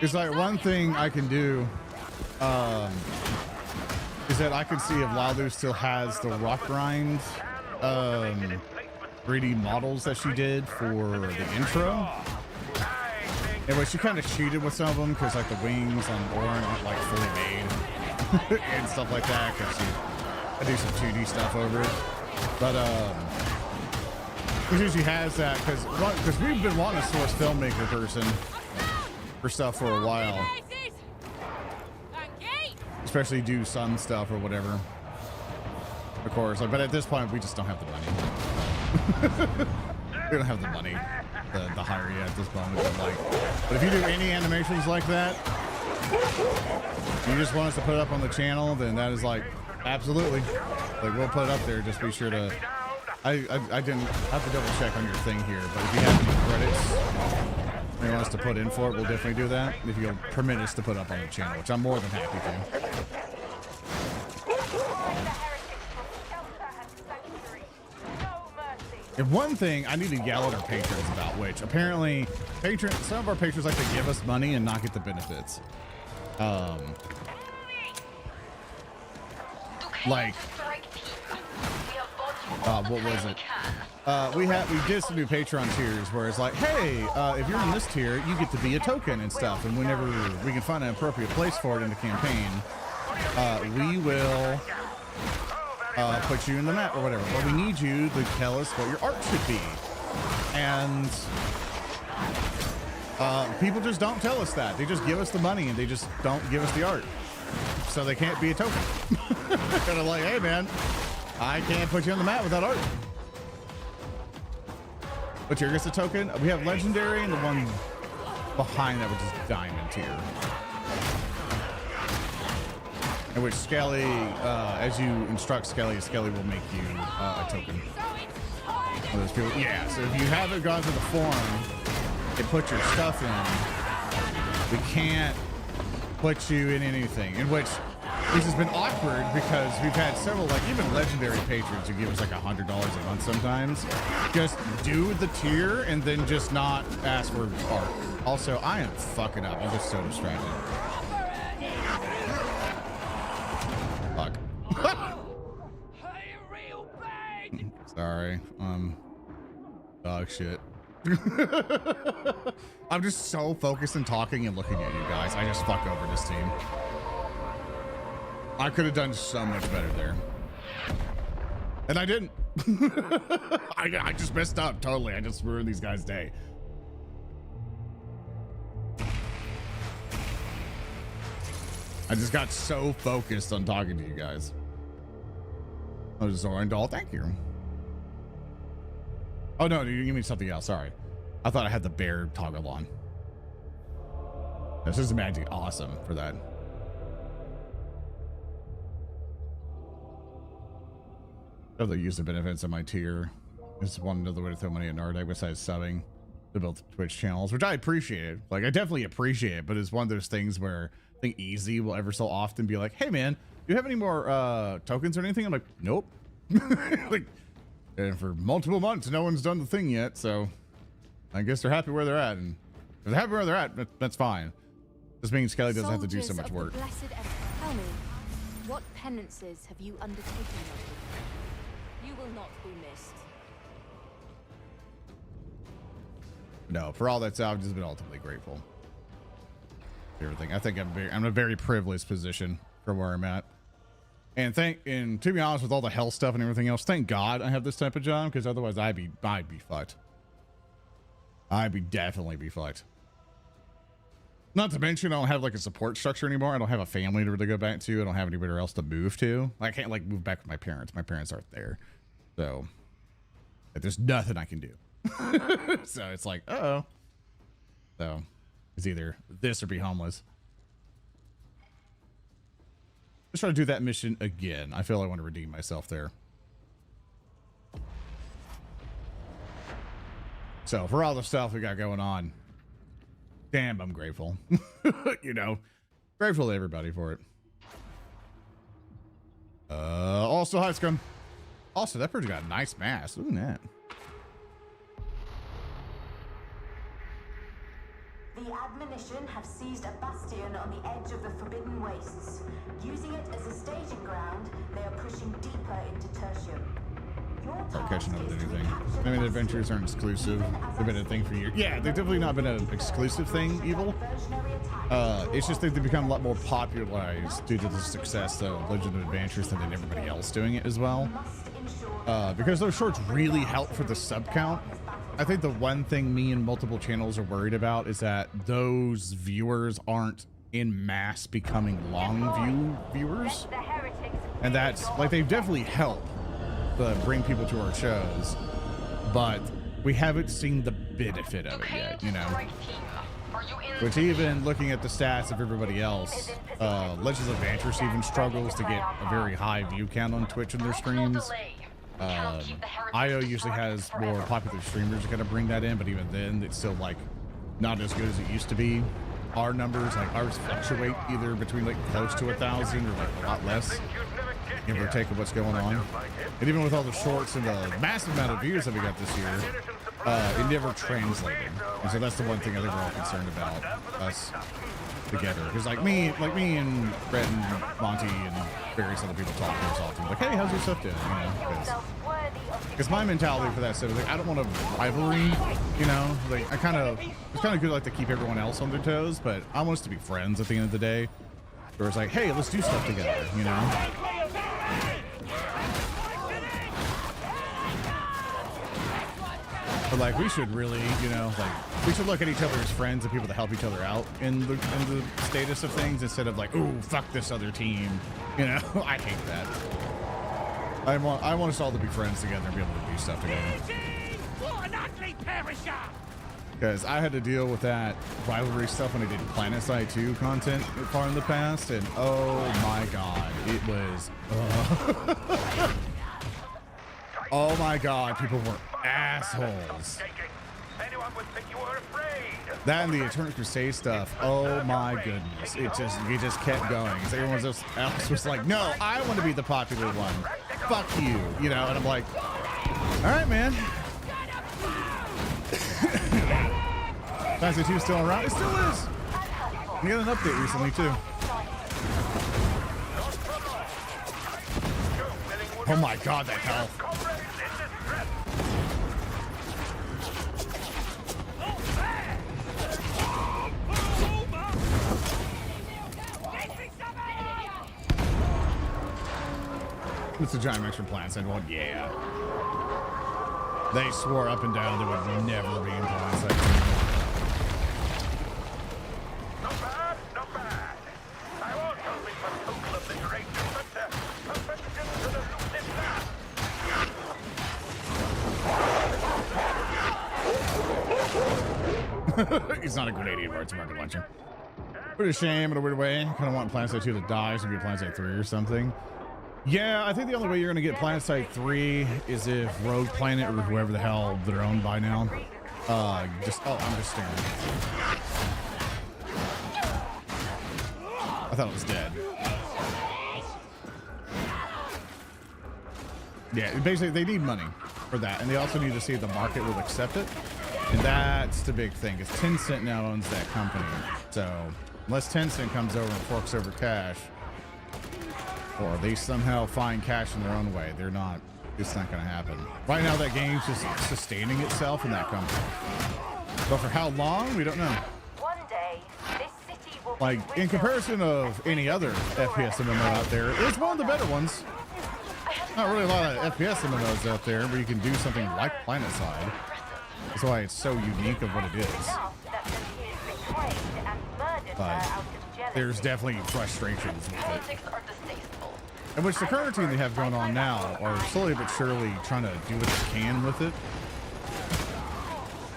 It's like one thing I can do is that I can see if Lalu still has the rock grind 3D models that she did for the intro. And which she kind of cheated with some of them because like the wings on Orin aren't like fully made and stuff like that. Because I do some 2D stuff over it, but she has that because we've been wanting a source filmmaker person for stuff for a while, especially do Sun stuff or whatever. Of course, like, but at this point we just don't have the money. We don't have the money to hire you at this moment. But if you do any animations like that, you just want us to put it up on the channel, then that is like absolutely, like we'll put it up there. Just be sure to. I didn't have to double check on your thing here, but if you have any credits you want us to put in for it, we'll definitely do that. If you'll permit us to put up on the channel, which I'm more than happy to. And one thing I need to yell at our patrons about, which apparently some of our patrons like to give us money and not get the benefits. Like, what was it? We did some new Patreon tiers where it's like, hey, if you're in this tier, you get to be a token and stuff. And whenever we can find an appropriate place for it in the campaign, we will put you in the map or whatever. But we need you to tell us what your art should be. And people just don't tell us that. They just give us the money and they just don't give us the art. So they can't be a token. Kind of like, hey man, I can't put you on the map without art. But tier gets a token. We have legendary and the one behind that, which is diamond tier. In which Skelly, as you instruct Skelly will make you a token. One of those people. Yeah, so if you haven't gone to the forum and put your stuff in, we can't put you in anything. In which this has been awkward because we've had several, like even legendary patrons who give us like $100 a month sometimes. Just do the tier and then just not ask for art. Also, I am fucking up. I'm just so distracted. Fuck. Sorry. Dog shit. I'm just so focused on talking and looking at you guys. I just fuck over this team. I could have done so much better there. And I didn't. I just messed up totally. I just ruined these guys' day. I just got so focused on talking to you guys. Oh, Zoran doll, thank you. Oh no, you give me something else. Sorry. I thought I had the bear toggle on. This is magic awesome for that. Other use the benefits of my tier. It's one other way to throw money at Nardak besides subbing to both Twitch channels, which I appreciate. Like I definitely appreciate it, but it's one of those things where I think Easy will ever so often be like, hey man, do you have any more tokens or anything? I'm like, nope. Like, and for multiple months, no one's done the thing yet, so I guess they're happy where they're at. And if they're happy where they're at, that's fine. This means Skelly doesn't have to do so much work. Tell me, what penances have you undertaken? You will not be missed. No, for all that's out, I've just been ultimately grateful for everything. I think I'm in a very privileged position for where I'm at. And to be honest, with all the health stuff and everything else, thank God I have this type of job, because otherwise I'd be fucked. I'd definitely be fucked. Not to mention I don't have like a support structure anymore. I don't have a family to really go back to. I don't have anywhere else to move to. I can't like move back with my parents. My parents aren't there. So there's nothing I can do. So it's like, uh-oh. So it's either this or be homeless. Let's try to do that mission again. I feel I want to redeem myself there. So for all the stuff we got going on, damn, I'm grateful. You know, grateful to everybody for it. Also, hi, Scum. Also, that person got a nice mask. Look at that. The Admonition have seized a bastion on the edge of the Forbidden Wastes. Using it as a staging ground, they are pushing deeper into Tertium. start catching up with anything. I mean, the adventures aren't exclusive. They've been a thing for years. Yeah, they've definitely not been an exclusive thing, Evil. It's just that they've become a lot more popularized due to the success of Legend of Adventures and then everybody else doing it as well. Because those shorts really help for the sub count. I think the one thing me and multiple channels are worried about is that those viewers aren't in mass becoming long viewers. And that's like, they've definitely helped bring people to our shows, but we haven't seen the benefit of it yet, you know. Which, even looking at the stats of everybody else, Legends of Adventures even struggles to get a very high view count on Twitch in their streams. IO usually has more popular streamers that kind of bring that in, but even then, it's still like not as good as it used to be. Our numbers, like ours, fluctuate either between like close to 1,000 or like a lot less, give or take of what's going on. And even with all the shorts and the massive amount of views that we got this year, it never translated. And so that's the one thing I think we're all concerned about, us together. Because like me and Brett and Monty and various other people talk to us often, like, hey, how's your stuff doing? You know, because my mentality for that stuff is like, I don't want a rivalry, you know. Like, it's kind of good, like, to keep everyone else on their toes, but I want us to be friends at the end of the day. Where it's like, hey, let's do stuff together, you know. But like, we should really, you know, like, we should look at each other as friends and people to help each other out in the status of things, instead of like, ooh, fuck this other team, you know. I hate that. I want us all to be friends together and be able to do stuff together. What an ugly perisher! Because I had to deal with that rivalry stuff when I did PlanetSide 2 content far in the past, and oh my god, it was oh my god, people were assholes. That and the Eternal Crusade stuff, oh my goodness, it just kept going. So everyone else was like, no, I want to be the popular one, fuck you, you know. And I'm like, all right, man. Fantasy 2 still around? It still is. We got an update recently too. Oh my god, that health. It's a giant mix from plants and one, yeah. They swore up and down they would never be in plants. He's not a Grenadian where it's a market launcher. What a shame in a weird way. Kind of want PlanetSide 2 to die so we get PlanetSide 3 or something. Yeah, I think the only way you're going to get PlanetSide 3 is if Rogue Planet or whoever the hell they're owned by now. I'm just staring. I thought it was dead. Yeah, basically they need money for that, and they also need to see if the market will accept it. And that's the big thing, is Tencent now owns that company. So unless Tencent comes over and forks over cash, or they somehow find cash in their own way, it's not going to happen. Right now that game's just sustaining itself in that company. But for how long, we don't know. One day, this city will like, in comparison of any other FPS MMO out there, it's one of the better ones. Not really a lot of FPS MMOs out there where you can do something like PlanetSide. That's why it's so unique of what it is. But there's definitely frustrations with it. And which the current team they have going on now are slowly but surely trying to do what they can with it.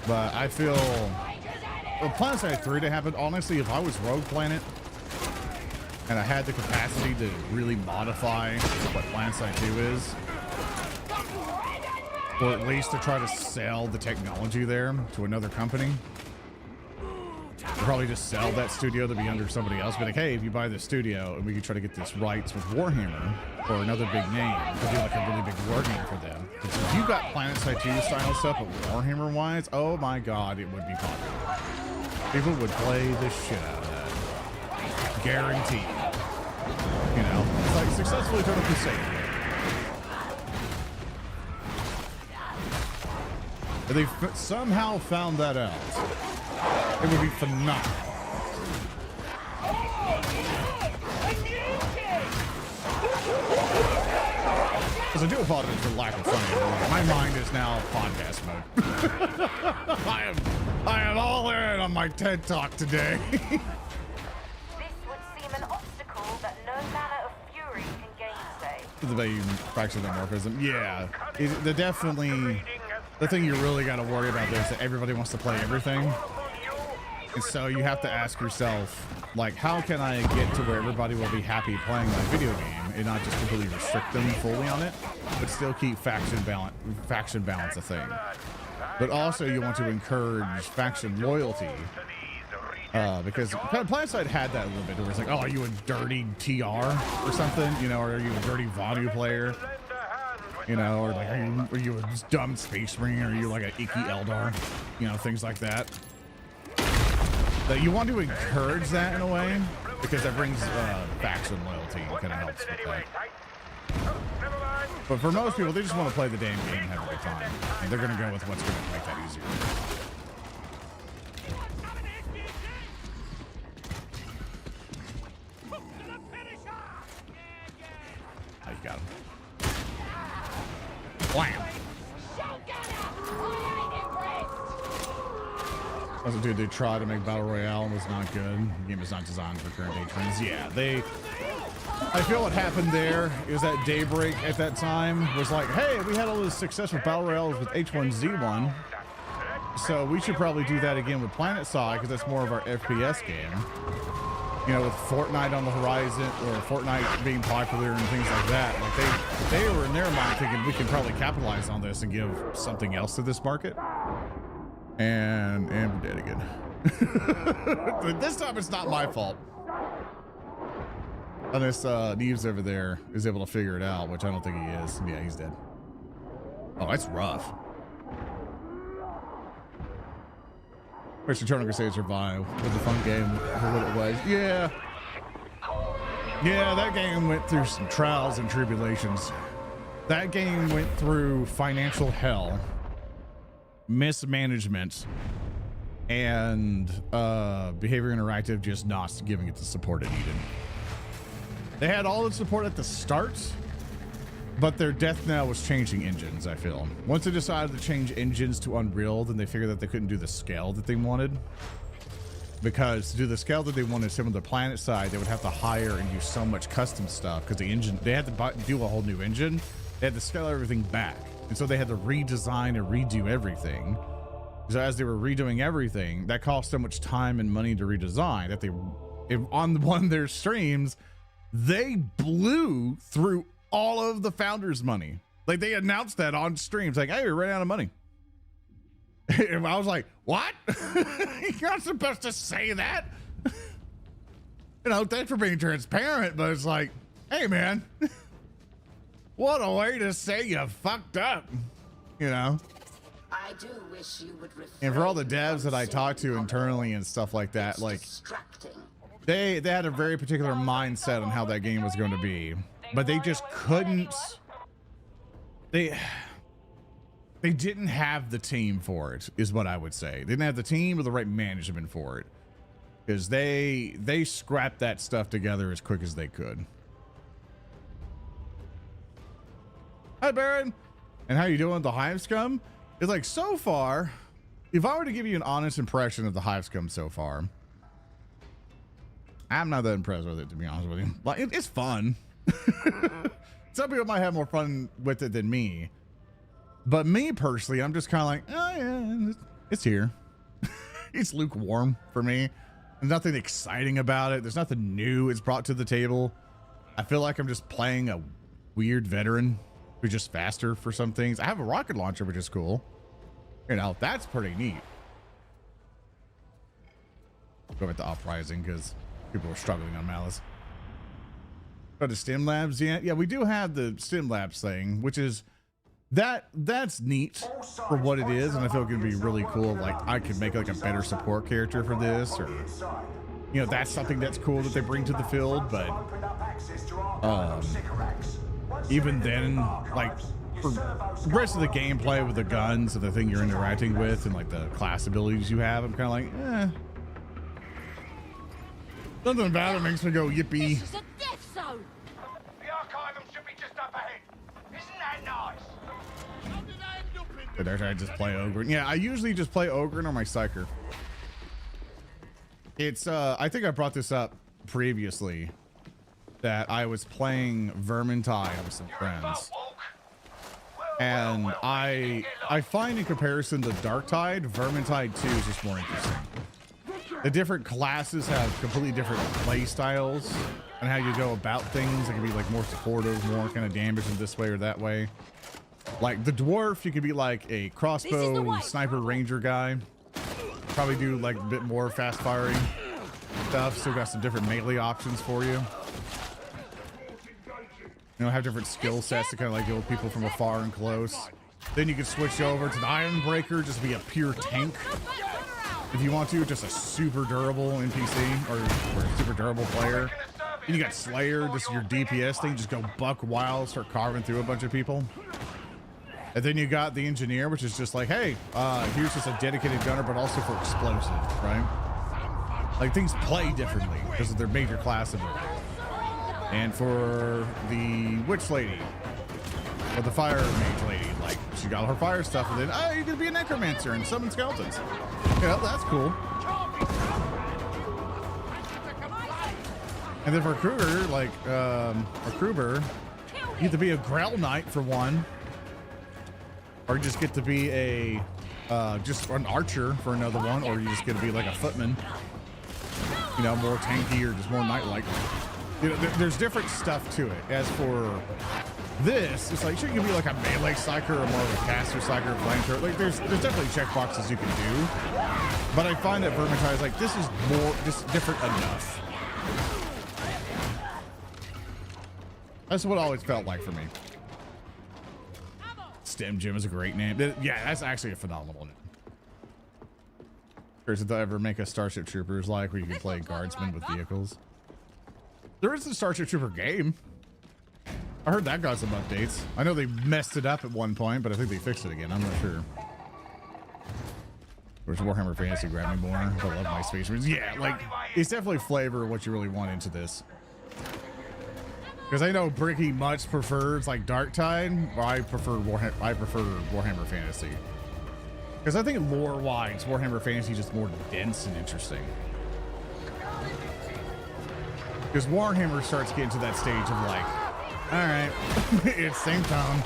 But I feel, well, PlanetSide 3 to happen, honestly, if I was Rogue Planet and I had the capacity to really modify what PlanetSide 2 is, or at least to try to sell the technology there to another company, probably just sell that studio to be under somebody else. Be like, hey, if you buy this studio and we can try to get this rights with Warhammer or another big name, to do like a really big war game for them. Because if you got PlanetSide 2 style stuff, but Warhammer wise, oh my god, it would be popular. People would play the shit out of that. Guaranteed. You know, it's like successfully Eternal Crusade. If they somehow found that out, it would be phenomenal. Because I do apologize for lack of funny. My mind is now podcast mode. I am all in on my TED Talk today. This would seem an obstacle that no manner of fury can gainsay. The fraction dimorphism. Yeah. The thing you really got to worry about there is that everybody wants to play everything. And so you have to ask yourself, like, how can I get to where everybody will be happy playing my video game and not just completely restrict them fully on it, but still keep faction balance a thing. But also you want to encourage faction loyalty, because PlanetSide had that a little bit where it's like, oh, are you a dirty TR or something, you know, or are you a dirty Vanu player, you know, or like are you a dumb Space Marine, or are you like an icky Eldar, you know, things like that. That you want to encourage that in a way, because that brings faction loyalty and kind of helps with that. But for most people, they just want to play the damn game and have a good time. And they're going to go with what's going to make that easier. Oh, you got him. Wham! Also, dude, they tried to make Battle Royale and was not good. The game is not designed for current day trends. Yeah, I feel what happened there is that Daybreak at that time was like, hey, we had all this success with Battle Royales with H1Z1, so we should probably do that again with PlanetSide, because that's more of our FPS game. You know, with Fortnite on the horizon, or Fortnite being popular and things like that. Like they were in their mind thinking we can probably capitalize on this and give something else to this market. And we're dead again. This time it's not my fault. Unless Neves over there is able to figure it out, which I don't think he is. Yeah, he's dead. Oh, that's rough. First Eternal Crusade Survive was a fun game for what it was. Yeah. Yeah, that game went through some trials and tribulations. That game went through financial hell, mismanagement, and Behavior Interactive just not giving it the support it needed. They had all the support at the start, but their death knell was changing engines, I feel. Once they decided to change engines to Unreal, then they figured that they couldn't do the scale that they wanted. Because to do the scale that they wanted, some of the PlanetSide, they would have to hire and do so much custom stuff, because the engine, they had to do a whole new engine. They had to scale everything back. And so they had to redesign and redo everything. So as they were redoing everything, that cost so much time and money to redesign that on one of their streams, they blew through all of the founders' money. Like, they announced that on streams, like, hey, we're running out of money. And I was like, what? You're not supposed to say that. You know, thanks for being transparent, but it's like, hey, man, what a way to say you fucked up, you know? I do wish you would and for all the devs that I talked to internally and stuff like that, like, they had a very particular mindset on how that game was going to be, but they just couldn't. They didn't have the team for it, is what I would say. They didn't have the team or the right management for it, because they scrapped that stuff together as quick as they could. Hi, Baron. And how you doing, the Hive Scum? It's like, so far, if I were to give you an honest impression of the Hive Scum so far, I'm not that impressed with it, to be honest with you. Like, it's fun. Some people might have more fun with it than me. But me personally, I'm just kind of like, oh yeah, it's here. It's lukewarm for me. There's nothing exciting about it. There's nothing new it's brought to the table. I feel like I'm just playing a weird veteran who's just faster for some things. I have a rocket launcher, which is cool. You know, that's pretty neat. Go with the Uprising because people are struggling on Malice. But the Stim Labs, yeah, we do have the Stim Labs thing, which is that's neat for what it is, and I feel it could be really cool. Like, I could make like a better support character for this, or you know, that's something that's cool that they bring to the field. But even then, like, for the rest of the gameplay with the guns and the thing you're interacting with and like the class abilities you have, I'm kind of like, eh. Something about it makes me go yippee. This is a death zone. The archivum should be just up ahead. Isn't that nice? But there's I just play Ogre. Yeah, I usually just play Ogre or my Psyker. It's I think I brought this up previously that I was playing Vermintide with some friends. And I find in comparison to Darktide, Vermintide 2 is just more interesting. The different classes have completely different play styles and how you go about things. It can be like more supportive, more kind of damage in this way or that way. Like the dwarf, you could be like a crossbow sniper ranger guy. Probably do like a bit more fast firing stuff. Still got some different melee options for you. You know, have different skill sets to kind of like deal with people from afar and close. Then you can switch over to the Iron Breaker, just be a pure tank. If you want to, just a super durable NPC or a super durable player. Then you got Slayer, just your DPS thing, just go buck wild, start carving through a bunch of people. And then you got the Engineer, which is just like, hey, here's just a dedicated gunner, but also for explosive, right? Like things play differently because of their major class ability. And for the Witch Lady, or the Fire Mage Lady, like she got all her fire stuff, and then, oh, you can be a Necromancer and summon skeletons. Yeah, that's cool. And then for Kruger, like, a Kruger, you get to be a Grell Knight for one, or you just get to be a, just an Archer for another one, or you just get to be like a Footman, you know, more tanky or just more knight-like. You know, there's different stuff to it. As for this, it's like, sure, you can be like a melee psyker or more of a caster psyker, flamethrower. Like, there's definitely checkboxes you can do. But I find that Vermintide is like, this is more, just different enough. That's what it always felt like for me. Stem Gym is a great name. Yeah, that's actually a phenomenal name. Or did they ever make a Starship Troopers like where you can play guardsmen with vehicles? There is the Starship Trooper game. I heard that got some updates. I know they messed it up at one point, but I think they fixed it again. I'm not sure. Where's Warhammer Fantasy grab me more? I love my Space Marines. Yeah, like, it's definitely flavor of what you really want into this. Because I know Bricky much prefers like Darktide, but I prefer Warhammer Fantasy. Because I think lore-wise, Warhammer Fantasy is just more dense and interesting. Because Warhammer starts getting to that stage of like, all right, it's same tone.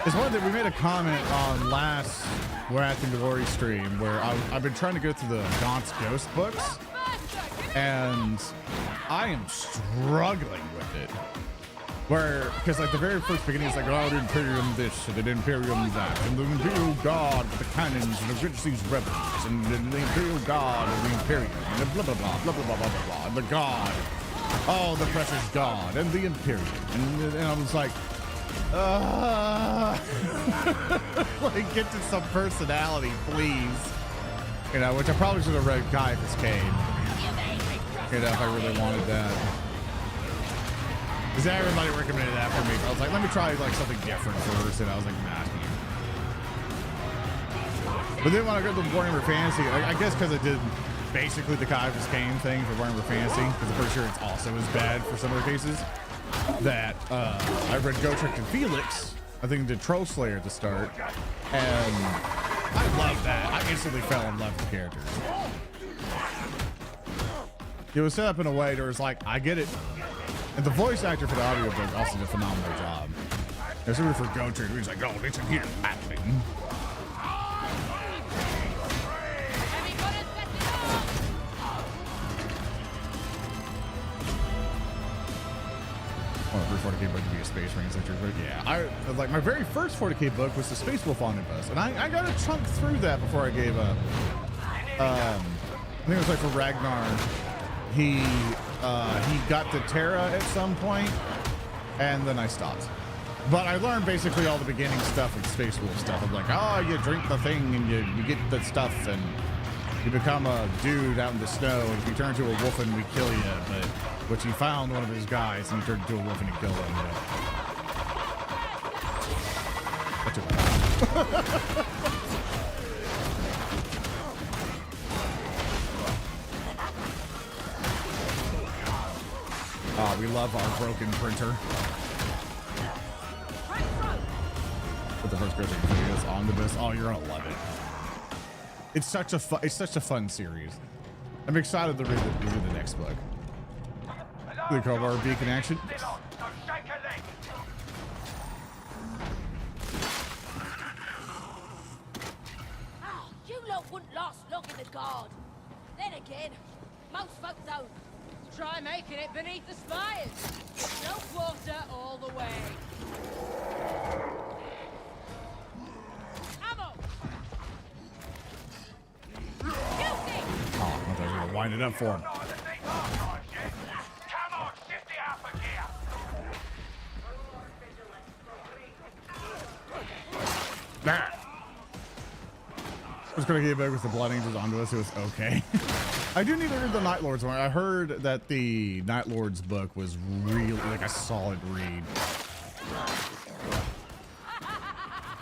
It's one that we made a comment on last Wrath and Glory stream where I've been trying to go through the Gaunt's Ghost books, and I am struggling with it. Where, because like the very first beginning is like, oh, the Imperium this, and the Imperium that, and the Imperial Guard with the cannons, and the Ridgeseas rebels, and the Imperial Guard of the Imperium, and the blah, blah, blah, blah, blah, blah, blah, blah, blah, and the God, oh, the precious God, and the Imperium, and I was like, like, get to some personality, please. You know, which I probably should have read Caiaphas Cain. You know, if I really wanted that. Because everybody recommended that for me. I was like, let me try like something different first, and I was like, nah. But then when I got to Warhammer Fantasy, I guess because I did basically the Caiaphas Cain thing for Warhammer Fantasy, because I'm pretty sure it's also as bad for some of the cases, that I read Gotrek and Felix. I think did Troll Slayer at the start, and I love that. I instantly fell in love with the characters. It was set up in a way where it's like, I get it. And the voice actor for the audiobook also did a phenomenal job. There's somebody for Gotrek, he's like, oh, listen here, Batman. Well, the first 40K book to be a Space Marine sector, but yeah, like my very first 40K book was the Space Wolf Omnibus, and I got to chunk through that before I gave up. I think it was like for Ragnar, he got to Terra at some point, and then I stopped. But I learned basically all the beginning stuff with Space Wolf stuff. I'm like, oh, you drink the thing and you get the stuff, and You become a dude out in the snow, and if you turn into a wolfen, we kill you. But you found one of his guys, and you turned into a wolfen and killed him. That took a while. Oh, we love our broken printer. But the first person video is Omnibus. Oh, you're gonna love it. It's such a fun series. I'm excited to read the next book. The Crowbar Beacon action. Oh, you lot wouldn't last long in the guard. Then again, most folk don't. Try making it beneath the spires. No quarter all the way. Ammo! Oh, I thought you were gonna wind it up for him. Nah. I was gonna get back with the Blood Angels onto us. It was okay. I do need to read the Night Lords one. I heard that the Night Lords book was really like a solid read.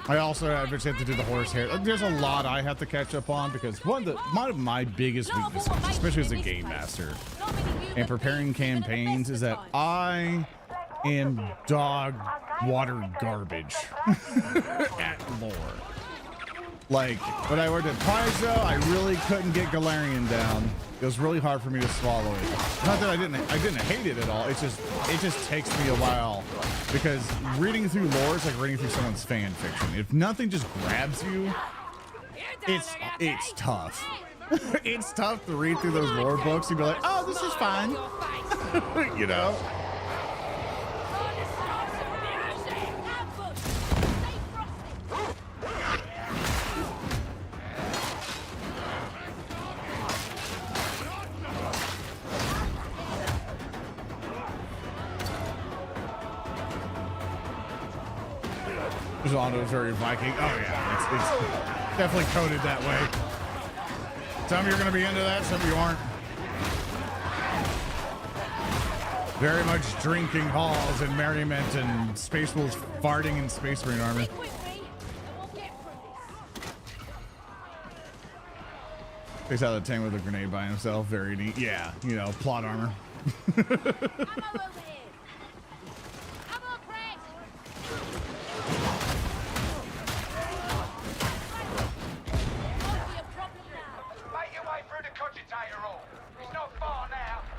I also have a chance to do the Horsehair. There's a lot I have to catch up on because one of my biggest weaknesses, especially as a game master and preparing campaigns, is that I am dog water garbage at lore. Like when I worked at Paizo, I really couldn't get Galarian down. It was really hard for me to swallow it. Not that I didn't hate it at all. It just takes me a while because reading through lore is like reading through someone's fan fiction. If nothing just grabs you, it's tough. It's tough to read through those lore books and be like, oh, this is fine. You know? Zondo is very Viking. Oh yeah, it's definitely coded that way. Some of you are going to be into that, some of you aren't. Very much drinking halls and merriment and Space Wolves farting in Space Marine armor. Takes out the tank with a grenade by himself. Very neat. Yeah, you know, plot armor.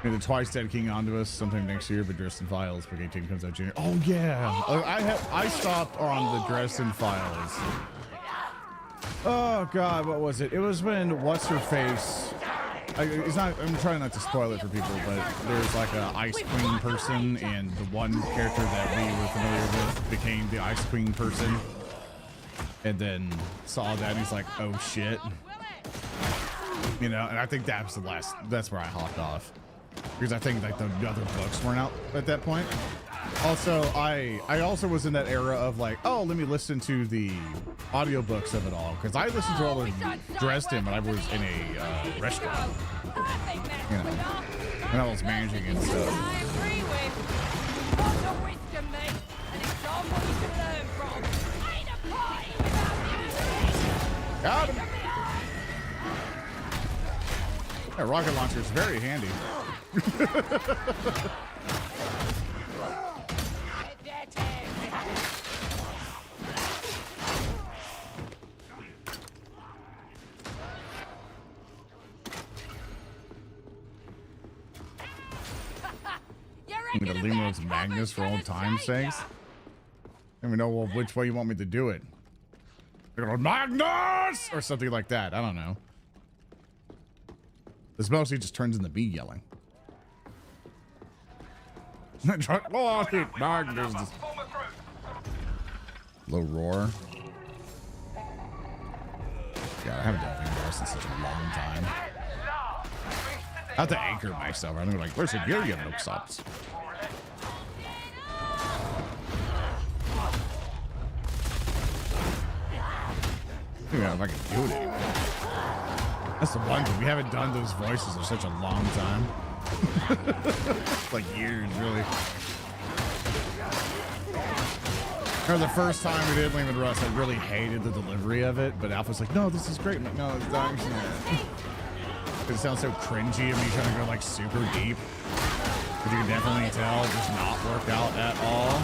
The twice dead king onto us sometime next year, but Dresden Files for 18 comes out Junior. Oh yeah, I stopped on the Dresden Files. Oh god, what was it? It was when what's her face? I'm trying not to spoil it for people, but there's like a Ice Queen person, and the one character that we were familiar with became the Ice Queen person, and then saw that and he's like, oh shit, you know. And I think that's where I hopped off. Because I think like the other books weren't out at that point. Also, I also was in that era of like, oh, let me listen to the audiobooks of it all. Because I listened to all of Dresden when I was in a restaurant. You know, when I was managing and stuff. Got him. Yeah, rocket launcher is very handy. I'm gonna leave those Magnus for old time's sakes. I don't even know which way you want me to do it. Magnus or something like that. I don't know. This mostly just turns into me yelling. Oh, Magnus. Low roar. God, I haven't done Vanguard in such a long time. I have to anchor myself. I'm like, where's the gear you milk stops? Yeah, if I can do it anymore. That's the one thing. We haven't done those voices in such a long time. Like years, really. Or the first time we did Lehman Russ, I really hated the delivery of it, but Alpha's like, no, this is great. I'm like, no, it's not. It sounds so cringy of me trying to go like super deep. But you can definitely tell it just not worked out at all.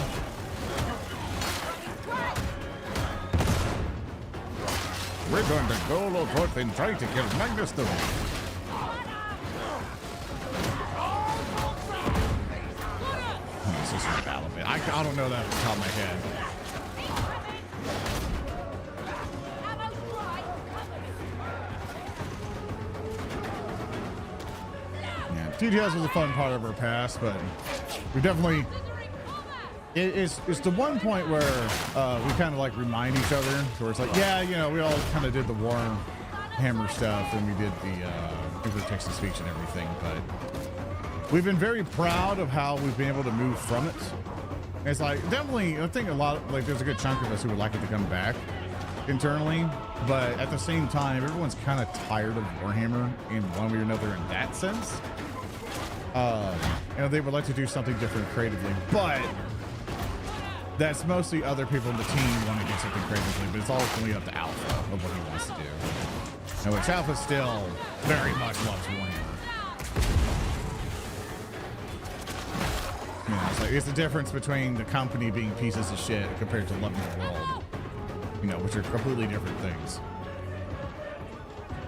We're going to go forth and try to kill Magnus the Red. This is a battle bit. I don't know that off the top of my head. Yeah, TTS was a fun part of our past, but we definitely... It's the one point where we kind of like remind each other, where it's like, yeah, you know, we all kind of did the Warhammer stuff and we did the text to speech and everything, but we've been very proud of how we've been able to move from it. It's like, definitely, I think a lot, like there's a good chunk of us who would like it to come back internally, but at the same time, everyone's kind of tired of Warhammer in one way or another in that sense. You know, they would like to do something different creatively, but that's mostly other people in the team want to do something creatively, but it's ultimately up to Alpha of what he wants to do. And which Alpha still very much loves Warhammer. You know, it's the difference between the company being pieces of shit compared to loving the world. You know, which are completely different things.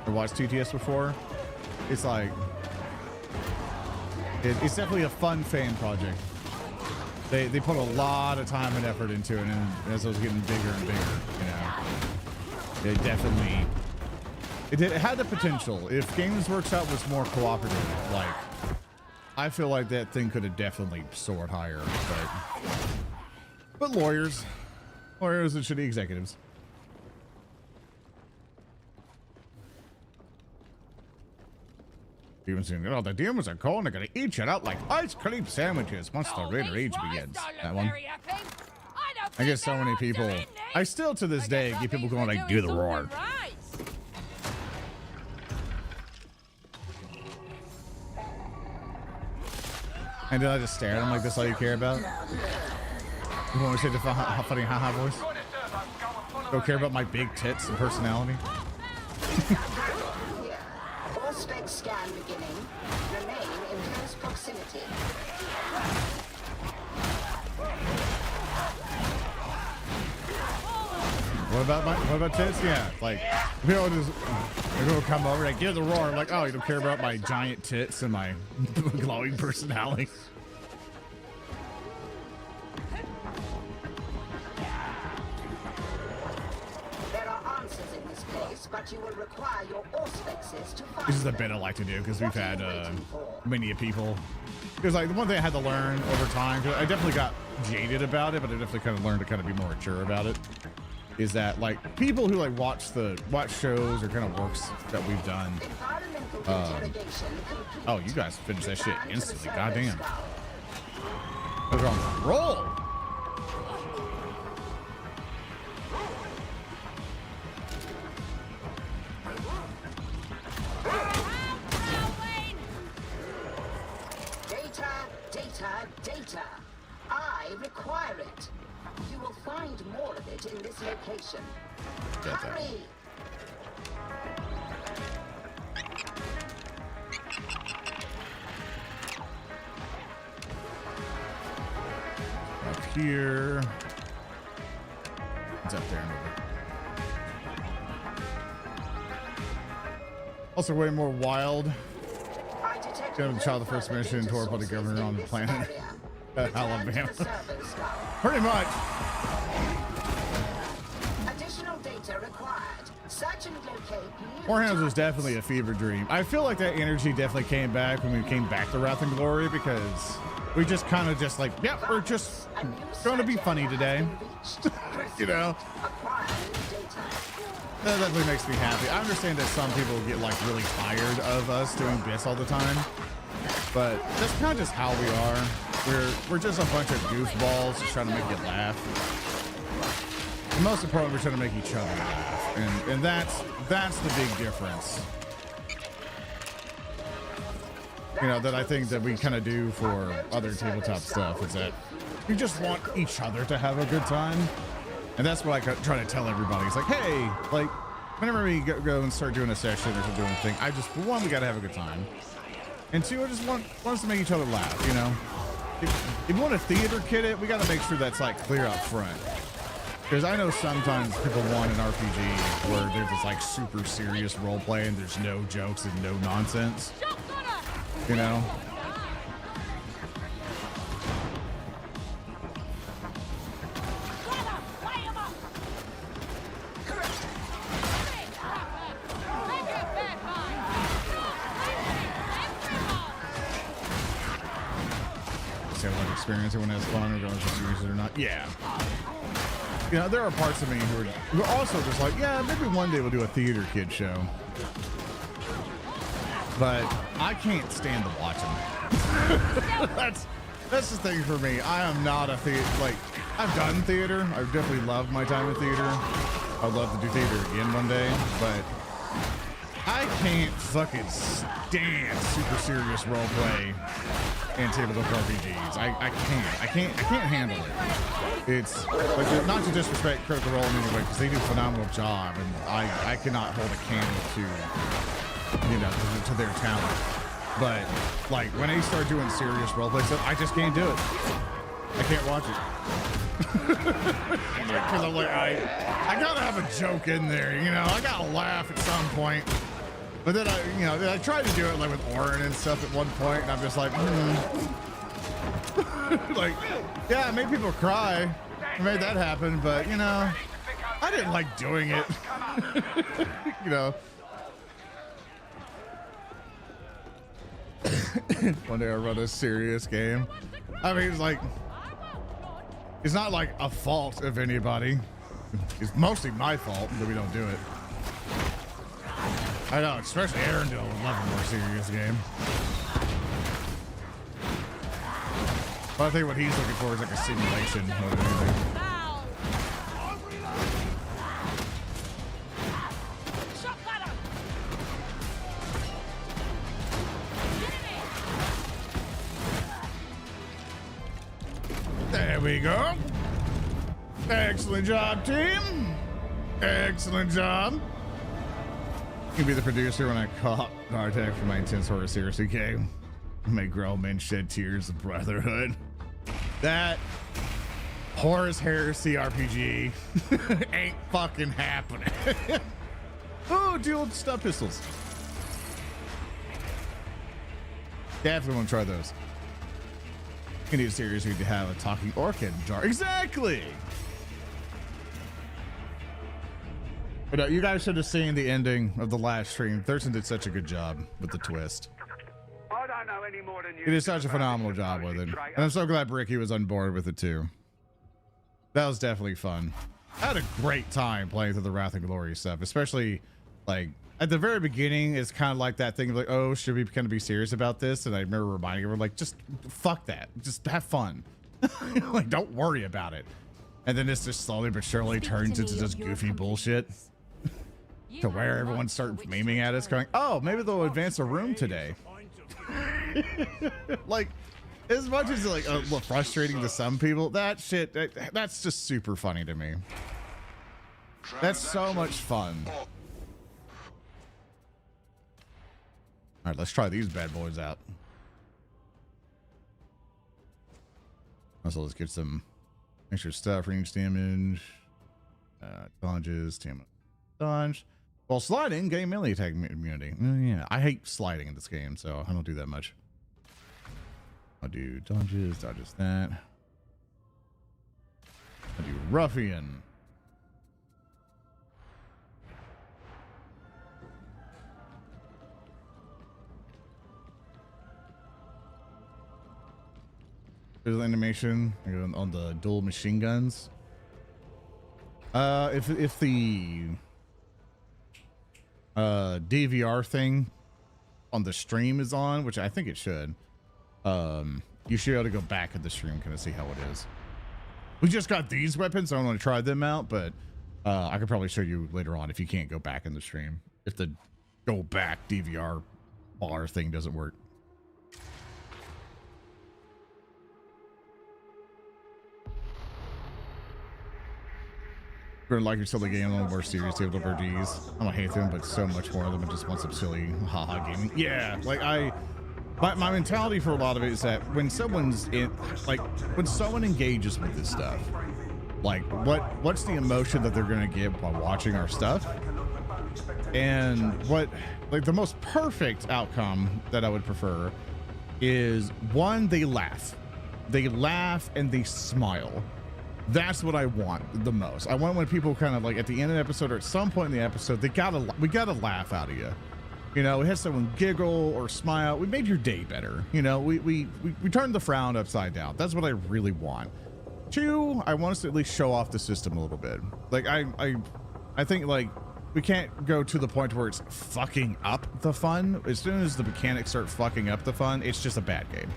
Ever watched TTS before? It's like, it's definitely a fun fan project. They put a lot of time and effort into it, and as it was getting bigger and bigger, you know, it definitely, it had the potential. If Games Workshop was more cooperative, like, I feel like that thing could have definitely soared higher, but lawyers and shitty executives. Even saying, oh, the demons are cold and they're gonna eat you out like ice cream sandwiches once the Raider Age begins. That one. I get so many people. I still to this day get people going like, do the roar. And then I just stare at them like, this all you care about? You want me to say the funny haha voice? Don't care about my big tits and personality? Scan beginning. Remain in close proximity. What about tits? Yeah, like people just will come over and give the roar. I'm like, oh, you don't care about my giant tits and my glowing personality. But you will require your auspexes to find this is a bit I like to do because we've had many people. Because like the one thing I had to learn over time, because I definitely got jaded about it, but I definitely kind of learned to kind of be more mature about it. Is that like people who like watch shows or kind of works that we've done. Oh, you guys finished that shit instantly. Goddamn. We're on a roll. Data. I require it. You will find more of it in this location. Hurry! Up here. It's up there. Also way more wild. Gonna child the first mission to the governor on the planet. Alabama. Pretty much. Additional data required. Search and locate. Warhammer was definitely a fever dream. I feel like that energy definitely came back when we came back to Wrath and Glory because we just kind of just like, yep, we're just going to be funny today. You know? That definitely makes me happy. I understand that some people get like really tired of us doing bits all the time, but that's kind of just how we are. We're just a bunch of goofballs just trying to make you laugh. And most importantly, we're trying to make each other laugh, and that's the big difference. you know, that I think that we kind of do for other tabletop stuff is that we just want each other to have a good time. And that's what I try to tell everybody. It's like, hey, like, whenever we go and start doing a session or doing a thing, for one, we got to have a good time. And two, I just want us to make each other laugh, you know? If you want to theater kid it, we got to make sure that's like clear up front. Because I know sometimes people want an RPG where there's this like super serious role play and there's no jokes and no nonsense. You know? Experience it when it's fun, regardless if you use it or not. Yeah. You know, there are parts of me who are also just like, yeah, maybe one day we'll do a theater kid show. But I can't stand to watch them. That's the thing for me. I am not a theater, like, I've done theater. I've definitely loved my time in theater. I'd love to do theater again one day, but I can't fucking stand super serious role play and tabletop RPGs. I can't handle it. It's like, not to disrespect Critical Role in any way, because they do a phenomenal job, and I cannot hold a candle to, you know, to their talent. But like when they start doing serious role play stuff, I just can't do it. I can't watch it. Because I'm like, I gotta have a joke in there, you know. I gotta laugh at some point. But then I tried to do it like with Orin and stuff at one point, and I'm just like, like, yeah, I made people cry. I made that happen, but you know, I didn't like doing it. You know. One day I run a serious game. I mean, it's not like a fault of anybody. It's mostly my fault that we don't do it. I know, especially Arendelle would love a more serious game. But I think what he's looking for is like a simulation more than anything. There we go. Excellent job, team. Excellent job. You can be the producer when I caught heart attack for my intense horror series. Okay, make grown men shed tears of brotherhood. That Horus Heresy RPG ain't fucking happening. Oh, dual stub pistols. Definitely want to try those. You need a series where you have a talking orchid jar. Exactly. But you guys should have seen the ending of the last stream. Thurston did such a good job with the twist. I don't know any more than you. He did such a phenomenal job with it. And I'm so glad Bricky was on board with it too. That was definitely fun. I had a great time playing through the Wrath and Glory stuff, especially like at the very beginning. It's kind of like that thing of like, oh, should we kind of be serious about this? And I remember reminding everyone, like, just fuck that. Just have fun. Like, don't worry about it. And then this just slowly but surely turns into this goofy bullshit. To where everyone starts memeing at us going, oh, maybe they'll advance a room today. Like, as much as like frustrating to some people, that shit, that's just super funny to me. That's so much fun. All right, let's try these bad boys out. Also, let's get some extra stuff, range damage, dodges, stamina, dodge. Well, sliding, gain melee attack immunity. Yeah, I hate sliding in this game, so I don't do that much. I'll do dodges that. I'll do ruffian. There's an animation on the dual machine guns. If the DVR thing on the stream is on, which I think it should, you should be able to go back at the stream and kind of see how it is. We just got these weapons, so I want to try them out, but I could probably show you later on if you can't go back in the stream, if the go back DVR bar thing doesn't work. You're like your silly game, a little more serious tabletop RPGs. I don't hate them, but so much more of them. I just want some silly haha gaming. Yeah, like my mentality for a lot of it is that when someone's in, like when someone engages with this stuff, like what's the emotion that they're gonna get while watching our stuff? And what, like the most perfect outcome that I would prefer is one, they laugh and they smile. That's what I want the most. I want when people kind of like at the end of the episode or at some point in the episode, we gotta laugh out of you. You know, we had someone giggle or smile. We made your day better. You know, we turned the frown upside down. That's what I really want. Two, I want us to at least show off the system a little bit. Like I think like we can't go to the point where it's fucking up the fun. As soon as the mechanics start fucking up the fun, it's just a bad game.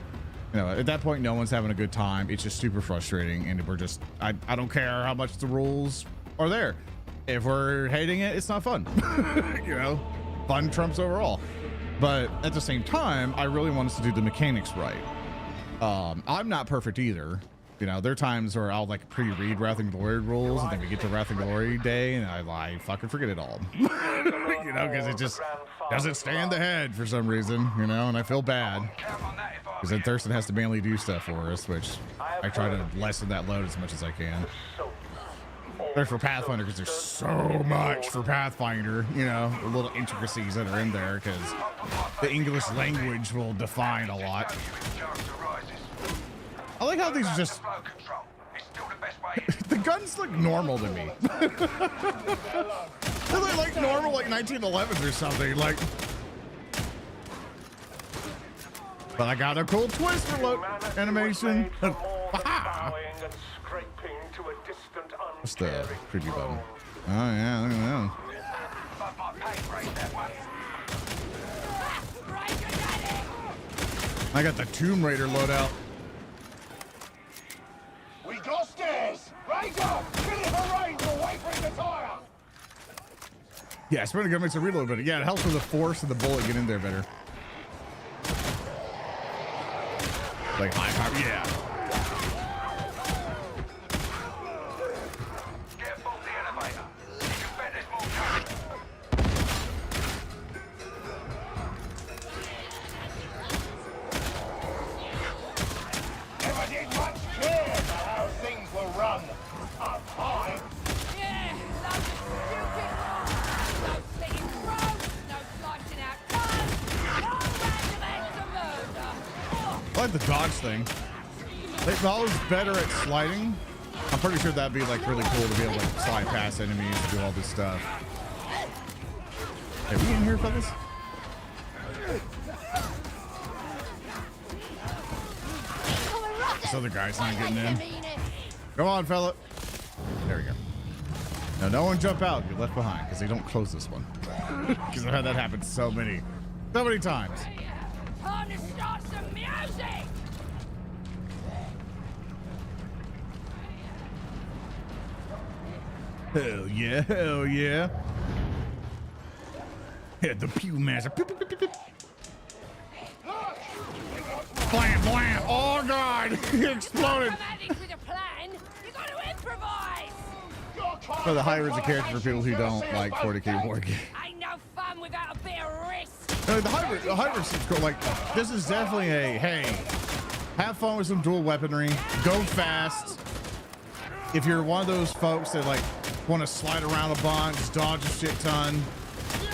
You know, at that point, no one's having a good time. It's just super frustrating, and we're just, I don't care how much the rules are there. If we're hating it, it's not fun. You know, fun trumps overall. But at the same time, I really want us to do the mechanics right. I'm not perfect either. You know, there are times where I'll like pre-read Wrath and Glory rules, and then we get to Wrath and Glory day, and I fucking forget it all. You know, because it just doesn't stand the head for some reason, you know, and I feel bad. Because then Thurston has to mainly do stuff for us, which I try to lessen that load as much as I can. There's for Pathfinder, because there's so much for Pathfinder, you know, the little intricacies that are in there, because the English language will define a lot. I like how these are just... The guns look normal to me. They look like normal, like 1911s or something, like... But I got a cool twist for animation. What's the preview button? Oh yeah, look at that. I got the Tomb Raider loadout. We got stairs! Raise up! Finish the range away from the tire! Yeah, spending gun makes a reload better. Yeah, it helps with the force of the bullet get in there better. Like high power, yeah. Get off the elevator. You can bet there's more coming. Never did much care for how things were run. Up high. Yeah, loads of stupid rules. No sitting roads, no slicing out guns, no random acts of murder. I like the dodge thing. They're always better at sliding. I'm pretty sure that'd be like really cool to be able to like, slide past enemies and do all this stuff. Hey, we in here, fellas? This other guy's not getting in. Come on, fella. There we go. Now, no one jump out. You're left behind because they don't close this one. Because I've had that happen so many times. Time to start some music! Hell yeah, hell yeah. Hit the pew master. Pew, pew, pew, pew, pew. Blam, blam. Oh, God. He exploded. With a plan, you got to improvise! For the higher as a character for people who don't like 40k war game. Ain't no fun without a bit of risk! No, the hybrid seems cool. Like, this is definitely a, hey, have fun with some dual weaponry. Go fast. If you're one of those folks that, like, want to slide around a bunch, dodge a shit ton,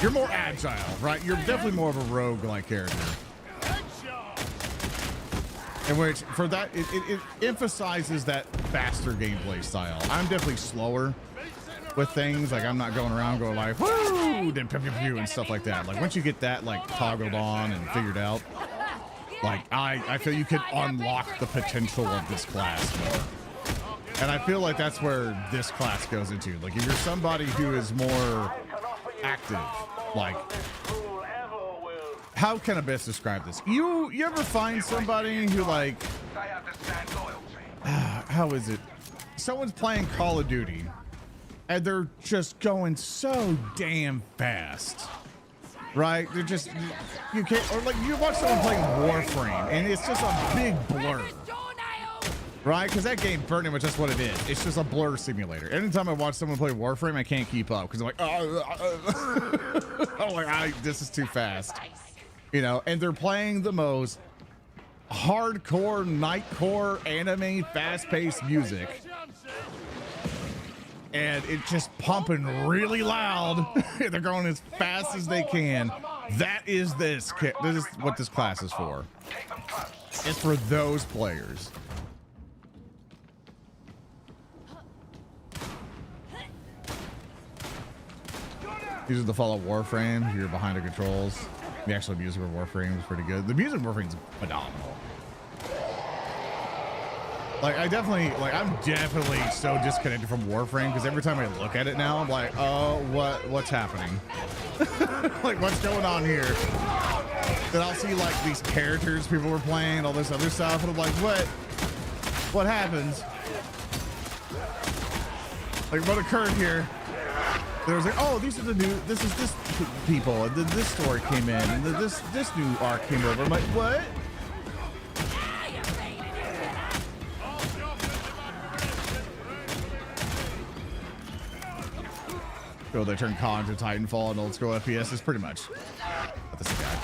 you're more agile, right? You're definitely more of a rogue-like character. In which, for that, it emphasizes that faster gameplay style. I'm definitely slower with things. Like, I'm not going around going like, woo, then pew, pew, pew, and stuff like that. Like, once you get that, like, toggled on and figured out, like, I feel you can unlock the potential of this class more. And I feel like that's where this class goes into. Like, if you're somebody who is more active, like, how can I best describe this? You ever find somebody who, like, how is it? Someone's playing Call of Duty and they're just going so damn fast, right? They're just, you can't, or like you watch someone playing Warframe and it's just a big blur. Right? Because that game, pretty much, that's what it is. It's just a blur simulator. Anytime I watch someone play Warframe, I can't keep up because I'm like, I'm like, this is too fast. You know, and they're playing the most hardcore, nightcore, anime, fast-paced music. And it's just pumping really loud. They're going as fast as they can. That is this. This is what this class is for. It's for those players. These are the Fallout Warframe. You're behind the controls. The actual music of Warframe is pretty good. The music of Warframe is phenomenal. Like, I'm definitely so disconnected from Warframe because every time I look at it now, I'm like, oh, what's happening? Like, what's going on here? Then I'll see like these characters people were playing, all this other stuff, and I'm like, what happens? Like, what occurred here? There was like, oh, these are the new, this is this people, and then this story came in, and then this new arc came over. I'm like, what? Oh, they turned COD to Titanfall and old school FPS is pretty much what this guy.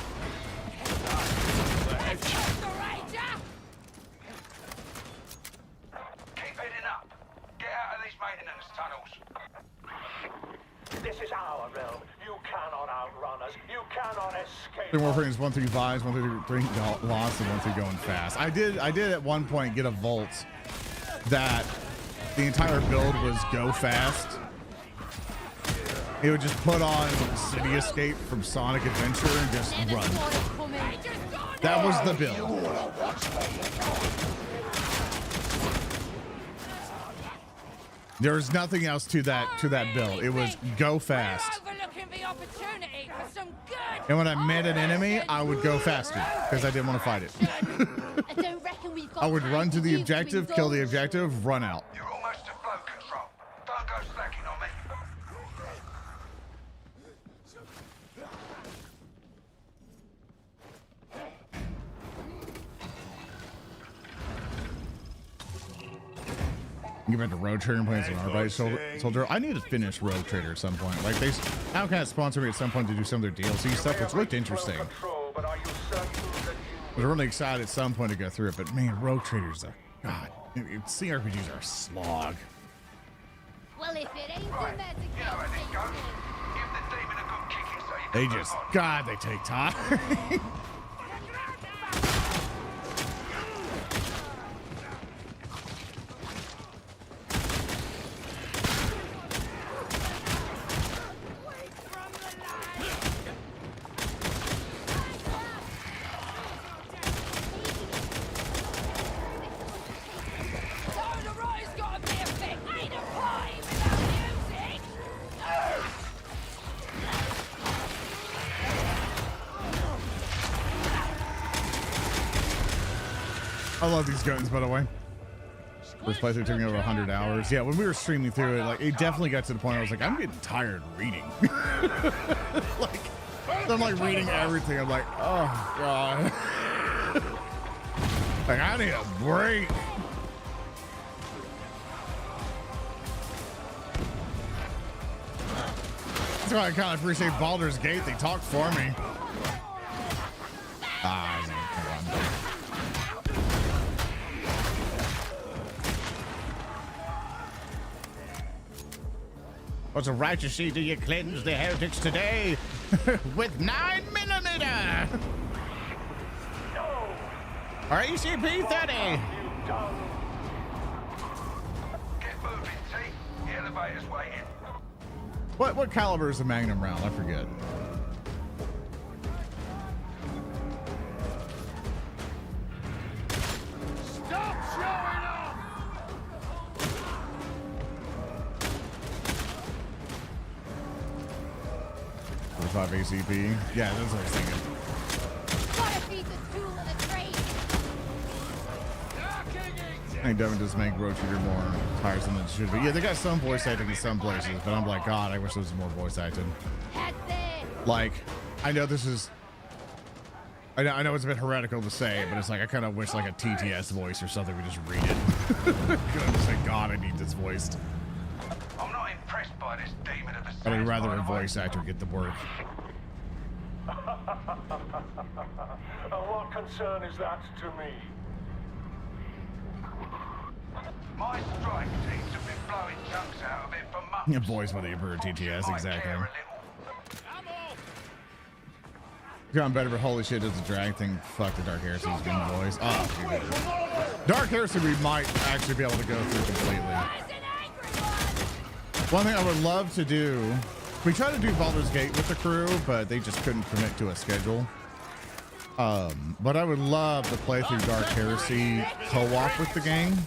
Keep heading up. Get out of these maintenance tunnels. This is our realm. You cannot outrun us. You cannot escape. The Warframes 1 through 5s, 1 through 3 lost, and 1 through going fast. I did at one point get a Volt that the entire build was go fast. It would just put on City Escape from Sonic Adventure and just run. That was the build. There was nothing else to that build. It was go fast. And when I met an enemy, I would go faster because I didn't want to fight it. I would run to the objective, kill the objective, run out. You're almost to flow control. Don't go slacking on me. Get back to Road Trader and playing some Arbite Soldier. I need to finish Road Trader at some point. Like, they now kind of sponsor me at some point to do some of their DLC stuff, which looked interesting. I was really excited at some point to go through it, but man, Road Traders are, God, CRPGs are a slog. Well, if it ain't Right. You know how they go. Give the demon a good kicking so you They can just, move on. God, they take time. I love these guns, by the way. First playthrough took me over 100 hours. Yeah, when we were streaming through it, like, it definitely got to the point where I was like, I'm getting tired reading. Like, I'm like reading everything. I'm like, oh God. Like, I need a break. That's why I kind of appreciate Baldur's Gate. They talk for me. Ah, come on. What's a righteous seed do you cleanse the heretics today? With 9mm! RECP-30! Get moving, T. The elevator's waiting. What caliber is a Magnum round? I forget. Stop showing off! 45 ACP. Yeah, that's what I was thinking. Gotta feed the tool of the trade. I think Devin just make Road Shooter more tiresome than it should be. Yeah, they got some voice acting in some places, but I'm like, God, I wish there was more voice acting. Like, I know this is I know it's a bit heretical to say, but it's like I kind of wish like a TTS voice or something would just read it. I'm just like, God, I need this voiced. I'm not impressed by this demon of the But I'd sands, rather by a the way. voice actor get the work. What concern is that to me? My strike teams have been blowing chunks out of it for months. Yeah, voice with the Emperor TTS, exactly. Gotten better, but holy shit, does the drag thing fuck the Dark Heresy's good voice? Oh, dude. Dark Heresy we might actually be able to go through completely. One thing I would love to do, we tried to do Baldur's Gate with the crew, but they just couldn't commit to a schedule. But I would love to play through Dark Heresy co-op with the game.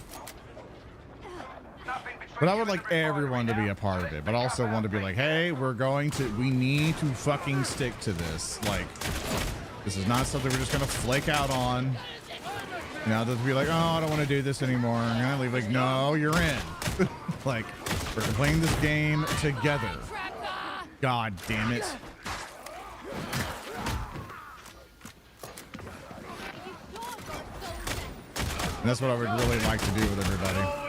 But I would like everyone to be a part of it, but also want to be like, hey, we need to fucking stick to this. Like, this is not something we're just going to flake out on. You know, just be like, oh, I don't want to do this anymore. I'm going to leave. Like, no, you're in. Like, we're playing this game together. God damn it. And that's what I would really like to do with everybody.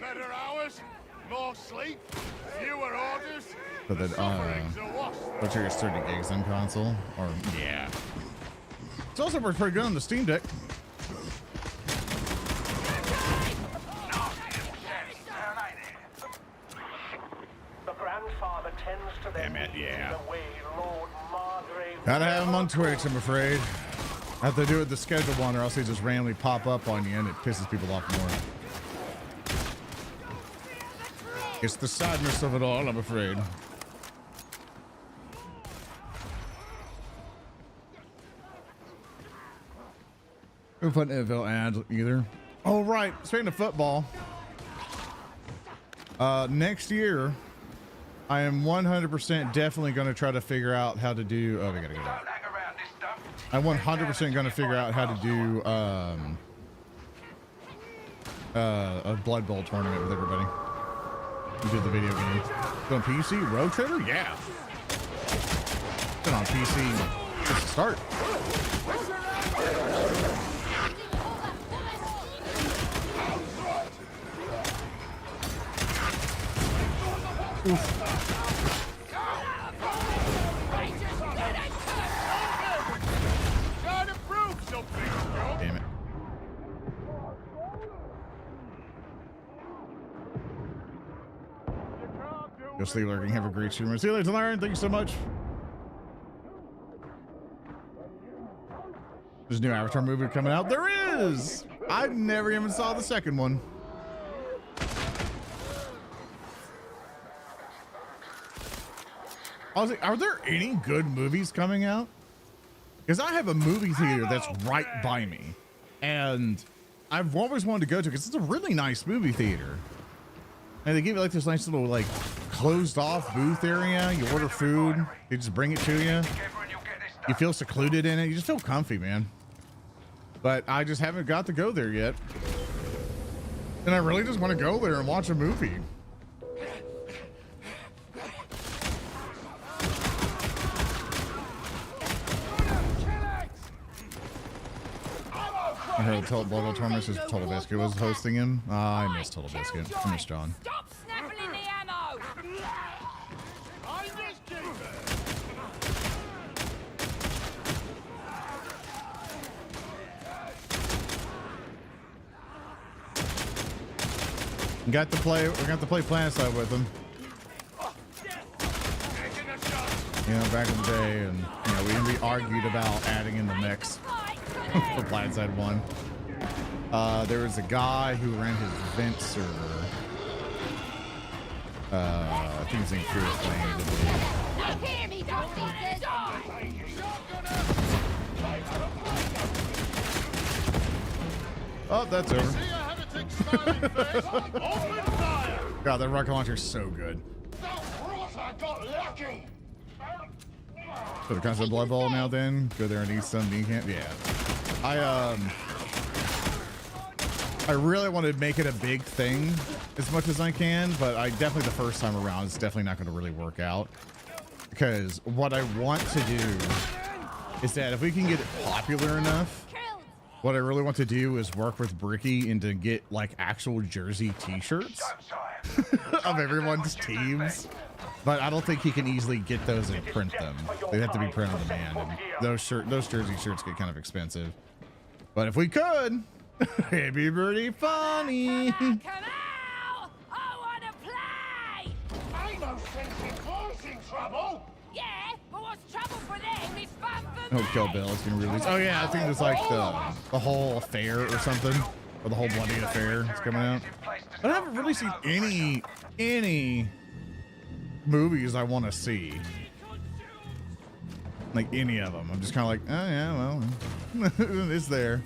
Better hours, more sleep, fewer orders. So that, what's your 30 gigs on console? Or, yeah. It's also works pretty good on the Steam Deck. The grandfather tends to Damn it, yeah. the way Lord Margrave. Gotta have them on Twitch, I'm afraid. I have to do it the scheduled one, or else they just randomly pop up on you and it pisses people off more. It's the sadness of it all, I'm afraid. No fun NFL ads either. Oh, right. Speaking of football, next year, I am 100% definitely going to try to figure out how to do. Oh, we gotta go back. I'm 100% going to figure out how to do a Blood Bowl tournament with everybody. We did the video game. It's on PC? Road Trader? Yeah. It's been on PC since the start. Oof. Damn it. Go sleep lurking. Have a great stream. See you later, Larry. Thank you so much. There's a new Avatar movie coming out. There is! I never even saw the second one. I was like, are there any good movies coming out? Because I have a movie theater that's right by me. And I've always wanted to go to because it's a really nice movie theater. And they give you like this nice little like closed off booth area. You order food, they just bring it to you. You feel secluded in it. You just feel comfy, man. But I just haven't got to go there yet. And I really just want to go there and watch a movie. I heard the Blood Bowl tournament says Total Biscuit was hosting him. I miss Total Biscuit. I miss John. Stop snapping the ammo! We got to play PlanetSide with him. You know, back in the day, and you know, we argued about adding in the mix for PlanetSide 1. There was a guy who ran his event server. I think his name Fierce Flame, I believe. Now hear me, don't die! Oh, that's over. God, that rocket launcher is so good. So the concept Blood Bowl now then? Go there and eat some knee camp? Yeah. I really want to make it a big thing as much as I can, but I definitely the first time around it's definitely not going to really work out. Because what I want to do is that if we can get it popular enough, what I really want to do is work with Bricky and to get like actual jersey t-shirts of everyone's teams. But I don't think he can easily get those and print them. They have to be printed on demand. And those jersey shirts get kind of expensive. But if we could, it'd be pretty funny. Come out! I wanna play! I no sense in causing trouble! Yeah, but what's trouble for them is fun for Oh, Kill Bill is gonna release. Oh yeah, I think there's like the whole affair or something, or the whole bloody affair is coming out. But I haven't really seen any movies I want to see. Like any of them. I'm just kind of like, oh yeah, well, it's there.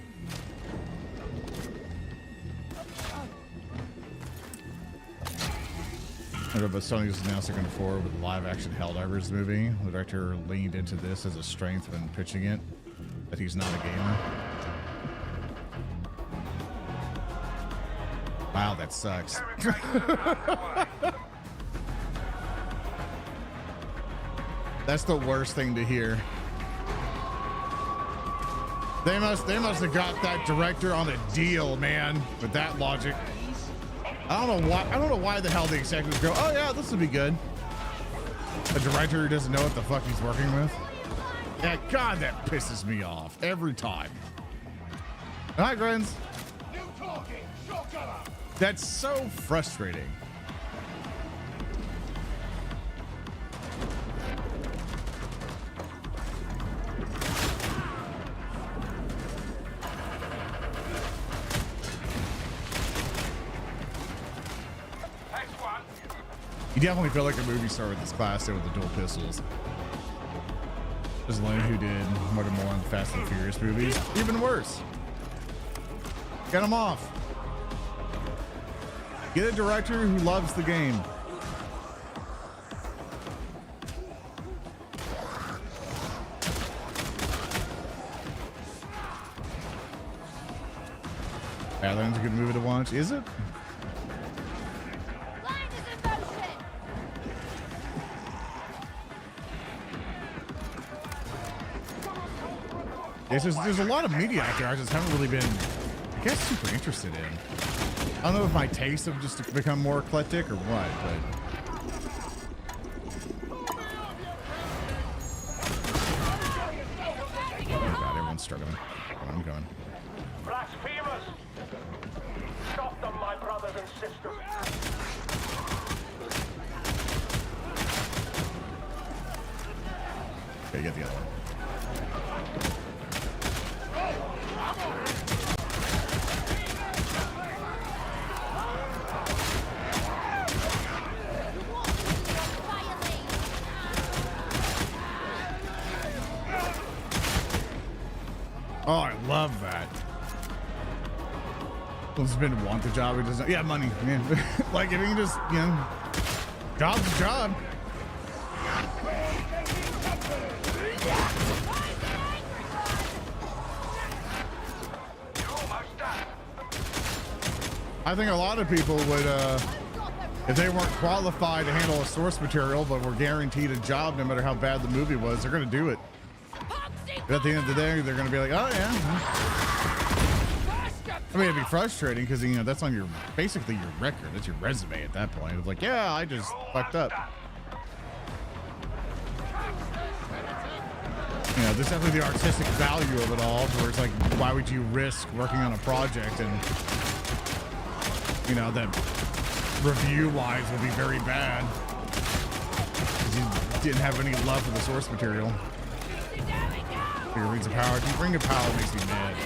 But Sony is announced they're going to forward with the live-action Helldivers movie. The director leaned into this as a strength when pitching it, that he's not a gamer. Wow, that sucks. That's the worst thing to hear. They must have got that director on a deal, man, with that logic. I don't know why the hell the executives go, oh yeah, this would be good. A director who doesn't know what the fuck he's working with. Yeah, God, that pisses me off every time. Hi, friends. That's so frustrating. You definitely feel like a movie star with this class there with the dual pistols. There's Lane who did more and more in Fast and Furious movies. Even worse. Get him off. Get a director who loves the game. Badlands a good movie to watch, is it? There's a lot of media out there I just haven't really been, I guess, super interested in. I don't know if my tastes have just become more eclectic or what, but... Oh god, everyone's struggling. I'm going. Blasphemers! Stop them, my brothers and sisters! Okay, get the other one. Oh, I love that. Well, been want the job, he doesn't. Yeah, money. Yeah. Like if you can just, you know, job's a job. I think a lot of people would, if they weren't qualified to handle a source material, but were guaranteed a job no matter how bad the movie was, they're going to do it. But at the end of the day, they're going to be like, oh yeah. I mean, it'd be frustrating because, you know, that's on your, basically your record. That's your resume at that point. It's like, yeah, I just fucked up. You know, there's definitely the artistic value of it all, where it's like, why would you risk working on a project and, you know, that review-wise will be very bad because you didn't have any love for the source material. Your Rings of Power. Dude, Ring of Power makes me mad.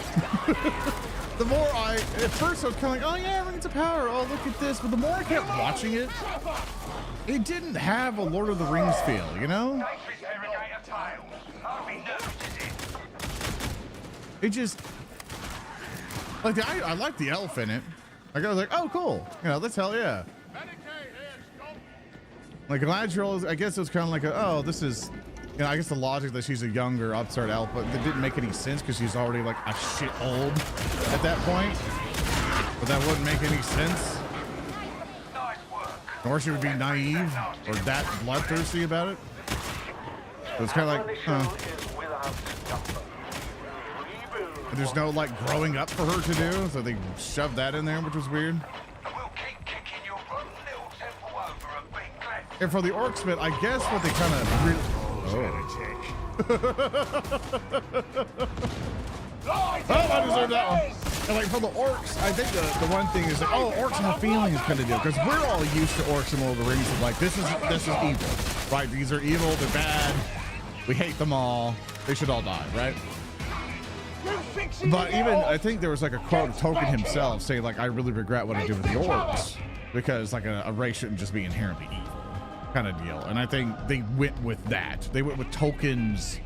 The more at first I was kind of like, oh yeah, Rings of Power. Oh, look at this. But the more I kept watching it, it didn't have a Lord of the Rings feel, you know? It just, like, I like the elf in it. Like, I was like, oh, cool. You know, that's hell yeah. Like, Galadriel, I guess it was kind of like, oh, this is, you know, I guess the logic that she's a younger upstart elf, but that didn't make any sense because she's already like a shit old at that point. But that wouldn't make any sense. Or she would be naive or that bloodthirsty about it. So it's kind of like, there's no like growing up for her to do, so they shoved that in there, which was weird. And for the orc smith, I guess what they kind of I deserve that one. And like for the orcs, I think the one thing is like, oh, orcs have feelings kind of deal, because we're all used to orcs in Lord of the Rings of like, this is evil, right? These are evil, they're bad, we hate them all, they should all die, right? But even I think there was like a quote of Tolkien himself saying like, I really regret what I did with the orcs, because like a race shouldn't just be inherently evil kind of deal. And I think they went with that. They went with Tolkien's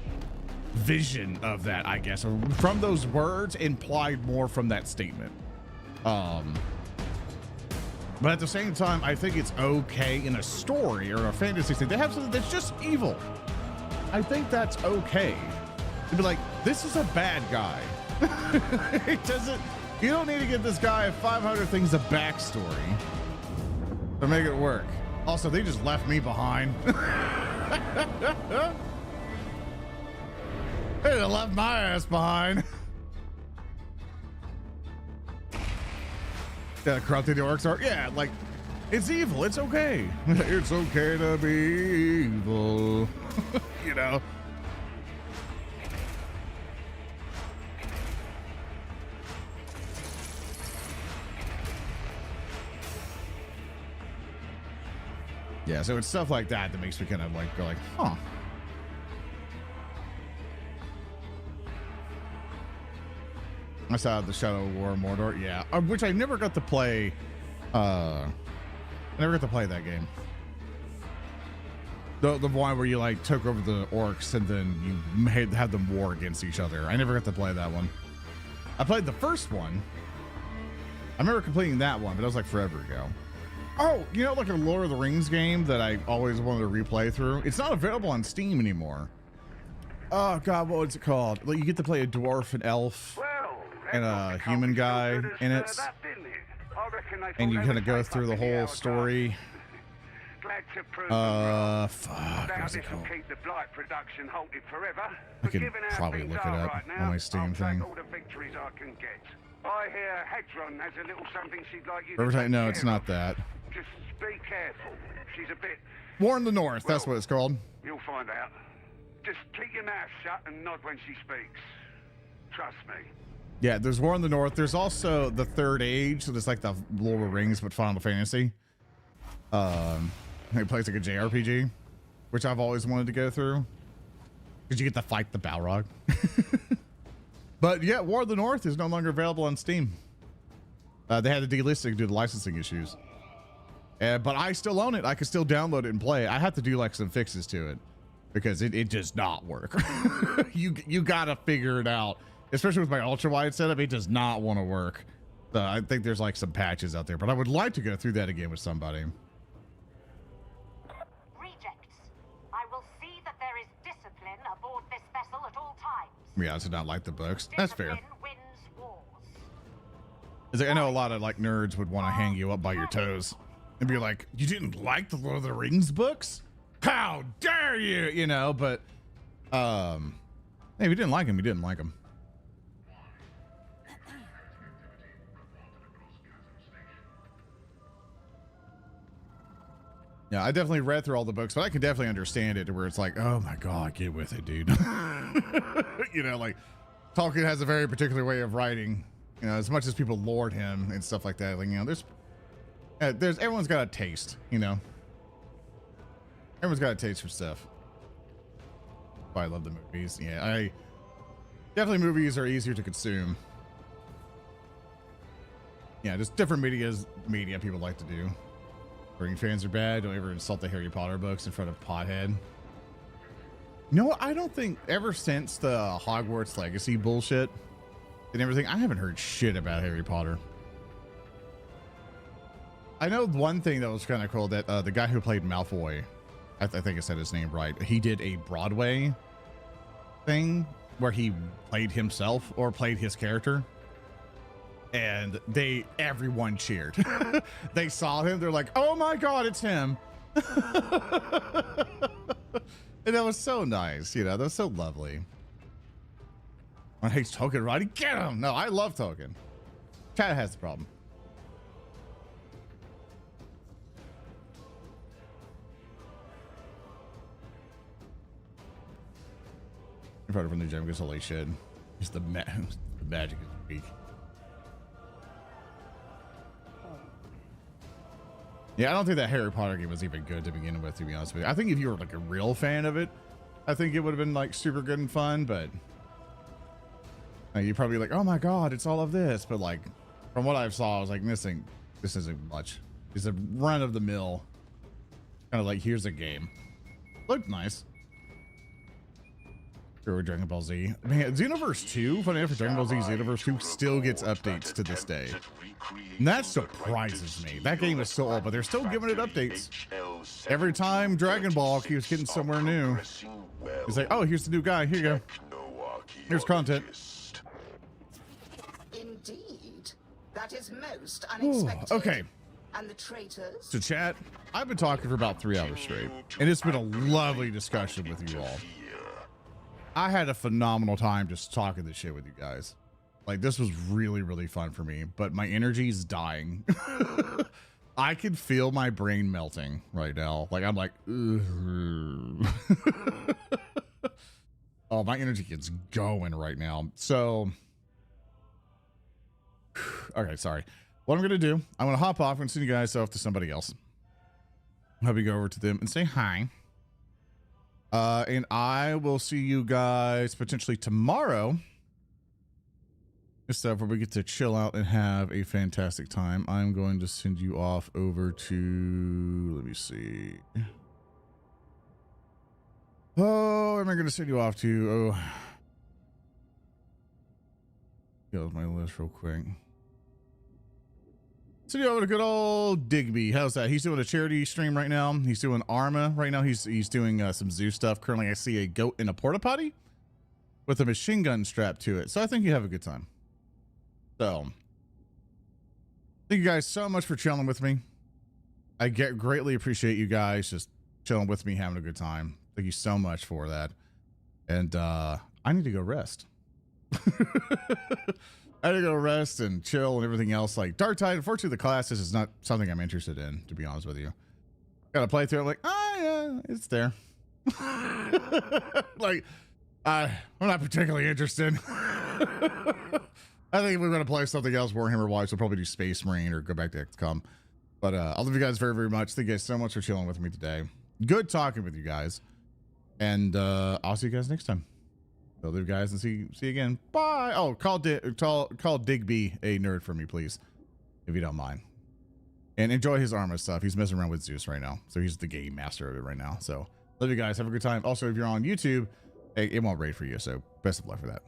vision of that, I guess, from those words implied more from that statement. But at the same time, I think it's okay in a story or a fantasy thing. They have something that's just evil. I think that's okay to be like, this is a bad guy. It doesn't, you don't need to give this guy 500 things of backstory to make it work. Also, they just left me behind. They just left my ass behind. Yeah, corrupted the orcs are. Yeah, like, it's evil. It's okay. It's okay to be evil. You know? Yeah, so it's stuff like that that makes me kind of like go like, huh. I saw the Shadow War Mordor, yeah, which I never got to play. I never got to play that game. The one where you like took over the orcs and then you had them war against each other. I never got to play that one. I played the first one. I remember completing that one, but that was like forever ago. Oh, you know, like a Lord of the Rings game that I always wanted to replay through. It's not available on Steam anymore. Oh God, what was it called? Like you get to play a dwarf, an elf, and a human guy in it, and you kind of go through the whole story. Fuck, what's it called? I can probably look it up on my Steam thing. I hear Hedron has a little something she'd like you Every time, no, it's not that. Just be careful. She's a bit... War in the North, that's what it's called. You'll find out. Just keep your mouth shut and nod when she speaks. Trust me. Yeah, there's War in the North. There's also the Third Age, so it's like the Lord of the Rings, but Final Fantasy. It plays like a JRPG, which I've always wanted to go through. Because you get to fight the Balrog. But yeah, War of the North is no longer available on Steam. They had to delist it due to licensing issues. But I still own it. I can still download it and play it. I have to do like some fixes to it because it does not work. You gotta figure it out. Especially with my ultra wide setup, it does not want to work. So I think there's like some patches out there, but I would like to go through that again with somebody. Rejects. I will see that there is discipline aboard this vessel at all times. Yeah, I did not like the books. That's fair. Discipline wins wars. It's like, I know a lot of like nerds would want to hang you up by your toes and be like, you didn't like the Lord of the Rings books? How dare you? You know, but hey, if you didn't like them, you didn't like them. Yeah, I definitely read through all the books, but I can definitely understand it to where it's like, oh my God, get with it, dude. You know, like Tolkien has a very particular way of writing, you know, as much as people lord him and stuff like that. Like, you know, there's everyone's got a taste, you know, everyone's got a taste for stuff. Oh, I love the movies. Yeah, definitely movies are easier to consume. Yeah, just different media people like to do. Ring fans are bad. Don't ever insult the Harry Potter books in front of Pothead. You know what? I don't think ever since the Hogwarts Legacy bullshit and everything, I haven't heard shit about Harry Potter. I know one thing that was kind of cool that the guy who played Malfoy, I think I said his name right, he did a Broadway thing where he played himself or played his character. And everyone cheered. They saw him. They're like, oh my God, it's him. And that was so nice, you know, that was so lovely. I hate Token riding. Get him! No, I love Token. Chat has the problem. In front of from the gym goes holy shit. Just the magic is weak. Yeah, I don't think that Harry Potter game was even good to begin with, to be honest with you. I think if you were like a real fan of it, I think it would have been like super good and fun, but you're probably like, oh my god, it's all of this. But like, from what I saw, I was like, this isn't much. It's a run of the mill, kind of like, here's a game. Looked nice. Or Dragon Ball Z. Man, Xenoverse 2, funny enough, for Dragon Ball Z, Xenoverse 2 still gets updates to this day. And that surprises me. That game is so old, but they're still giving it updates. Every time Dragon Ball keeps getting somewhere new, it's like, oh, here's the new guy. Here you go. Here's content. Indeed. That is most unexpected. Okay. And the traitors? So chat, I've been talking for about 3 hours straight, and it's been a lovely discussion with you all. I had a phenomenal time just talking this shit with you guys. Like, this was really, really fun for me, but my energy is dying. I can feel my brain melting right now. Like, I'm like, oh, my energy is going right now. So, okay, sorry. What I'm going to do, I'm going to hop off. I'm going to send you guys off to somebody else. Have you go over to them and say hi. And I will see you guys potentially tomorrow. Stuff where we get to chill out and have a fantastic time. I'm going to send you off over to, let me see. Oh, am I going to send you off to, oh, go with my list real quick. Send you over to good old Digby. How's that? He's doing a charity stream right now. He's doing Arma right now. He's doing some zoo stuff. Currently, I see a goat in a porta potty with a machine gun strapped to it. So I think you have a good time. So, thank you guys so much for chilling with me. I greatly appreciate you guys just chilling with me, having a good time. Thank you so much for that. And I need to go rest. I need to go rest and chill and everything else. Like Darktide, unfortunately, the classes is not something I'm interested in, to be honest with you. Got to play through it like, oh yeah, it's there. Like, I'm not particularly interested. I think if we're going to play something else, Warhammer-wise, we'll probably do Space Marine or go back to XCOM. But I love you guys very, very much. Thank you guys so much for chilling with me today. Good talking with you guys. And I'll see you guys next time. So leave guys and see you again. Bye. Oh, call Digby a nerd for me, please, if you don't mind. And enjoy his Arma stuff. He's messing around with Zeus right now. So he's the game master of it right now. So love you guys. Have a good time. Also, if you're on YouTube, it won't raid for you. So best of luck for that.